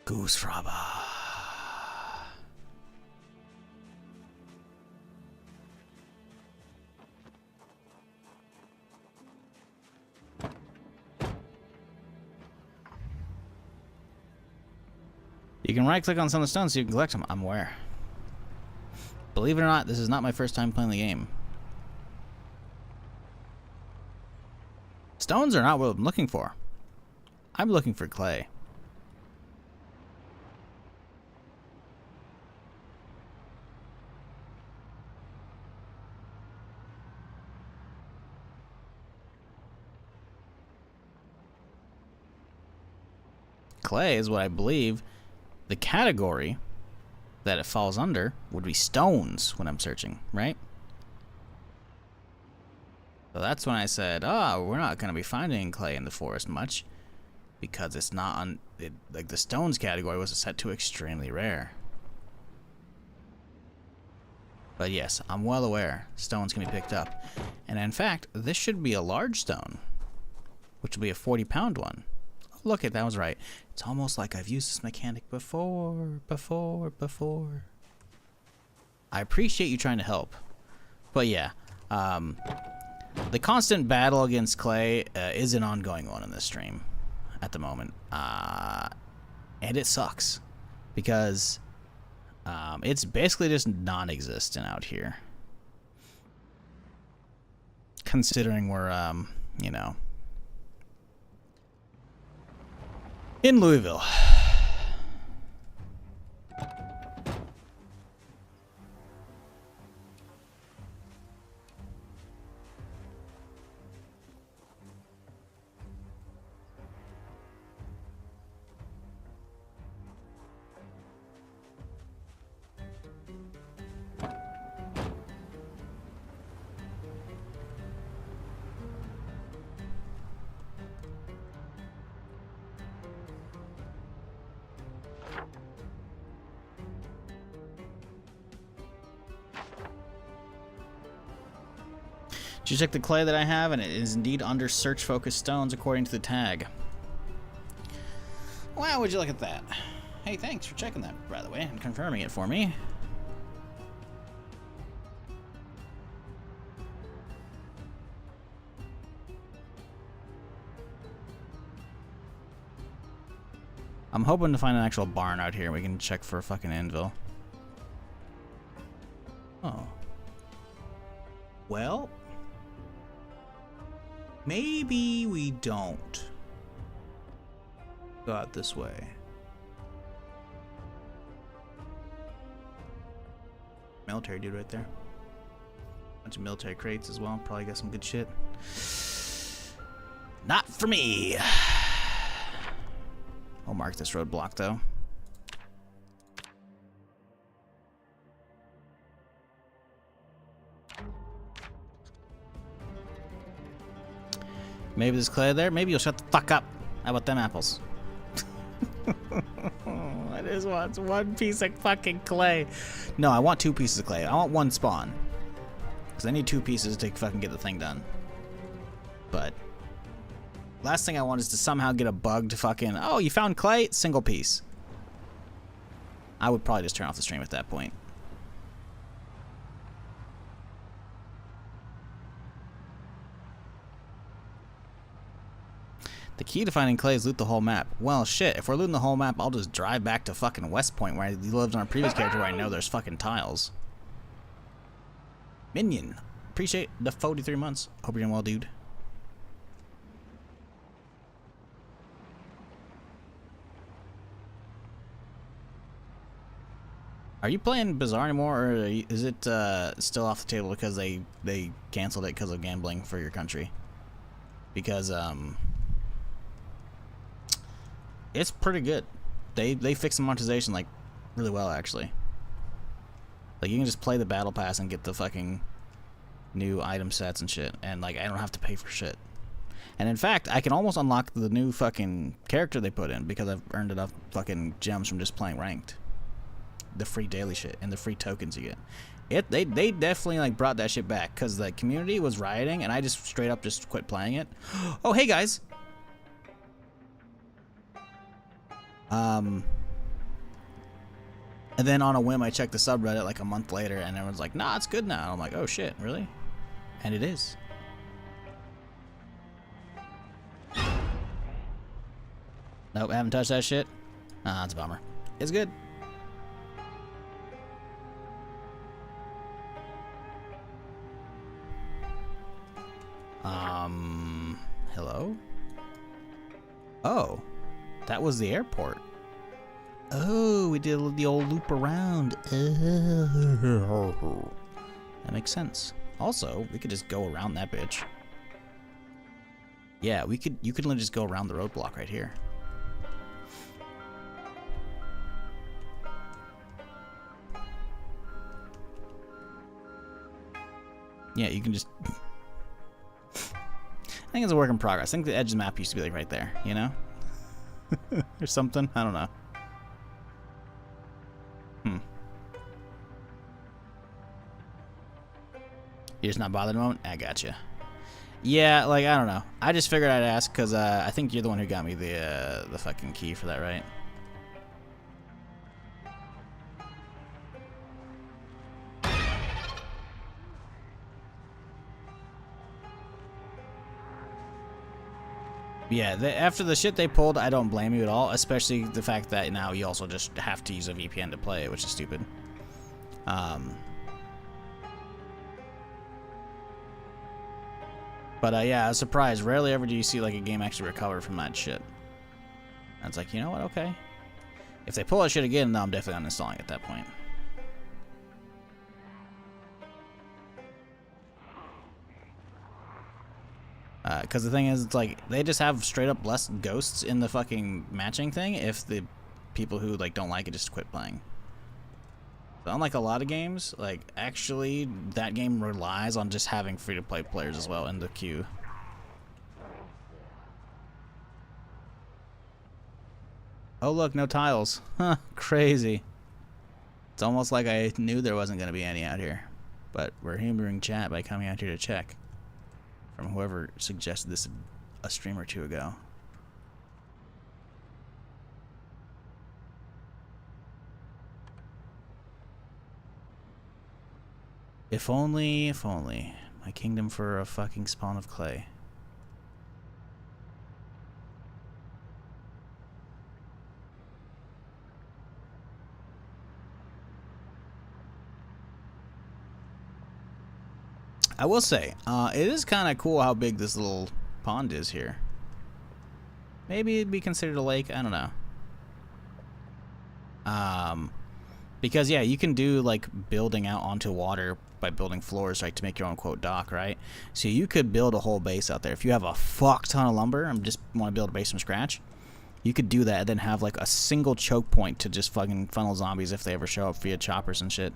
Goose robber. You can right click on some of the stones so you can collect them. I'm aware. Believe it or not, this is not my first time playing the game. Stones are not what I'm looking for. I'm looking for clay. Clay is what I believe the category that it falls under would be stones when I'm searching, right? So that's when I said, oh, we're not going to be finding clay in the forest much because it's not on, like the stones category was set to extremely rare. But yes, I'm well aware stones can be picked up. And in fact, this should be a large stone, which will be a 40-pound one. Look at that, was right. It's almost like I've used this mechanic before. I appreciate you trying to help. But yeah, The constant battle against clay is an ongoing one in this stream at the moment. And it sucks. Because it's basically just non-existent out here. Considering we're, you know, in Louisville. Did you check the clay that I have? And it is indeed under search focus stones according to the tag. Wow, would you look at that? Hey, thanks for checking that, by the way, and confirming it for me. I'm hoping to find an actual barn out here. We can check for a fucking anvil. Oh. Well, maybe we don't go out this way. Military dude right there. Bunch of military crates as well. Probably got some good shit. Not for me. I'll mark this roadblock though. Maybe there's clay there. Maybe you'll shut the fuck up. How about them apples? I just want one piece of fucking clay. No, I want 2 pieces of clay. I want 1 spawn. Because I need 2 pieces to fucking get the thing done. But last thing I want is to somehow get a bug to fucking, oh, you found clay? Single piece. I would probably just turn off the stream at that point. The key to finding clay is loot the whole map. Well, shit, if we're looting the whole map, I'll just drive back to fucking West Point where I lived on a previous character where I know there's fucking tiles. Minion. Appreciate the 43 months. Hope you're doing well, dude. Are you playing Bazaar anymore, or is it still off the table because they canceled it because of gambling for your country? Because, it's pretty good. They fixed the monetization like really well actually. Like you can just play the battle pass and get the fucking new item sets and shit, and like I don't have to pay for shit. And in fact, I can almost unlock the new fucking character they put in because I've earned enough fucking gems from just playing ranked. The free daily shit and the free tokens you get. They definitely like brought that shit back because the community was rioting and I just straight up just quit playing it. Oh hey guys. And then on a whim, I checked the subreddit like a month later, and everyone's like, "Nah, it's good now." I'm like, "Oh shit, really?" And it is. Nope, I haven't touched that shit. Ah, it's a bummer. It's good. Hello? Oh. That was the airport. Oh, we did the old loop around. Oh. That makes sense. Also, we could just go around that bitch. Yeah, we could. You could just go around the roadblock right here. Yeah, you can just. I think it's a work in progress. I think the edge of the map used to be like right there, you know? Or something. I don't know. You're just not bothered at the moment? I gotcha. Yeah, like, I don't know. I just figured I'd ask because I think you're the one who got me the fucking key for that, right? Yeah, after the shit they pulled, I don't blame you at all, especially the fact that now you also just have to use a VPN to play it, which is stupid. But yeah, I was surprised. Rarely ever do you see like a game actually recover from that shit. And it's like, you know what? Okay. If they pull that shit again, then I'm definitely uninstalling at that point. Because the thing is, it's like they just have straight up less ghosts in the fucking matching thing if the people who like don't like it just quit playing. So unlike a lot of games, like actually that game relies on just having free-to-play players as well in the queue. Oh look, no tiles. Huh, crazy. It's almost like I knew there wasn't going to be any out here. But we're humoring chat by coming out here to check. From whoever suggested this a stream or two ago. If only, my kingdom for a fucking spawn of clay. I will say, it is kind of cool how big this little pond is here. Maybe it'd be considered a lake. I don't know. Because yeah, you can do like building out onto water by building floors, right, to make your own quote dock, right? So you could build a whole base out there if you have a fuck ton of lumber and just want to build a base from scratch. You could do that and then have like a single choke point to just fucking funnel zombies if they ever show up via choppers and shit.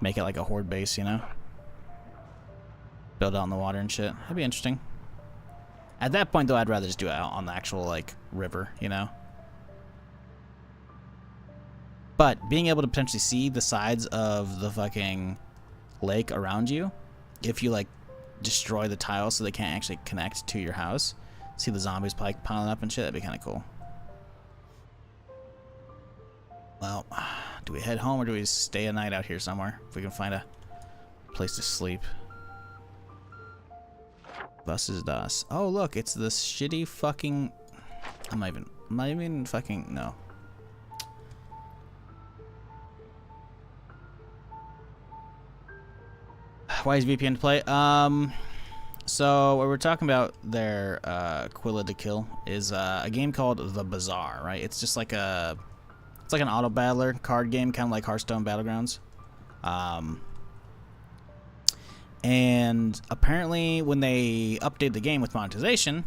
Make it like a horde base, you know? Build out in the water and shit. That'd be interesting. At that point, though, I'd rather just do it out on the actual, like, river, you know? But being able to potentially see the sides of the fucking lake around you, if you, like, destroy the tiles so they can't actually connect to your house, see the zombies piling up and shit, that'd be kind of cool. Well, do we head home or do we stay a night out here somewhere? If we can find a place to sleep. Was ist das? Oh, look, it's this shitty fucking... I'm not even fucking... No. Why is VPN to play? So, what we're talking about there, Quilla to Kill, is a game called The Bazaar, right? It's just like a... It's like an auto battler card game, kind of like Hearthstone Battlegrounds. And apparently when they updated the game with monetization,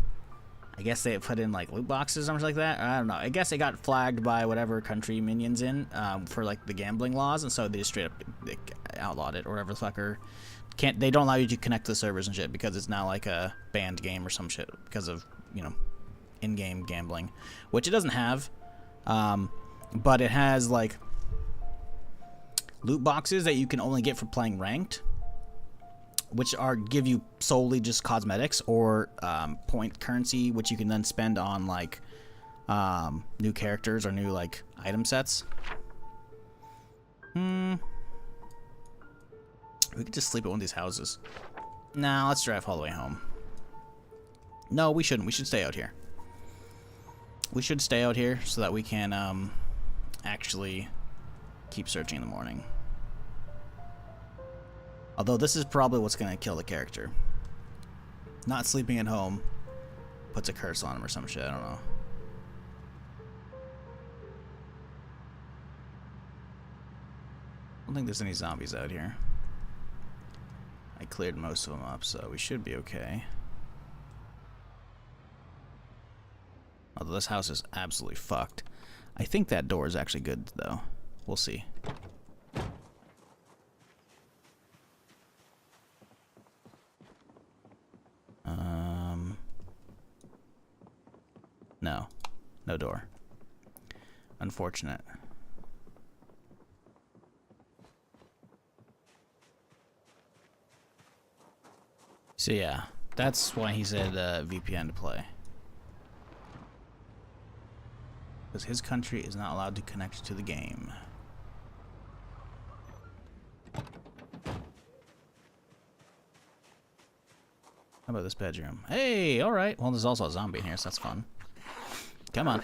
I guess they put in like loot boxes or something like that. I don't know. I guess it got flagged by whatever country Minion's in for like the gambling laws, and so they just straight up outlawed it or whatever the fucker. They don't allow you to connect to the servers and shit because it's now like a banned game or some shit because of, you know, in-game gambling, which it doesn't have. But it has like loot boxes that you can only get for playing ranked, which give you solely just cosmetics or point currency, which you can then spend on like new characters or new like item sets. We could just sleep at one of these houses. Nah, let's drive all the way home. No, we shouldn't. We should stay out here. We should stay out here so that we can actually keep searching in the morning. Although this is probably what's going to kill the character. Not sleeping at home puts a curse on him or some shit, I don't know. I don't think there's any zombies out here. I cleared most of them up, so we should be okay. Although this house is absolutely fucked. I think that door is actually good, though. We'll see. No. No door. Unfortunate. So yeah, that's why he said VPN to play. Because his country is not allowed to connect to the game. How about this bedroom? Hey, all right. Well, there's also a zombie in here, so that's fun. Come on.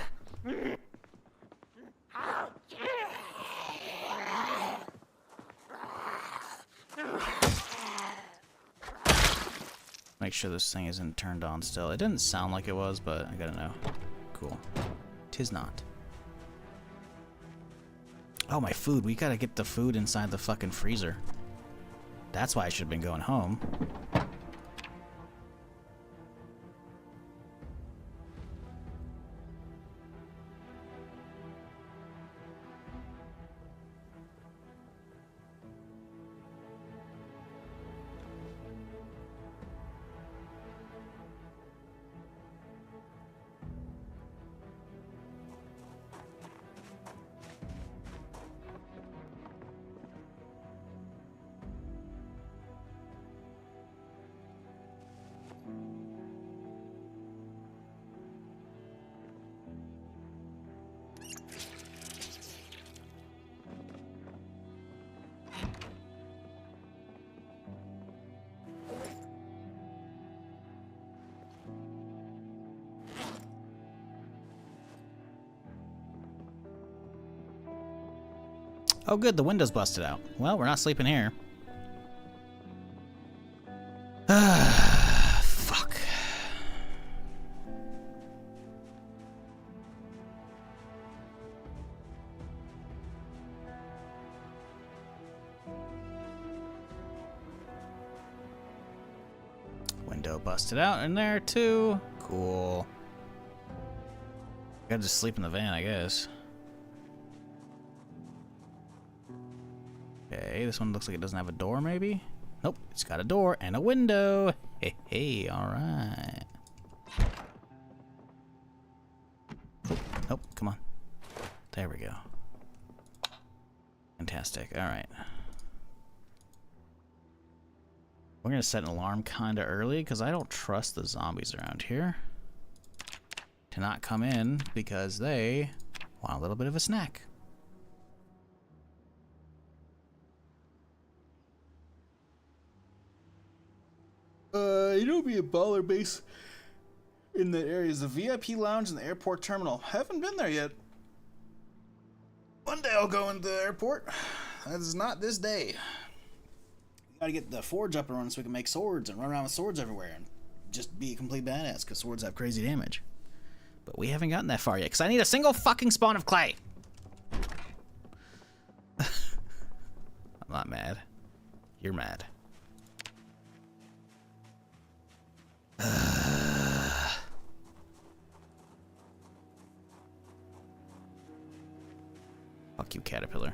Make sure this thing isn't turned on still. It didn't sound like it was, but I gotta know. Cool. 'Tis not. Oh, my food. We gotta get the food inside the fucking freezer. That's why I should have been going home. Oh good, the window's busted out. Well, we're not sleeping here. Fuck. Window busted out in there too. Cool. Gotta just sleep in the van, I guess. Okay, this one looks like it doesn't have a door, maybe? Nope, it's got a door and a window. Hey, hey, alright. Oh, come on. There we go. Fantastic, alright. We're gonna set an alarm kinda early, because I don't trust the zombies around here to not come in, because they want a little bit of a snack. You know, be a baller base in the areas, the VIP lounge and the airport terminal. Haven't been there yet. One day I'll go into the airport. That is not this day. Gotta get the forge up and running so we can make swords and run around with swords everywhere and just be a complete badass, because swords have crazy damage. But we haven't gotten that far yet, because I need a single fucking spawn of clay. I'm not mad. You're mad. Fuck you, caterpillar.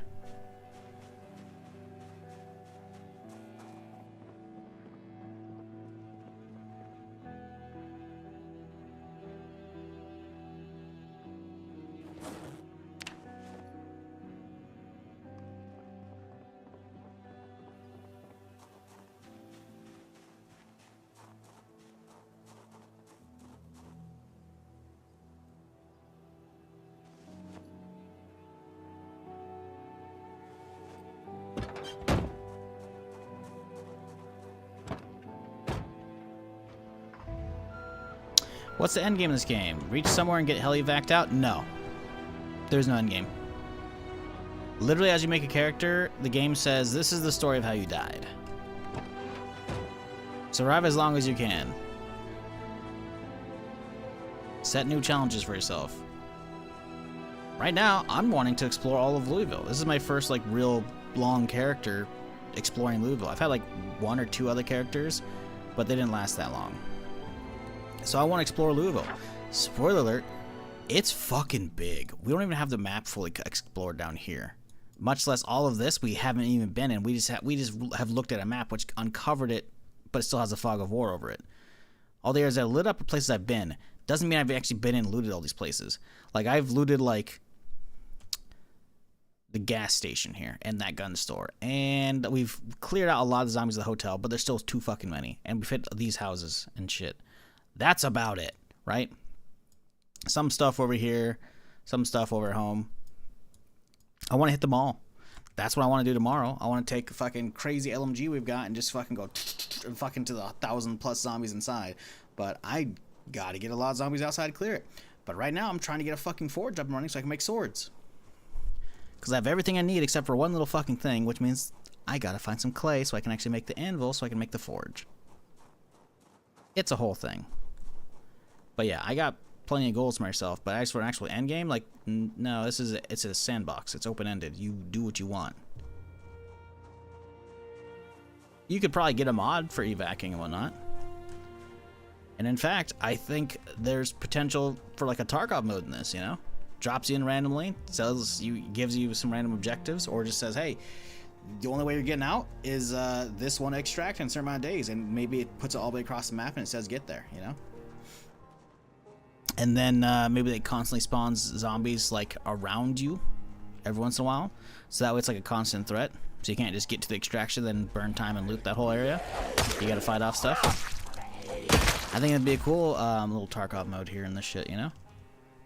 What's the end game of this game? Reach somewhere and get heli-vac'd out? No. There's no end game. Literally, as you make a character, the game says, this is the story of how you died. Survive as long as you can. Set new challenges for yourself. Right now, I'm wanting to explore all of Louisville. This is my first, like, real long character exploring Louisville. I've had, like, one or two other characters, but they didn't last that long. So I want to explore Louisville. Spoiler alert, it's fucking big. We don't even have the map fully explored down here. Much less all of this we haven't even been in. We just have looked at a map which uncovered it, but it still has a fog of war over it. All the areas that are lit up are places I've been. Doesn't mean I've actually been and looted all these places. Like, I've looted, like, the gas station here and that gun store. And we've cleared out a lot of the zombies at the hotel, but there's still too fucking many. And we've hit these houses and shit. That's about it, right? Some stuff over here, some stuff over at home. I want to hit them all. That's what I want to do tomorrow. I want to take the fucking crazy LMG we've got and just fucking go fucking to the 1,000+ zombies inside. But I gotta get a lot of zombies outside to clear it. But right now I'm trying to get a fucking forge up and running so I can make swords. Because I have everything I need except for one little fucking thing, which means I gotta find some clay so I can actually make the anvil so I can make the forge. It's a whole thing. But yeah, I got plenty of goals for myself, but as for an actual end game, like, no, it's a sandbox. It's open-ended. You do what you want. You could probably get a mod for evacing and whatnot. And in fact, I think there's potential for like a Tarkov mode in this, you know? Drops you in randomly, gives you some random objectives, or just says, hey, the only way you're getting out is this one extract in a certain amount of days, and maybe it puts it all the way across the map and it says get there, you know? And then maybe they constantly spawns zombies like around you every once in a while, so that way it's like a constant threat. So you can't just get to the extraction, then burn time and loot that whole area. You gotta fight off stuff. I think it'd be a cool little Tarkov mode here in this shit, you know?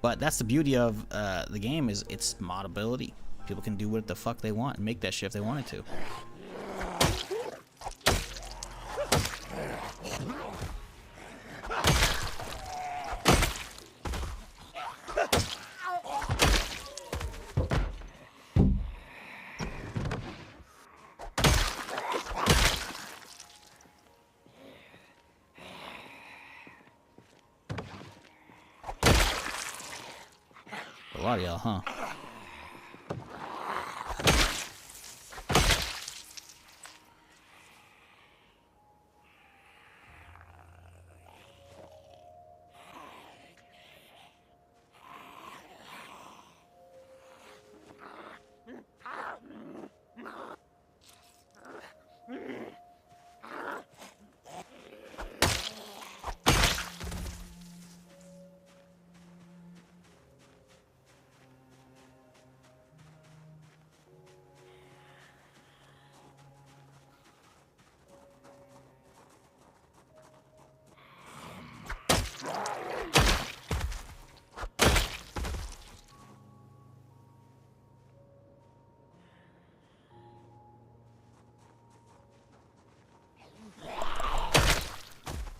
But that's the beauty of the game, is its modability. People can do what the fuck they want and make that shit if they wanted to. A lot of y'all, huh?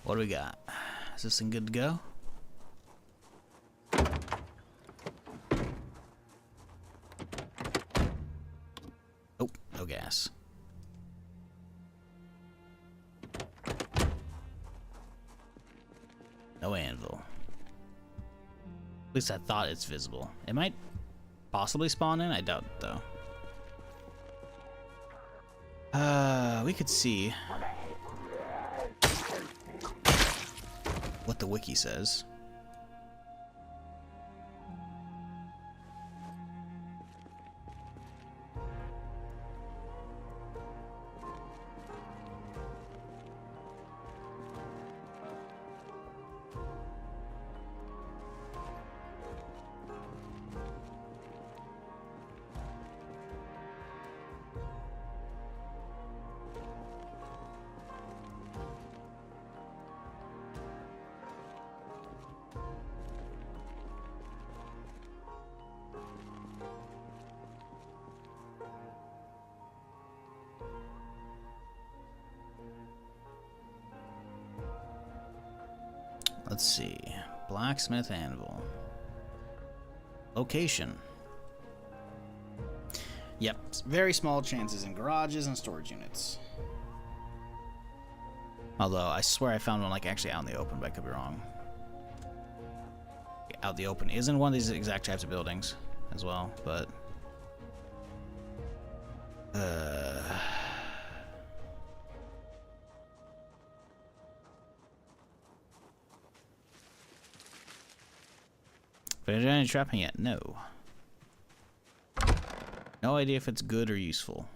What do we got? Is this thing good to go? Oh, no gas. No anvil. At least I thought it's visible. It might possibly spawn in, I doubt it though. We could see what the wiki says. Let's see. Blacksmith anvil. Location. Yep, very small chances in garages and storage units. Although I swear I found one like actually out in the open, but I could be wrong. Out in the open is in one of these exact types of buildings as well, but But is there any trapping yet? No. No idea if it's good or useful.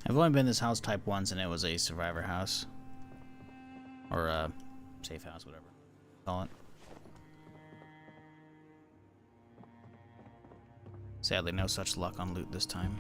I've only been in this house type once, and it was a survivor house. Or a safe house, whatever you call it. Sadly, no such luck on loot this time.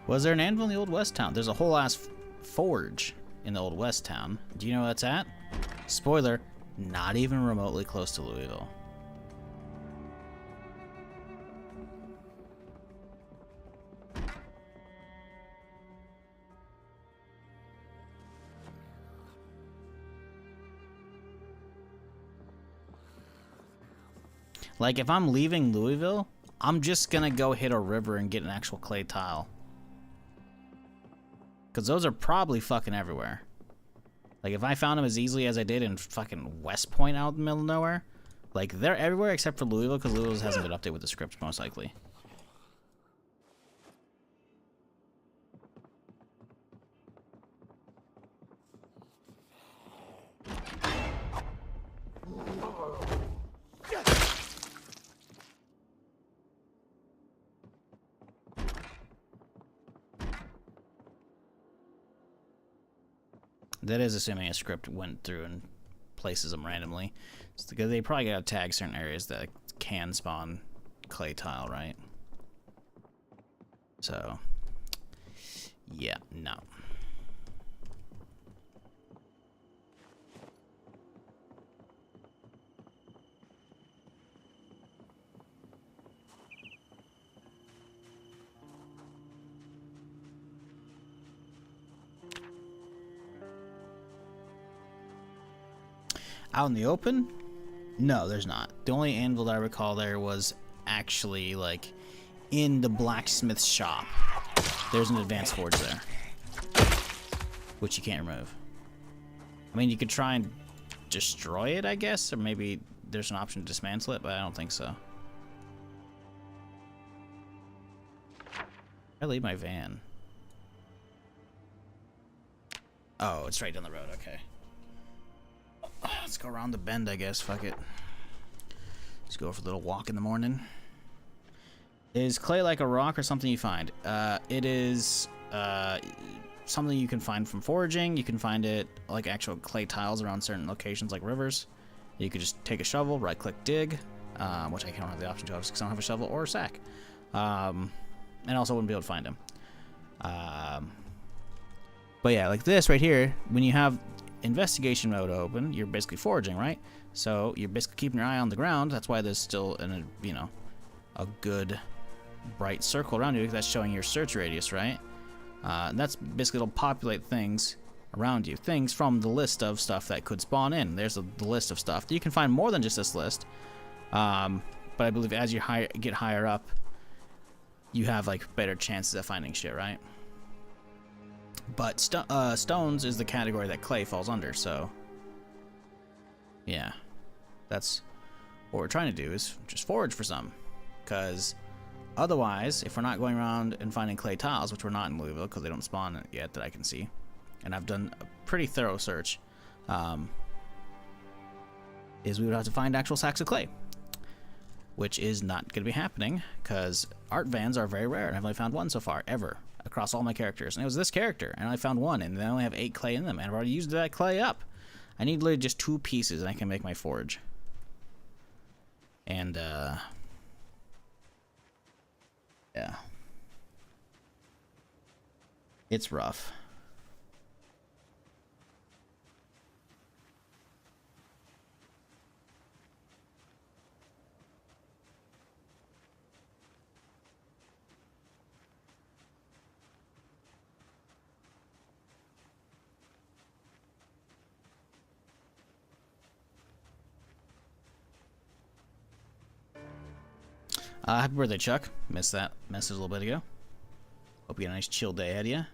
Was there an anvil in the Old West Town? There's a whole ass forge in the Old West Town. Do you know where that's at? Spoiler, not even remotely close to Louisville. Like, if I'm leaving Louisville, I'm just gonna go hit a river and get an actual clay tile. Because those are probably fucking everywhere. Like, if I found them as easily as I did in fucking West Point out in the middle of nowhere, like, they're everywhere except for Louisville, because Louisville hasn't been updated with the script, most likely. That is assuming a script went through and places them randomly. It's because they probably gotta tag certain areas that can spawn clay tile, right? So, yeah, no. Out in the open? No, there's not. The only anvil that I recall there was actually, like, in the blacksmith shop. There's an advanced forge there, which you can't remove. I mean, you could try and destroy it, I guess, or maybe there's an option to dismantle it, but I don't think so. I leave my van. Oh, it's right down the road, okay. Let's go around the bend, I guess. Fuck it. Let's go for a little walk in the morning. Is clay like a rock or something you find? It is something you can find from foraging. You can find it like actual clay tiles around certain locations like rivers. You could just take a shovel, right-click dig, which I don't have the option to because I don't have a shovel or a sack. And also wouldn't be able to find them. But yeah, like this right here, when you have investigation mode open, you're basically foraging, right? So you're basically keeping your eye on the ground. That's why there's still a good bright circle around you, because that's showing your search radius, right? And that's basically, it'll populate things around you, things from the list of stuff that could spawn in. There's the list of stuff. You can find more than just this list, but I believe as you get higher up, you have like better chances of finding shit, right? But stones is the category that clay falls under, so yeah, that's what we're trying to do, is just forage for some, because otherwise, if we're not going around and finding clay tiles, which we're not in Louisville because they don't spawn yet that I can see, and I've done a pretty thorough search, is we would have to find actual sacks of clay, which is not going to be happening because art vans are very rare, and I've only found one so far, ever, across all my characters, and it was this character, and I found one, and they only have 8 clay in them, and I've already used that clay up. I need literally just 2 pieces, and I can make my forge. And, yeah. It's rough. Happy birthday, Chuck. Missed that message a little bit ago. Hope you get a nice chill day ahead of you.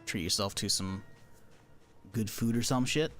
Treat yourself to some good food or some shit.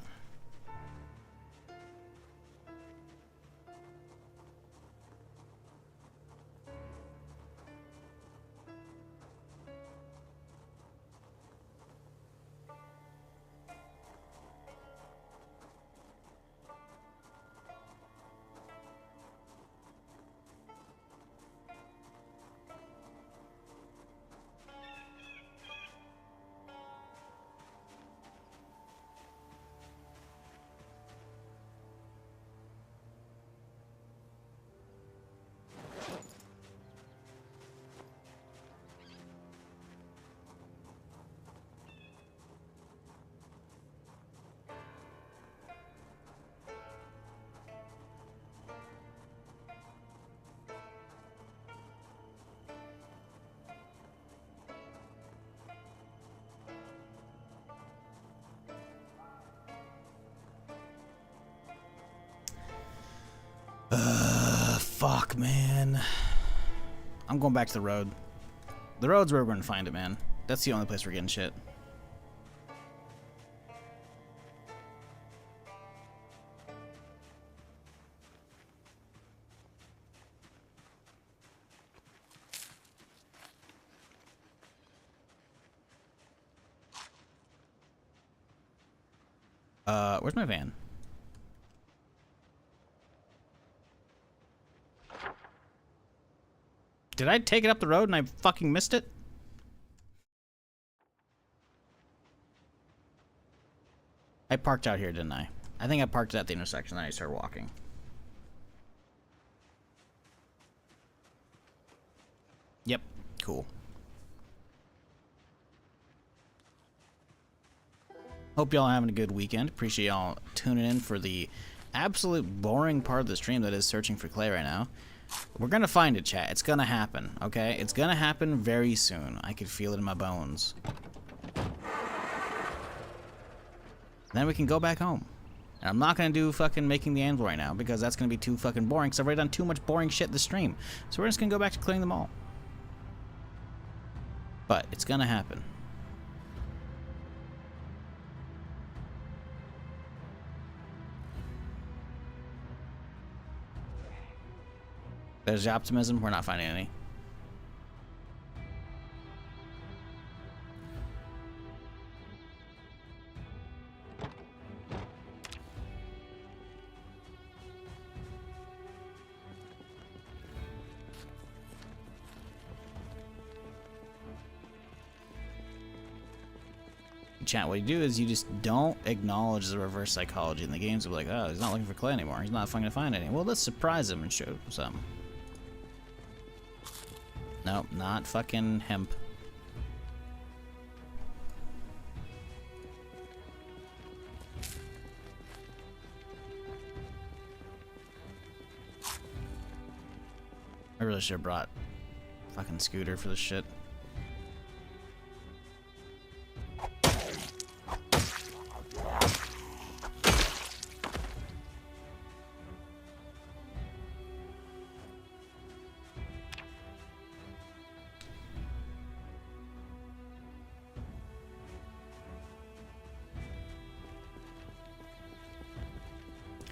Fuck, man. I'm going back to the road. The road's where we're going to find it, man. That's the only place we're getting shit. Where's my van? Did I take it up the road and I fucking missed it? I parked out here, didn't I? I think I parked at the intersection, then I started walking. Yep, cool. Hope y'all are having a good weekend. Appreciate y'all tuning in for the absolute boring part of the stream that is searching for clay right now. We're gonna find it, chat. It's gonna happen, okay? It's gonna happen very soon. I could feel it in my bones. Then we can go back home. And I'm not gonna do fucking making the anvil right now because that's gonna be too fucking boring because I've already done too much boring shit this stream. So we're just gonna go back to clearing them all. But it's gonna happen. There's the optimism. We're not finding any. Chat, what you do is you just don't acknowledge the reverse psychology in the games. Will be like, oh, he's not looking for clay anymore. He's not fucking gonna find any. Well, let's surprise him and show him some. Nope, not fucking hemp. I really should have brought fucking Scooter for this shit.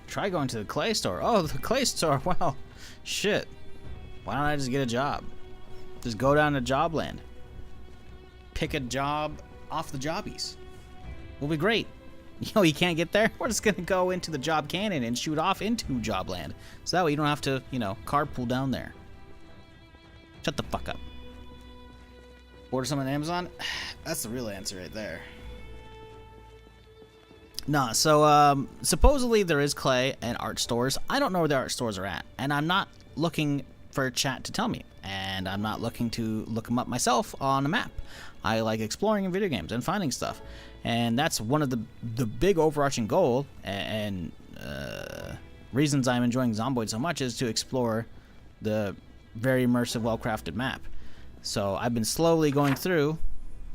Try going to the clay store. Oh, the clay store. Wow. Shit. Why don't I just get a job? Just go down to Jobland. Pick a job off the jobbies. We'll be great. Yo, you can't get there? We're just gonna go into the job cannon and shoot off into Jobland. So that way you don't have to, you know, carpool down there. Shut the fuck up. Order some on Amazon? That's the real answer right there. Nah, so supposedly there is clay and art stores. I don't know where the art stores are at, and I'm not looking for chat to tell me, and I'm not looking to look them up myself on a map. I like exploring in video games and finding stuff, and that's one of the big overarching goal and reasons I'm enjoying Zomboid so much is to explore the very immersive, well-crafted map. So I've been slowly going through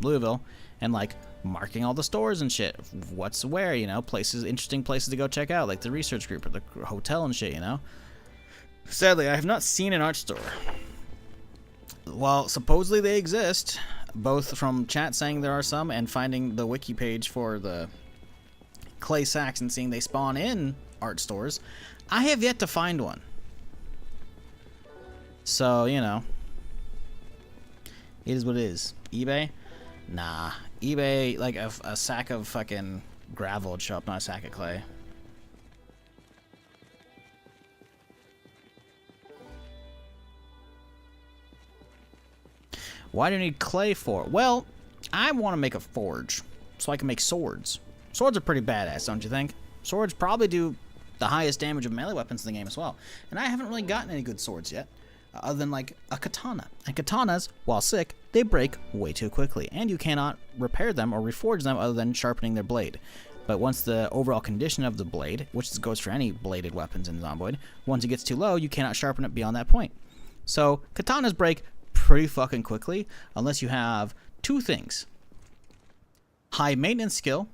Louisville and like marking all the stores and shit, what's where, you know, places, interesting places to go check out, like the research group or the hotel and shit, you know. Sadly, I have not seen an art store. Well, supposedly they exist, both from chat saying there are some and finding the wiki page for the clay sacks and seeing they spawn in art stores. I have yet to find one. So, you know, it is what it is. eBay? Nah. eBay, like a sack of fucking gravel would show up, not a sack of clay. Why do you need clay for? Well, I want to make a forge so I can make swords. Swords are pretty badass, don't you think? Swords probably do the highest damage of melee weapons in the game as well. And I haven't really gotten any good swords yet, other than like a katana. And katanas, while sick, they break way too quickly, and you cannot repair them or reforge them other than sharpening their blade. But once the overall condition of the blade, which goes for any bladed weapons in Zomboid, once it gets too low, you cannot sharpen it beyond that point. So katanas break pretty fucking quickly unless you have two things: high maintenance skill,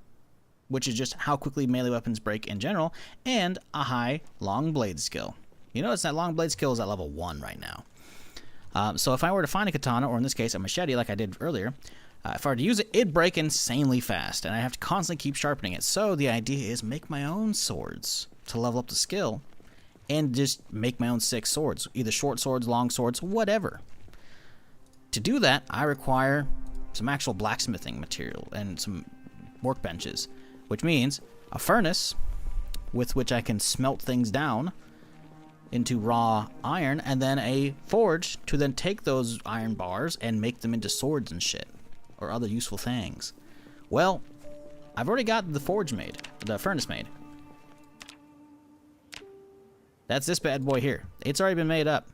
which is just how quickly melee weapons break in general, and a high long blade skill, You notice that long blade skill is at level 1 right now. So if I were to find a katana, or in this case a machete like I did earlier, if I were to use it, it'd break insanely fast, and I have to constantly keep sharpening it. So the idea is make my own swords to level up the skill, and just make my own 6 swords, either short swords, long swords, whatever. To do that, I require some actual blacksmithing material and some workbenches, which means a furnace with which I can smelt things down into raw iron, and then a forge to then take those iron bars and make them into swords and shit, or other useful things. Well, I've already got the forge made, the furnace made. That's this bad boy here. It's already been made up.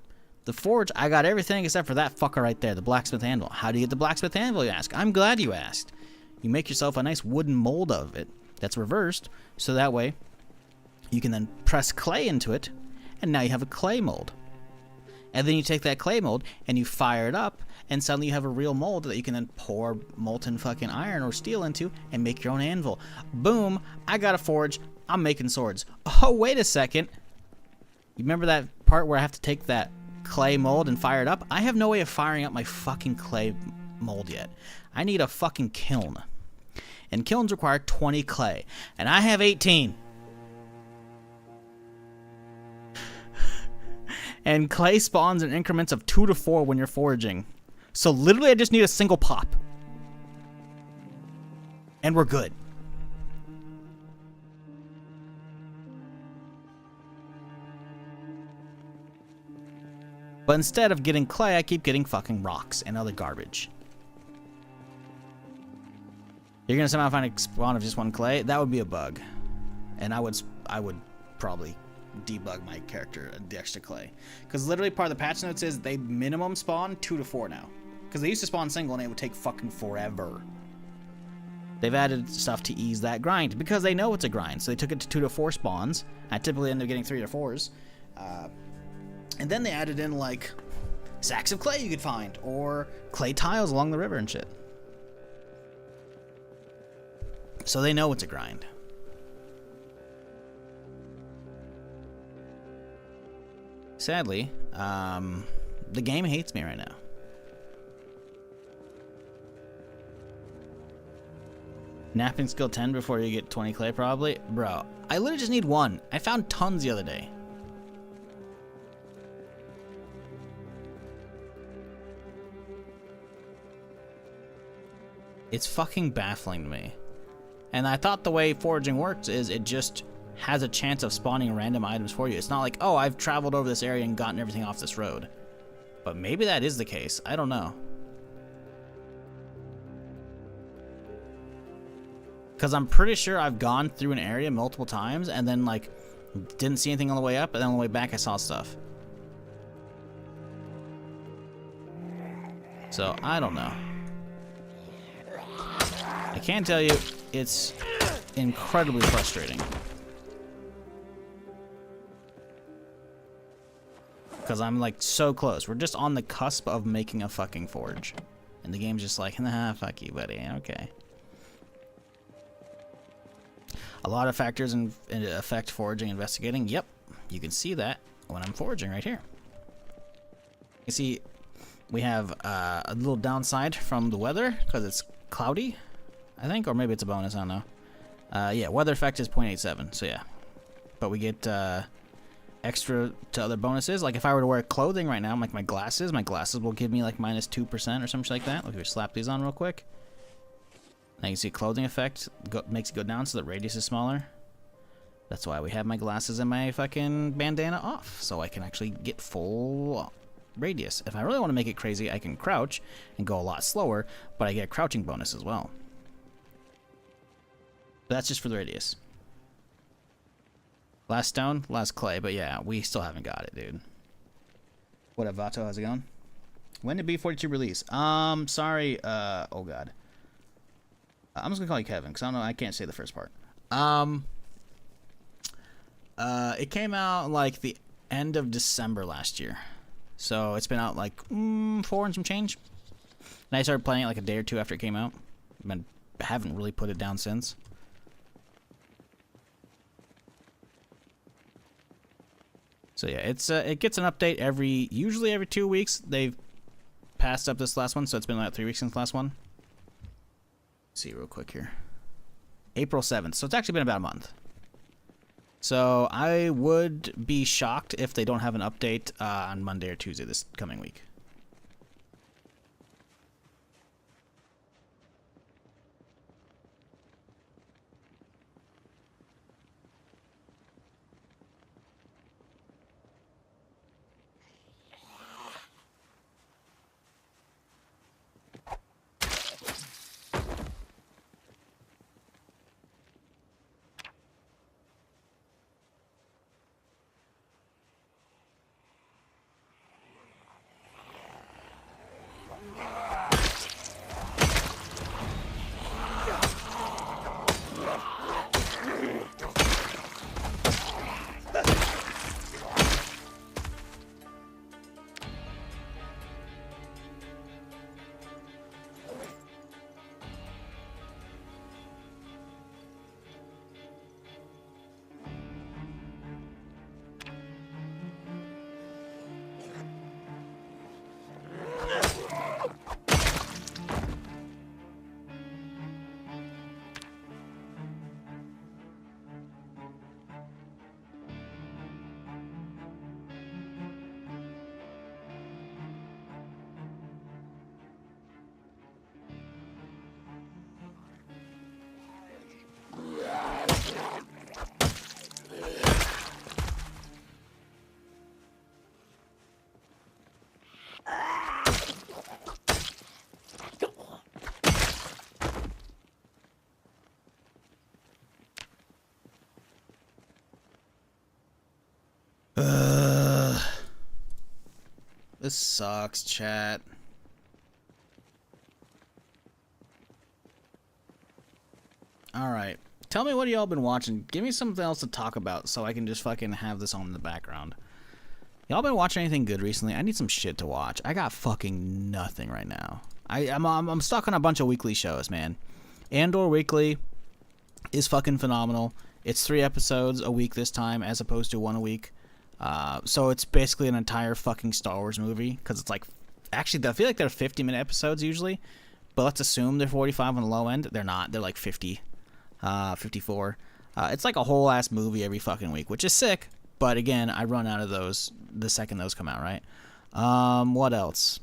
The forge, I got everything except for that fucker right there, the blacksmith handle. How do you get the blacksmith handle, you ask? I'm glad you asked. You make yourself a nice wooden mold of it that's reversed, so that way you can then press clay into it, and now you have a clay mold. And then you take that clay mold and you fire it up, and suddenly you have a real mold that you can then pour molten fucking iron or steel into and make your own anvil. Boom, I got a forge, I'm making swords. Oh, wait a second. You remember that part where I have to take that clay mold and fire it up? I have no way of firing up my fucking clay mold yet. I need a fucking kiln. And kilns require 20 clay, and I have 18. And clay spawns in increments of 2 to 4 when you're foraging. So literally I just need a single pop. And we're good. But instead of getting clay, I keep getting fucking rocks and other garbage. You're gonna somehow find a spawn of just 1 clay? That would be a bug. And I would probably debug my character the extra clay, because literally part of the patch notes is they minimum spawn 2 to 4 now, because they used to spawn single and it would take fucking forever. They've added stuff to ease that grind because they know it's a grind, so they took it to 2 to 4 spawns. I typically end up getting 3 to 4s, and then they added in like sacks of clay you could find, or clay tiles along the river and shit, so they know it's a grind. Sadly, the game hates me right now. Napping skill 10 before you get 20 clay, probably? Bro, I literally just need 1. I found tons the other day. It's fucking baffling to me. And I thought the way foraging works is it just has a chance of spawning random items for you. It's not like, oh, I've traveled over this area and gotten everything off this road. But maybe that is the case. I don't know. Because I'm pretty sure I've gone through an area multiple times and then, like, didn't see anything on the way up, and then on the way back I saw stuff. So, I don't know. I can tell you, it's incredibly frustrating. Because I'm like so close. We're just on the cusp of making a fucking forge. And the game's just like, nah, fuck you, buddy. Okay. A lot of factors affect foraging investigating. Yep. You can see that when I'm foraging right here. You see, we have a little downside from the weather because it's cloudy, I think. Or maybe it's a bonus, I don't know. Yeah, weather effect is 0.87, so yeah. But we get extra to other bonuses. Like if I were to wear clothing right now, like my glasses will give me like -2% or something like that. Like if we slap these on real quick. Now you can see clothing effect makes it go down so the radius is smaller. That's why we have my glasses and my fucking bandana off, so I can actually get full radius. If I really want to make it crazy, I can crouch and go a lot slower, but I get a crouching bonus as well. But that's just for the radius. Last stone, last clay, but yeah, we still haven't got it, dude. What up, Vato? How's it going? When did B42 release? Sorry, oh god. I'm just gonna call you Kevin, because I don't know, I can't say the first part. It came out like the end of December last year. So it's been out like 4 and some change. And I started playing it like a day or 2 after it came out. I haven't really put it down since. So yeah, it gets an update usually every 2 weeks. They've passed up this last one, so it's been like 3 weeks since the last one. Let's see real quick here. April 7th, so it's actually been about a month. So I would be shocked if they don't have an update on Monday or Tuesday this coming week. This sucks, chat. Alright. Tell me what y'all been watching. Give me something else to talk about so I can just fucking have this on in the background. Y'all been watching anything good recently? I need some shit to watch. I got fucking nothing right now. I'm stuck on a bunch of weekly shows, man. Andor Weekly is fucking phenomenal. It's 3 episodes a week this time as opposed to 1 a week. So it's basically an entire fucking Star Wars movie, because it's like, actually I feel like they're 50-minute episodes usually, but let's assume they're 45 on the low end. They're not. They're like 50, 54. It's like a whole ass movie every fucking week, which is sick. But again, I run out of those the second those come out, right? What else?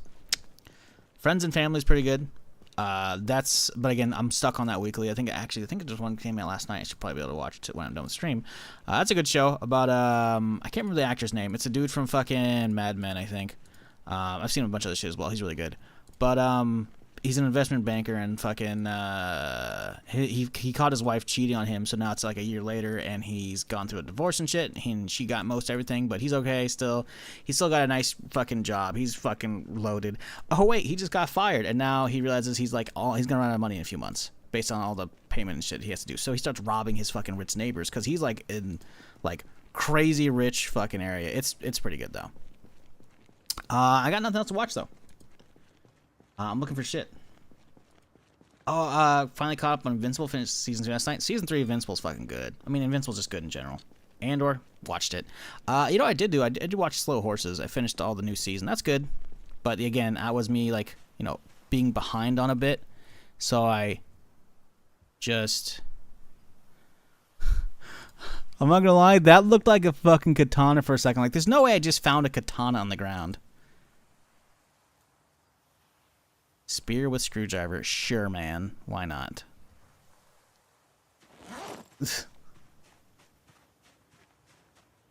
Friends and Family is pretty good. But again, I'm stuck on that weekly. I think it just one came out last night. I should probably be able to watch it when I'm done with stream. That's a good show about I can't remember the actor's name. It's a dude from fucking Mad Men, I think. I've seen a bunch of the shit as well. He's really good. But he's an investment banker, and fucking he caught his wife cheating on him. So now it's like a year later, and he's gone through a divorce and shit. And she got most everything, but he's okay still. He's still got a nice fucking job. He's fucking loaded. Oh wait, he just got fired, and now he realizes he's gonna run out of money in a few months based on all the payment and shit he has to do. So he starts robbing his fucking rich neighbors because he's like in like crazy rich fucking area. It's pretty good though. I got nothing else to watch though. I'm looking for shit. Oh, finally caught up on Invincible. Finished season 2 last night. Season 3 Invincible's fucking good. I mean, Invincible's just good in general. Andor, watched it. You know what I did do? I did watch Slow Horses. I finished all the new season. That's good. But again, that was me, like, you know, being behind on a bit. So I just... I'm not gonna lie, that looked like a fucking katana for a second. Like, there's no way I just found a katana on the ground. Spear with screwdriver. Sure, man. Why not?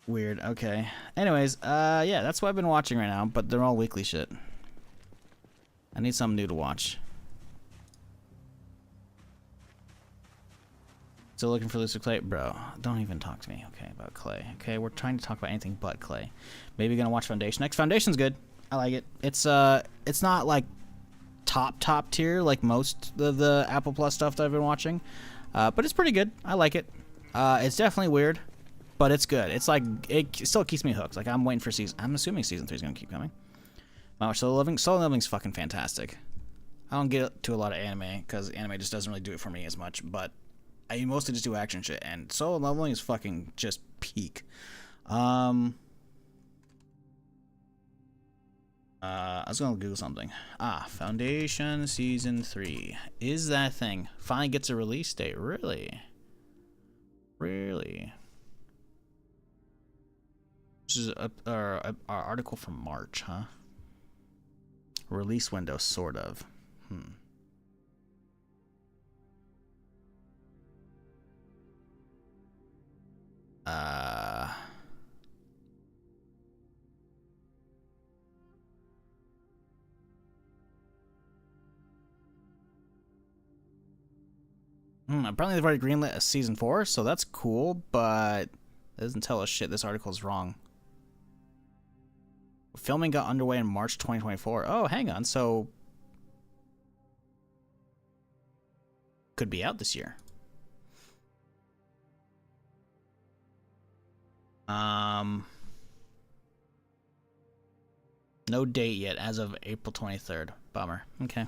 Weird. Okay. Anyways, yeah, that's what I've been watching right now, but they're all weekly shit. I need something new to watch. Still looking for Lucid Clay? Bro, don't even talk to me, okay, about Clay. Okay, we're trying to talk about anything but Clay. Maybe gonna watch Foundation next. Foundation's good. I like it. It's not like top tier like most of the Apple Plus stuff that I've been watching, but it's pretty good. I like it. It's definitely weird, but it's good. It's like it still keeps me hooked. Like I'm waiting for I'm assuming season 3 is gonna keep coming. Solo Leveling's fucking fantastic. I don't get to a lot of anime because anime just doesn't really do it for me as much, but I mostly just do action shit, and Solo Leveling is fucking just peak. was gonna Google something. Foundation Season 3. Is that thing finally gets a release date? Really? Really? This is our article from March, huh? Release window, sort of. Apparently they've already greenlit a season 4, so that's cool, but it doesn't tell us shit. This article is wrong. Filming got underway in March 2024. Oh, hang on. So could be out this year. No date yet as of April 23rd. Bummer. Okay.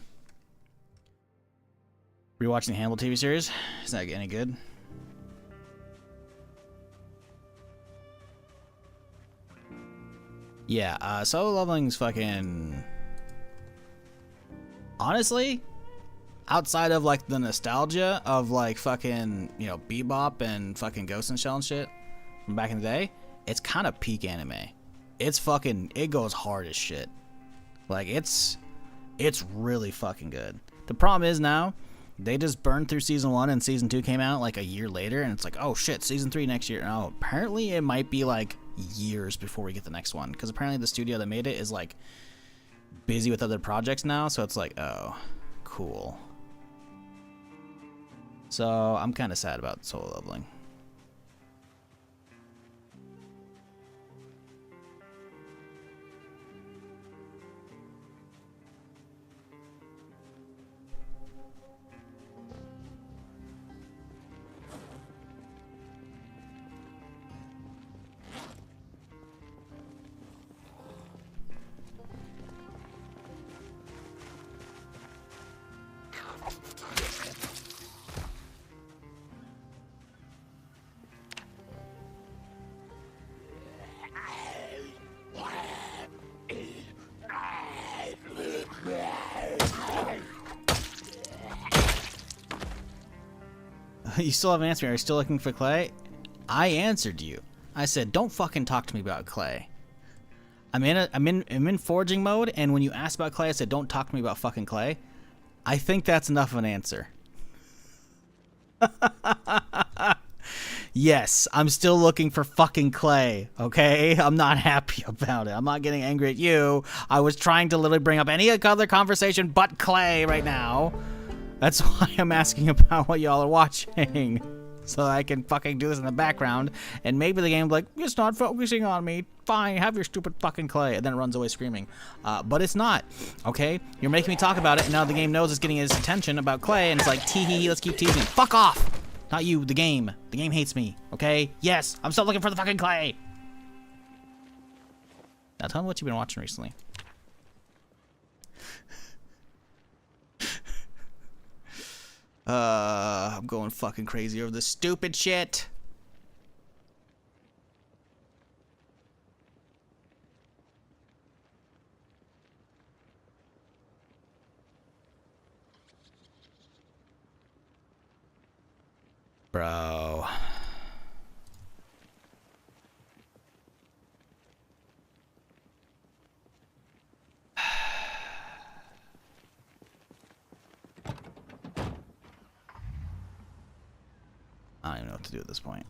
Rewatching the Hannibal TV series? Is that any good? Yeah, Solo Leveling's fucking... Honestly, outside of, like, the nostalgia of, like, fucking, you know, Bebop and fucking Ghost in the Shell and shit from back in the day, it's kind of peak anime. It's fucking... It goes hard as shit. Like, it's really fucking good. The problem is now, they just burned through Season 1 and Season 2 came out, like, a year later, and it's like, oh, shit, Season 3 next year. No, apparently it might be, like, years before we get the next one, because apparently the studio that made it is, like, busy with other projects now, so it's like, oh, cool. So, I'm kind of sad about Solo Leveling. You still haven't answered me. Are you still looking for Clay? I answered you. I said, don't fucking talk to me about Clay. I'm in foraging mode, and when you asked about Clay, I said, don't talk to me about fucking Clay. I think that's enough of an answer. Yes, I'm still looking for fucking Clay, okay? I'm not happy about it. I'm not getting angry at you. I was trying to literally bring up any other conversation but Clay right now. That's why I'm asking about what y'all are watching. So I can fucking do this in the background, and maybe the game will be like, it's not focusing on me. Fine, have your stupid fucking Clay. And then it runs away screaming. But it's not, okay? You're making me talk about it, and now the game knows it's getting his attention about Clay, and it's like, tee-hee, let's keep teasing. Fuck off! Not you, the game. The game hates me, okay? Yes, I'm still looking for the fucking Clay! Now tell me what you've been watching recently. I'm going fucking crazy over this stupid shit. Bro. I don't even know what to do at this point.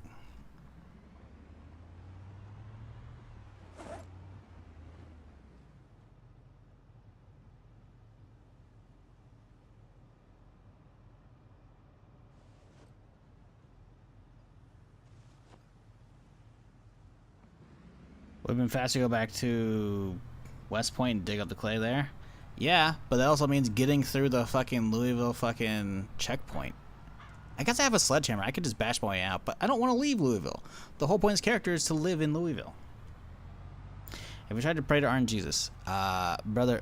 Would have been faster to go back to West Point and dig up the Clay there. Yeah, but that also means getting through the fucking Louisville fucking checkpoint. I guess I have a sledgehammer. I could just bash my way out, but I don't want to leave Louisville. The whole point of this character is to live in Louisville. Have you tried to pray to Iron Jesus? Brother,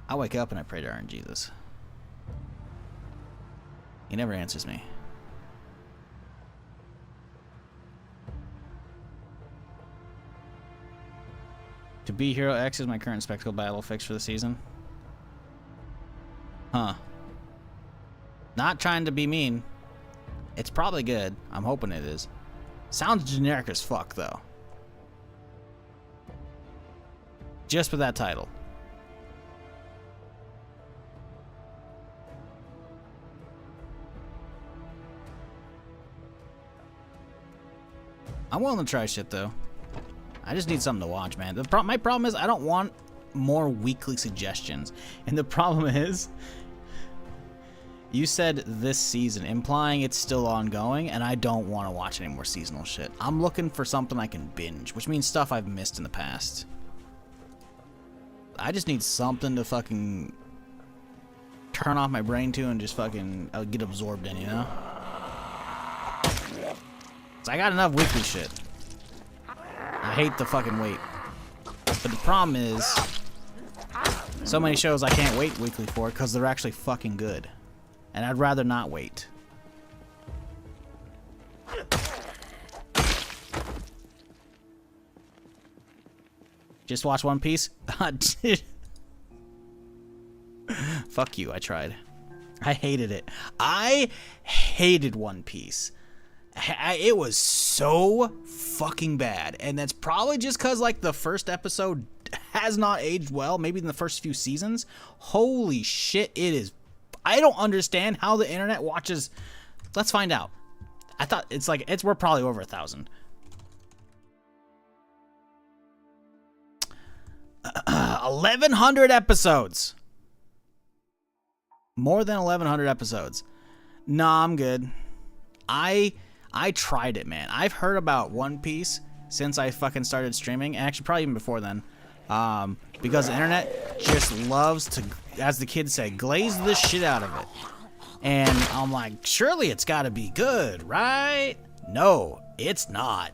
I wake up and I pray to Iron Jesus. He never answers me. To be Hero X is my current spectacle battle fix for the season. Huh. Not trying to be mean. It's probably good. I'm hoping it is. Sounds generic as fuck, though. Just with that title. I'm willing to try shit, though. I just need something to watch, man. My problem is I don't want more weekly suggestions. And the problem is, you said this season, implying it's still ongoing, and I don't want to watch any more seasonal shit. I'm looking for something I can binge, which means stuff I've missed in the past. I just need something to fucking turn off my brain to and just fucking get absorbed in, you know? So I got enough weekly shit. I hate the fucking wait. But the problem is, so many shows I can't wait weekly for because they're actually fucking good. And I'd rather not wait. Just watch One Piece? Fuck you, I tried. I hated it. I hated One Piece. It was so fucking bad. And that's probably just because, like, the first episode has not aged well. Maybe in the first few seasons. Holy shit, it is. I don't understand how the internet watches. Let's find out. I thought it's like, we're probably over 1,000. 1,100 episodes. More than 1,100 episodes. Nah, I'm good. I tried it, man. I've heard about One Piece since I fucking started streaming. Actually, probably even before then. Because the internet just loves to, as the kids say, glaze the shit out of it. And I'm like, surely it's gotta be good, right? No, it's not.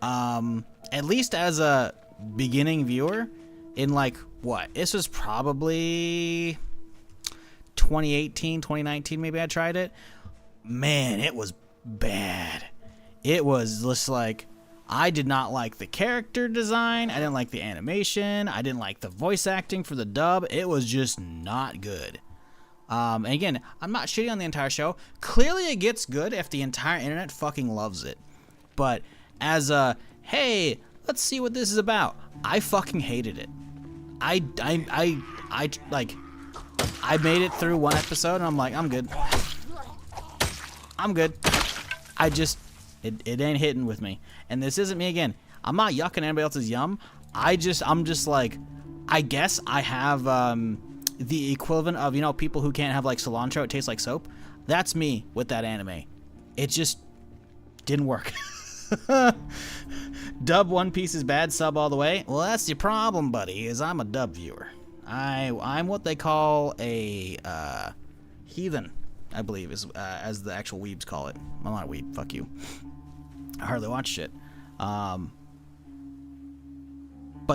At least as a beginning viewer, in like, what? This was probably 2018, 2019, maybe I tried it. Man, it was bad. It was just like, I did not like the character design. I didn't like the animation. I didn't like the voice acting for the dub. It was just not good. And again, I'm not shitting on the entire show. Clearly it gets good if the entire internet fucking loves it. But as a, hey, let's see what this is about, I fucking hated it. I made it through one episode and I'm like, I'm good. I'm good. I just, it ain't hitting with me. And this isn't me again. I'm not yucking anybody else's yum. I'm just like, I guess I have the equivalent of, you know, people who can't have like cilantro, it tastes like soap. That's me with that anime. It just didn't work. Dub One Piece is bad, sub all the way. Well, that's the problem, buddy, is I'm a dub viewer. I'm what they call a heathen, I believe, is as the actual weebs call it. I'm not a weeb, fuck you. I hardly watch shit. But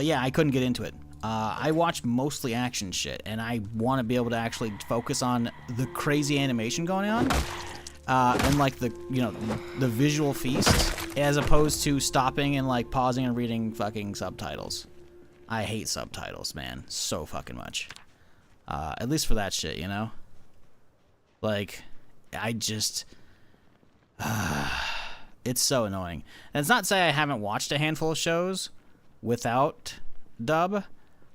yeah, I couldn't get into it. I watch mostly action shit, and I want to be able to actually focus on the crazy animation going on, and like the, you know, the visual feast, as opposed to stopping and like pausing and reading fucking subtitles. I hate subtitles, man, so fucking much. At least for that shit, you know? Like, I just, it's so annoying. And it's not to say I haven't watched a handful of shows without dub,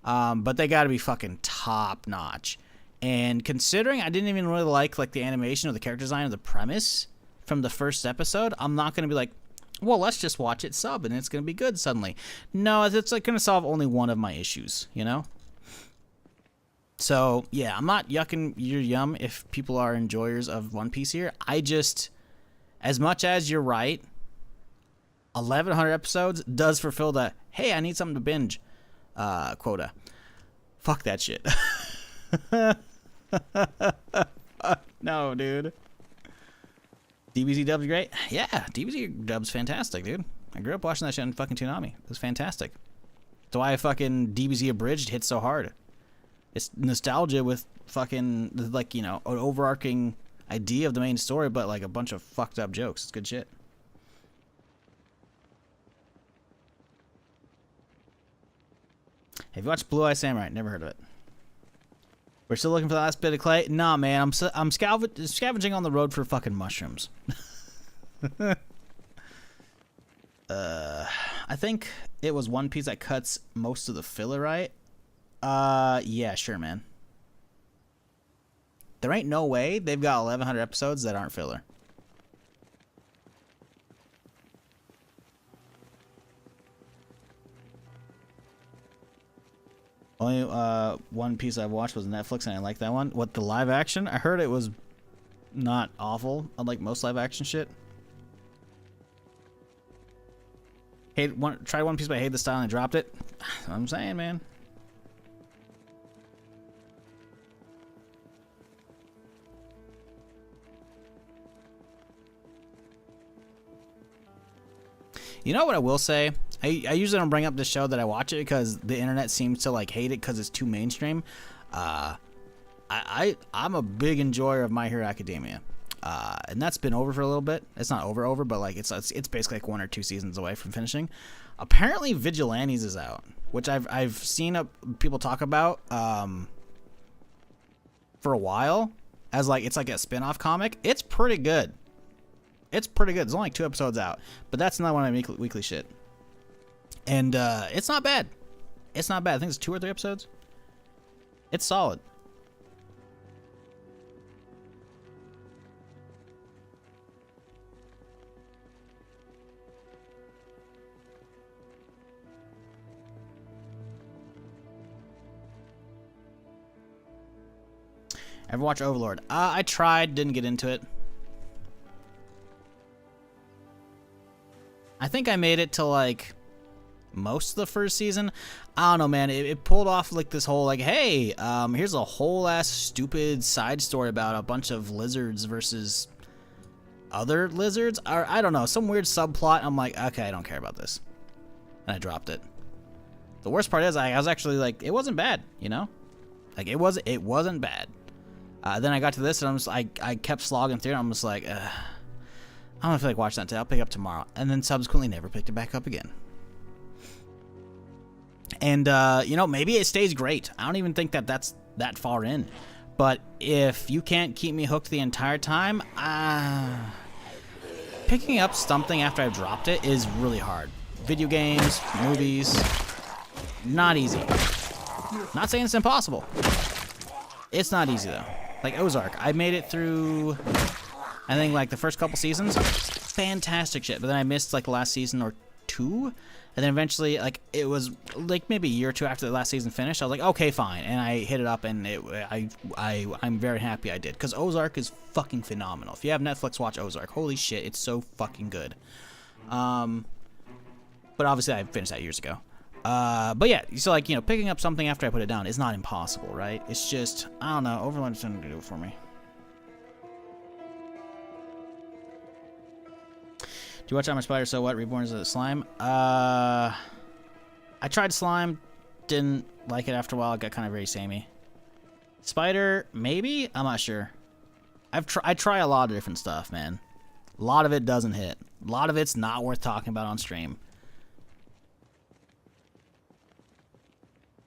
but they gotta be fucking top notch. And considering I didn't even really like the animation or the character design or the premise from the first episode, I'm not gonna be like, well, let's just watch it sub and it's gonna be good suddenly. No, it's like gonna solve only one of my issues, you know? So yeah, I'm not yucking your yum if people are enjoyers of One Piece here. I just, as much as you're right, 1,100 episodes does fulfill the, hey, I need something to binge quota. Fuck that shit. No, dude. DBZ dub's great? Yeah, DBZ dub's fantastic, dude. I grew up watching that shit on fucking Toonami. It was fantastic. That's why fucking DBZ Abridged hits so hard. It's nostalgia with fucking, like, you know, an overarching idea of the main story, but like a bunch of fucked up jokes. It's good shit. Have you watched Blue Eye Samurai? Never heard of it. We're still looking for the last bit of clay. Nah, man, I'm scavenging on the road for fucking mushrooms. I think it was One Piece that cuts most of the filler, right? Yeah, sure, man. There ain't no way they've got 1,100 episodes that aren't filler. Only One Piece I've watched was Netflix, and I like that one. What, the live action? I heard it was not awful, unlike most live action shit. Tried One Piece, but I hate the style and I dropped it. That's what I'm saying, man. You know what I will say? I usually don't bring up this show that I watch it because the internet seems to like hate it because it's too mainstream. I'm a big enjoyer of My Hero Academia, and that's been over for a little bit. It's not over, but like it's basically like 1 or 2 seasons away from finishing. Apparently, Vigilantes is out, which I've seen people talk about for a while as like it's like a spin-off comic. It's pretty good. It's pretty good. There's only like 2 episodes out, but that's not one of my weekly shit. And it's not bad. It's not bad. I think it's 2 or 3 episodes. It's solid. Ever watch Overlord? I tried, didn't get into it. I think I made it to like most of the first season. I don't know, man. It pulled off like this whole like, hey, here's a whole ass stupid side story about a bunch of lizards versus other lizards, or I don't know, some weird subplot. I'm like, okay, I don't care about this, and I dropped it. The worst part is I was actually like, it wasn't bad, you know, like it wasn't bad. Then I got to this, and I kept slogging through, and I'm just like, I don't feel like watching that today. I'll pick it up tomorrow. And then subsequently never picked it back up again. And, you know, maybe it stays great. I don't even think that's that far in. But if you can't keep me hooked the entire time, picking up something after I've dropped it is really hard. Video games, movies, not easy. Not saying it's impossible. It's not easy, though. Like Ozark, I made it through... I think like the first couple seasons, fantastic shit. But then I missed like the last season or 2, and then eventually like it was like maybe a year or 2 after the last season finished. I was like, okay, fine, and I hit it up, and I'm very happy I did because Ozark is fucking phenomenal. If you have Netflix, watch Ozark. Holy shit, it's so fucking good. But obviously I finished that years ago. But yeah, so like, you know, picking up something after I put it down is not impossible, right? It's just, I don't know, Overlord's trying to do it for me. Do you watch I'm a Spider, So What? Reborn as a Slime? I tried Slime, didn't like it after a while. It got kind of very samey. Spider, maybe? I'm not sure. I try a lot of different stuff, man. A lot of it doesn't hit. A lot of it's not worth talking about on stream.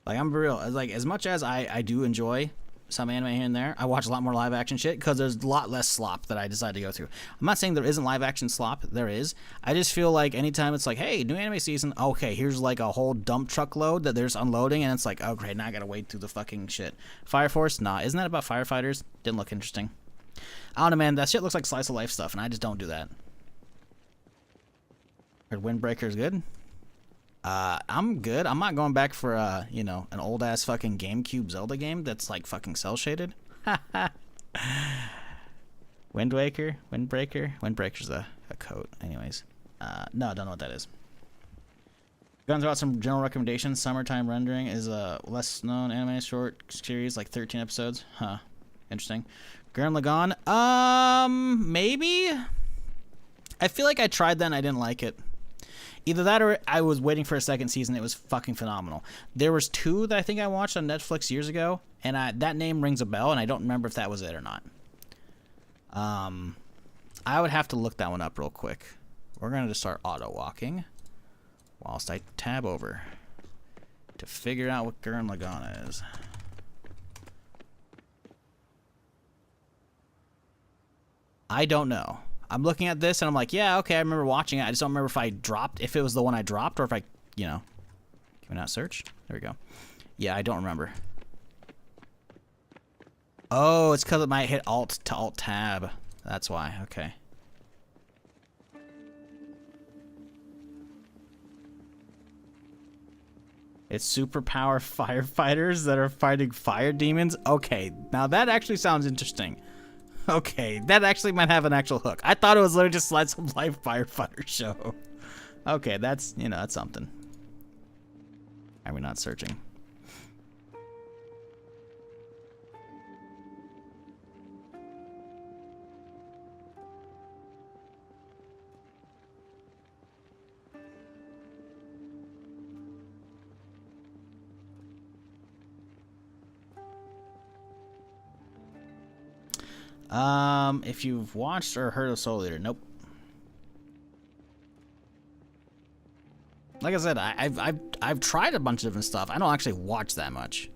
Like, I'm real. Like, as much as I do enjoy some anime here and there, I watch a lot more live action shit because there's a lot less slop that I decide to go through. I'm not saying there isn't live action slop. There is. I just feel like anytime it's like, hey, new anime season, okay, here's like a whole dump truck load that there's unloading, and it's like, okay, now I gotta wade through the fucking shit. Fire Force? Nah. Isn't that about firefighters? Didn't look interesting. I don't know, man. That shit looks like slice of life stuff, and I just don't do that. Heard Windbreaker is good? I'm good. I'm not going back for, you know, an old-ass fucking GameCube Zelda game that's, like, fucking cel-shaded. Windbreaker? Windbreaker's a coat. Anyways. No, I don't know what that is. Guns about some general recommendations. Summertime Rendering is a less-known anime short series, like 13 episodes. Huh. Interesting. Gurren Lagann? Maybe? I feel like I tried that and I didn't like it. Either that or I was waiting for a second season. It was fucking phenomenal. There was 2 that I think I watched on Netflix years ago, and that name rings a bell, and I don't remember if that was it or not. I would have to look that one up real quick. We're going to just start auto-walking whilst I tab over. to figure out what Gurren Lagann is. I don't know. I'm looking at this and I'm like, yeah, okay, I remember watching it. I just don't remember if I dropped, if it was the one I dropped or if I, you know. Can we not search? There we go. Yeah, I don't remember. Oh, it's because it might hit Alt to Alt Tab. That's why. Okay. It's superpower firefighters that are fighting fire demons? Okay, now that actually sounds interesting. Okay, that actually might have an actual hook. I thought it was literally just like some live firefighter show. Okay, that's, you know, that's something. Are we not searching? If you've watched or heard of Soul Eater, nope. Like I said, I've tried a bunch of different stuff. I don't actually watch that much,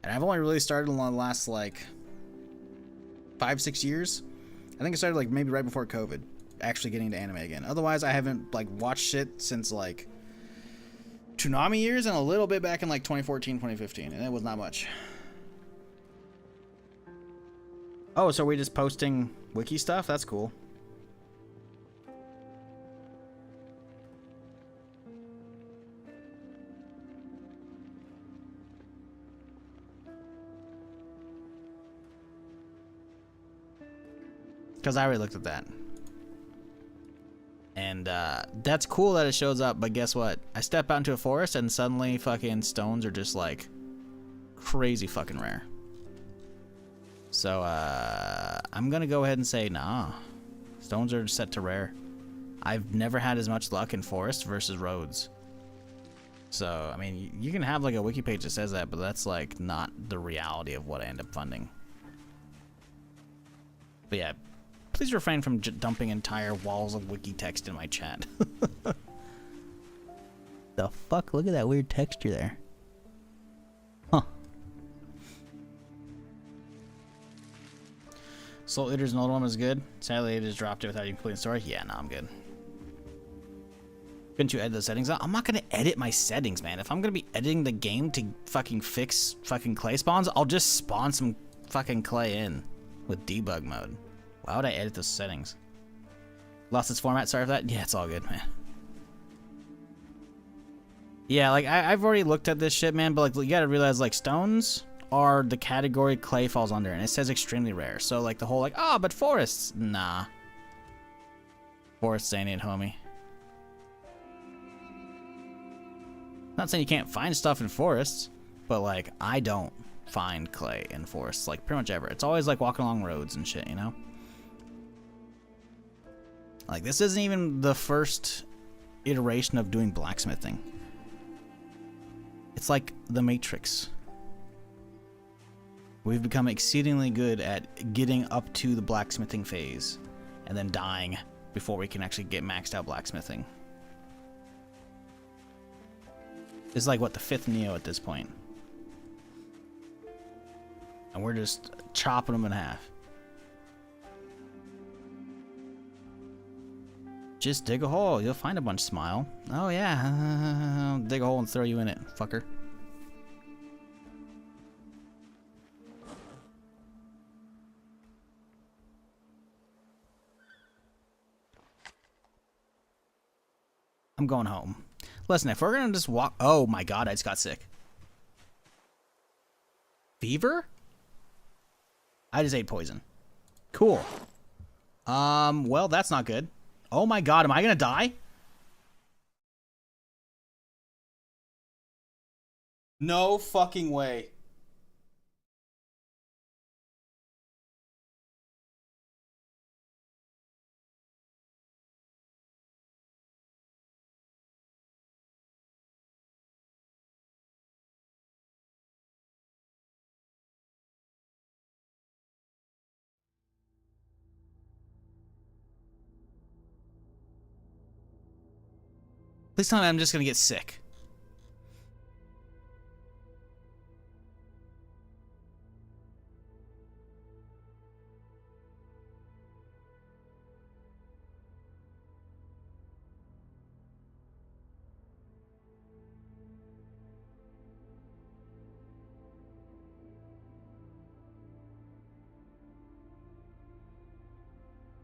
and I've only really started in the last like 5-6 years. I think I started like maybe right before COVID, actually getting into anime again. Otherwise, I haven't like watched shit since like Toonami years and a little bit back in like 2014, 2015, and it was not much. Oh, so we're just posting wiki stuff? That's cool. Because I already looked at that. And that's cool that it shows up, but guess what? I step out into a forest and suddenly fucking stones are just like crazy fucking rare. So I'm gonna go ahead and say nah. Stones are set to rare. I've never had as much luck in forest versus roads. So I mean, you can have like a wiki page that says that, but that's like not the reality of what I end up funding. But yeah, please refrain from dumping entire walls of wiki text in my chat. The fuck? Look at that weird texture there. Huh. Soul Eater's an old one was good. Sadly, it just dropped it without even completing the story. Yeah, no, I'm good. Couldn't you edit the settings out? I'm not gonna edit my settings, man. If I'm gonna be editing the game to fucking fix fucking clay spawns, I'll just spawn some fucking clay in with debug mode. Why would I edit those settings? Lost its format, sorry for that. Yeah, it's all good, man. Yeah, like I've already looked at this shit, man, but like you gotta realize like stones are the category clay falls under, and it says extremely rare. So like the whole like, oh, but forests, nah. Forests ain't it, homie. Not saying you can't find stuff in forests, but like I don't find clay in forests like pretty much ever. It's always like walking along roads and shit, you know? Like this isn't even the first iteration of doing blacksmithing. It's like the Matrix. We've become exceedingly good at getting up to the blacksmithing phase and then dying before we can actually get maxed out blacksmithing. It's like, what, the 5th Neo at this point. And we're just chopping them in half. Just dig a hole. You'll find a bunch, smile. Oh, yeah. I'll dig a hole and throw you in it, fucker. I'm going home. Listen, if we're gonna just walk... Oh my god, I just got sick. Fever? I just ate poison. Cool. Well, that's not good. Oh my god, am I gonna die? No fucking way. Please tell me I'm just gonna get sick.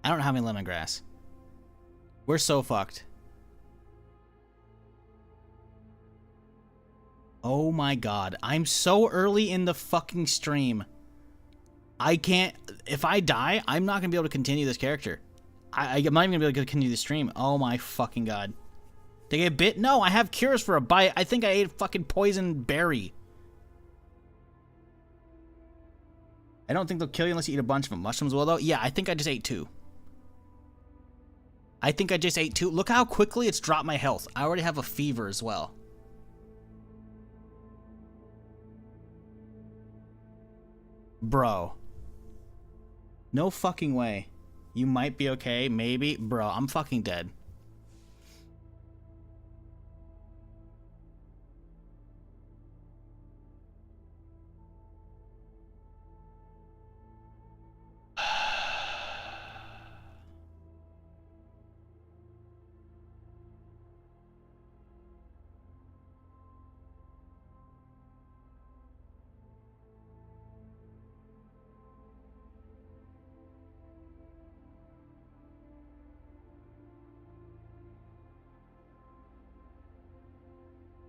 I don't have any lemongrass. We're so fucked. Oh my god. I'm so early in the fucking stream. I can't... If I die, I'm not going to be able to continue this character. I'm not even going to be able to continue the stream. Oh my fucking god. Did I get bit? No, I have cures for a bite. I think I ate a fucking poison berry. I don't think they'll kill you unless you eat a bunch of them. Mushrooms will, though? Yeah, I think I just ate 2. I think I just ate 2. Look how quickly it's dropped my health. I already have a fever as well. Bro. No fucking way. You might be okay, maybe. Bro, I'm fucking dead.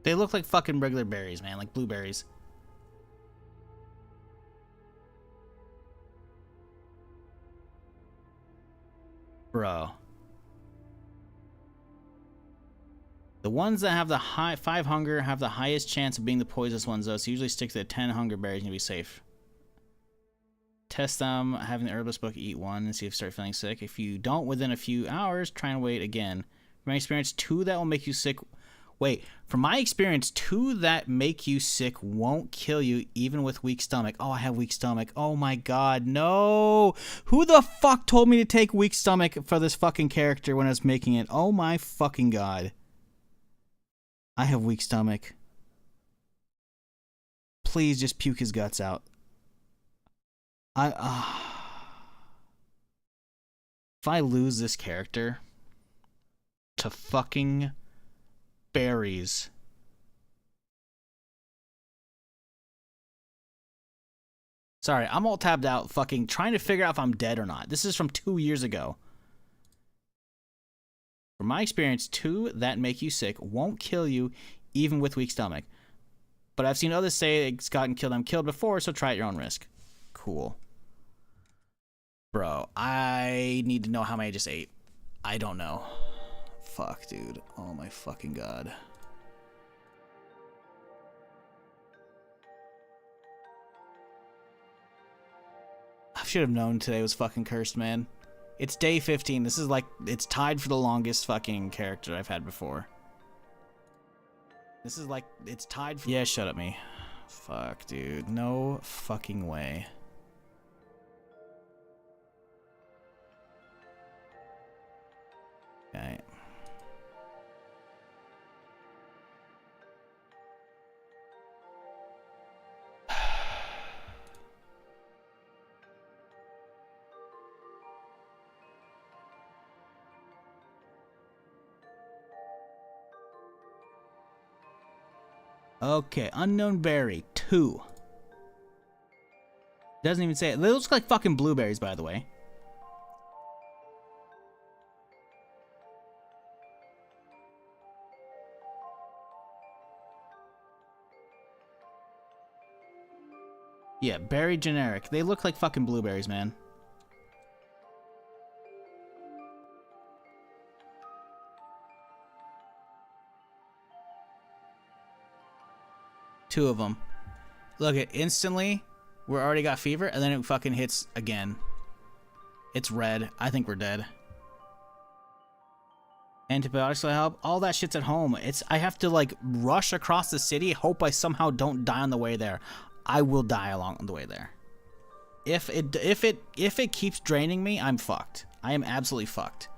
They look like fucking regular berries, man. Like blueberries. Bro. The ones that have the 5 hunger have the highest chance of being the poisonous ones, though, so usually stick to the 10 hunger berries and you'll be safe. Test them, having the herbalist book, eat 1 and see if you start feeling sick. If you don't within a few hours, try and wait again. From my experience, 2 that will make you sick... Wait, from my experience, 2 that make you sick won't kill you even with weak stomach. Oh, I have weak stomach. Oh my god, no! Who the fuck told me to take weak stomach for this fucking character when I was making it? Oh my fucking god. I have weak stomach. Please just puke his guts out. If I lose this character to fucking berries. Sorry, I'm all tabbed out fucking trying to figure out if I'm dead or not. This is from 2 years ago. From my experience, 2 that make you sick won't kill you even with weak stomach. But I've seen others say it's gotten killed. I'm killed before, so try at your own risk. Cool. Bro, I need to know how many I just ate. I don't know. Fuck, dude. Oh my fucking god. I should have known today was fucking cursed, man. It's day 15. This is like, it's tied for the longest fucking character I've had before. This is like, it's tied for... Yeah, shut up me. Fuck, dude. No fucking way. Okay. Okay, unknown berry, 2. Doesn't even say it. They look like fucking blueberries, by the way. Yeah, berry generic. They look like fucking blueberries, man. Two of them. Look, it instantly, we already got fever, and then it fucking hits again. It's red. I think we're dead. Antibiotics will help. All that shit's at home. I have to like rush across the city, hope I somehow don't die on the way there. I will die along the way there. If it keeps draining me, I'm fucked. I am absolutely fucked.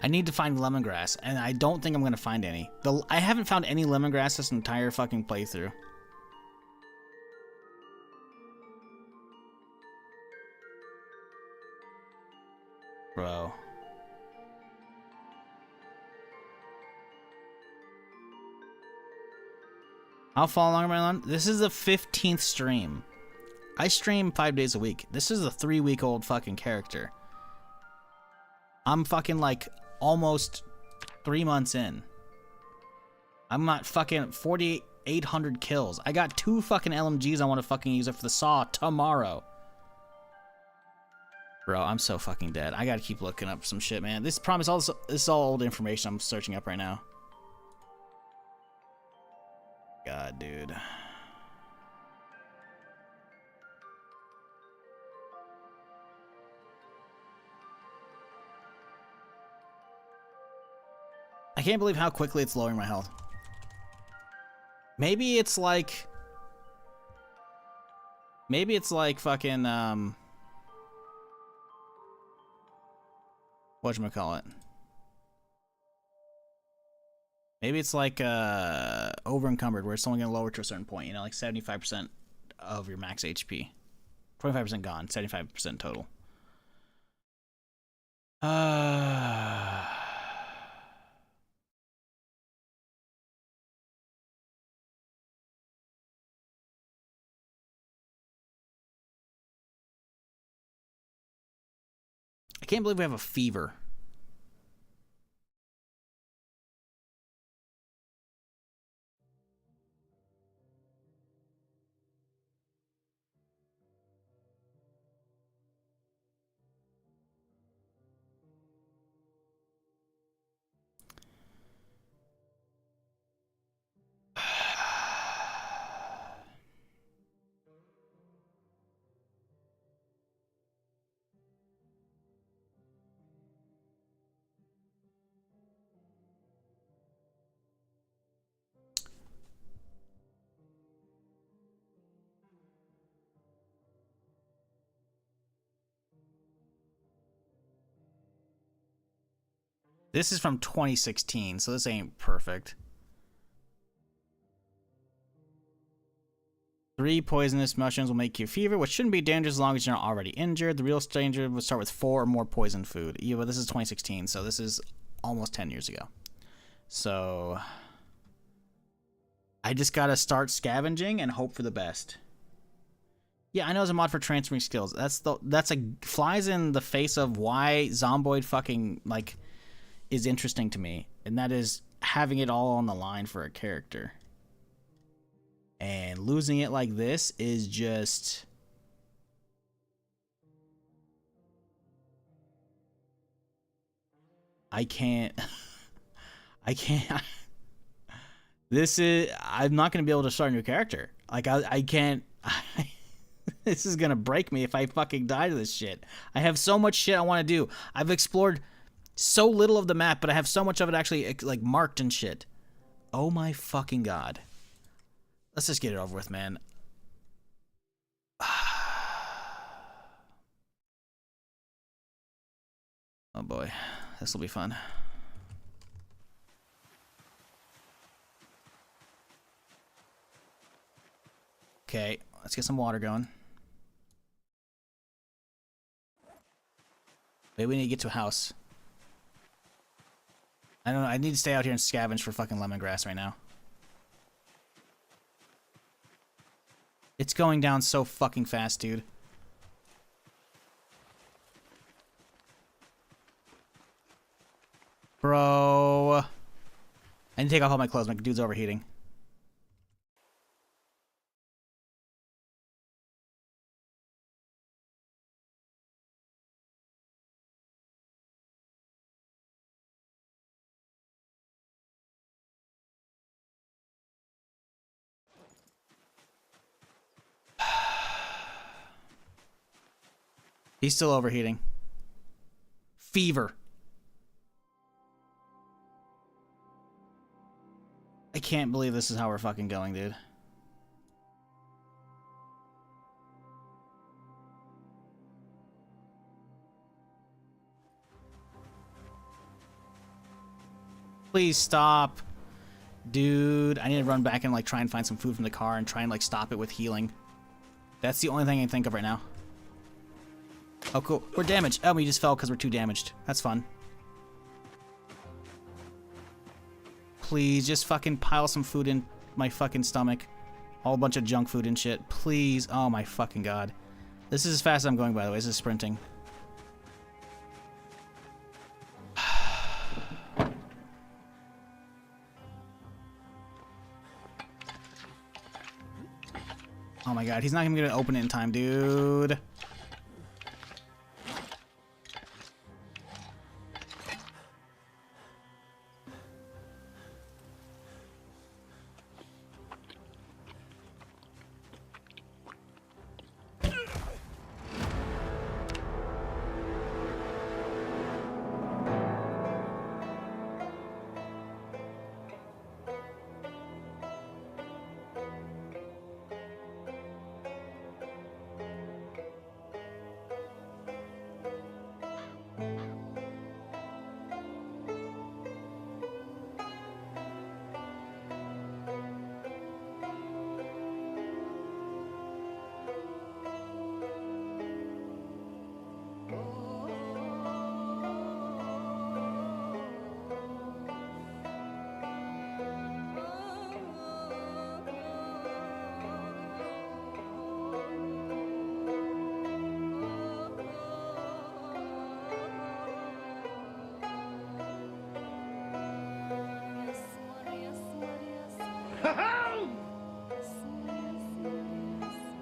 I need to find lemongrass, and I don't think I'm gonna find any. I haven't found any lemongrass this entire fucking playthrough. Bro. How far along am I on? This is the 15th stream. I stream 5 days a week. This is a 3-week-old fucking character. I'm fucking like almost 3 months in. I'm not fucking 4,800 kills. I got 2 fucking LMGs I want to fucking use it for the saw tomorrow. Bro, I'm so fucking dead. I gotta keep looking up some shit, man. This is all old information I'm searching up right now. God, dude. I can't believe how quickly it's lowering my health. Maybe it's like fucking whatchamacallit? Maybe it's like over encumbered, where it's only gonna lower to a certain point, you know, like 75% of your max HP. 25% gone, 75% total. I can't believe we have a fever. This is from 2016, so this ain't perfect. 3 poisonous mushrooms will make you fever, which shouldn't be dangerous as long as you're not already injured. The real danger would start with 4 or more poison food. Yeah, but this is 2016, so this is almost 10 years ago. So I just gotta start scavenging and hope for the best. Yeah, I know it's a mod for transferring skills. That's a flies in the face of why Zomboid fucking like is interesting to me, and that is having it all on the line for a character. And losing it like this is just... I can't... I can't... This is... I'm not going to be able to start a new character. Like, I can't... This is going to break me if I fucking die to this shit. I have so much shit I want to do. I've explored so little of the map, but I have so much of it actually, like, marked and shit. Oh my fucking god. Let's just get it over with, man. Oh boy. This will be fun. Okay, let's get some water going. Maybe we need to get to a house. I don't know, I need to stay out here and scavenge for fucking lemongrass right now. It's going down so fucking fast, dude. Bro. I need to take off all my clothes, my dude's overheating. He's still overheating. Fever. I can't believe this is how we're fucking going, dude. Please stop. Dude, I need to run back and like try and find some food from the car and try and like stop it with healing. That's the only thing I can think of right now. Oh, cool. We're damaged. Oh, we just fell because we're too damaged. That's fun. Please, just fucking pile some food in my fucking stomach. A whole bunch of junk food and shit. Please. Oh my fucking god. This is as fast as I'm going, by the way. This is sprinting. Oh my god, he's not even gonna open it in time, dude.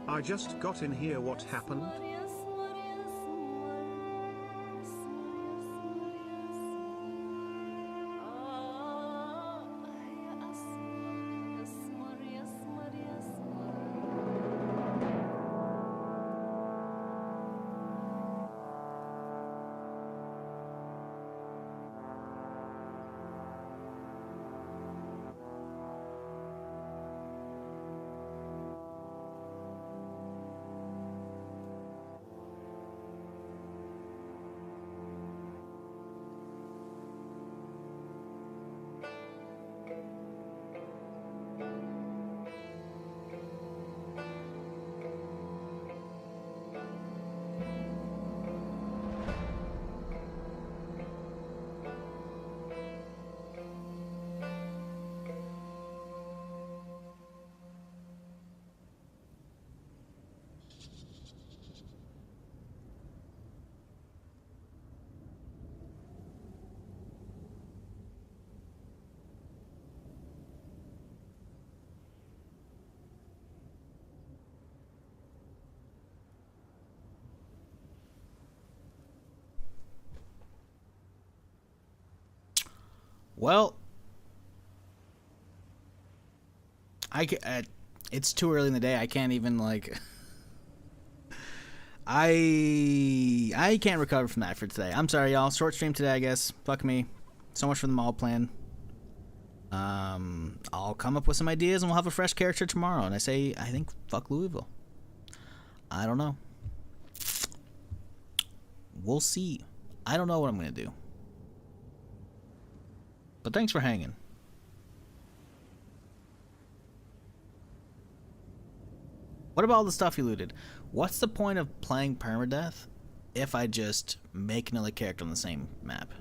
I just got in here. What happened? Well, it's too early in the day. I can't even like. I can't recover from that for today. I'm sorry, y'all. Short stream today, I guess. Fuck me. So much for the mall plan. I'll come up with some ideas and we'll have a fresh character tomorrow. And I think fuck Louisville. I don't know. We'll see. I don't know what I'm gonna do. But thanks for hanging. What about all the stuff you looted? What's the point of playing permadeath if I just make another character on the same map?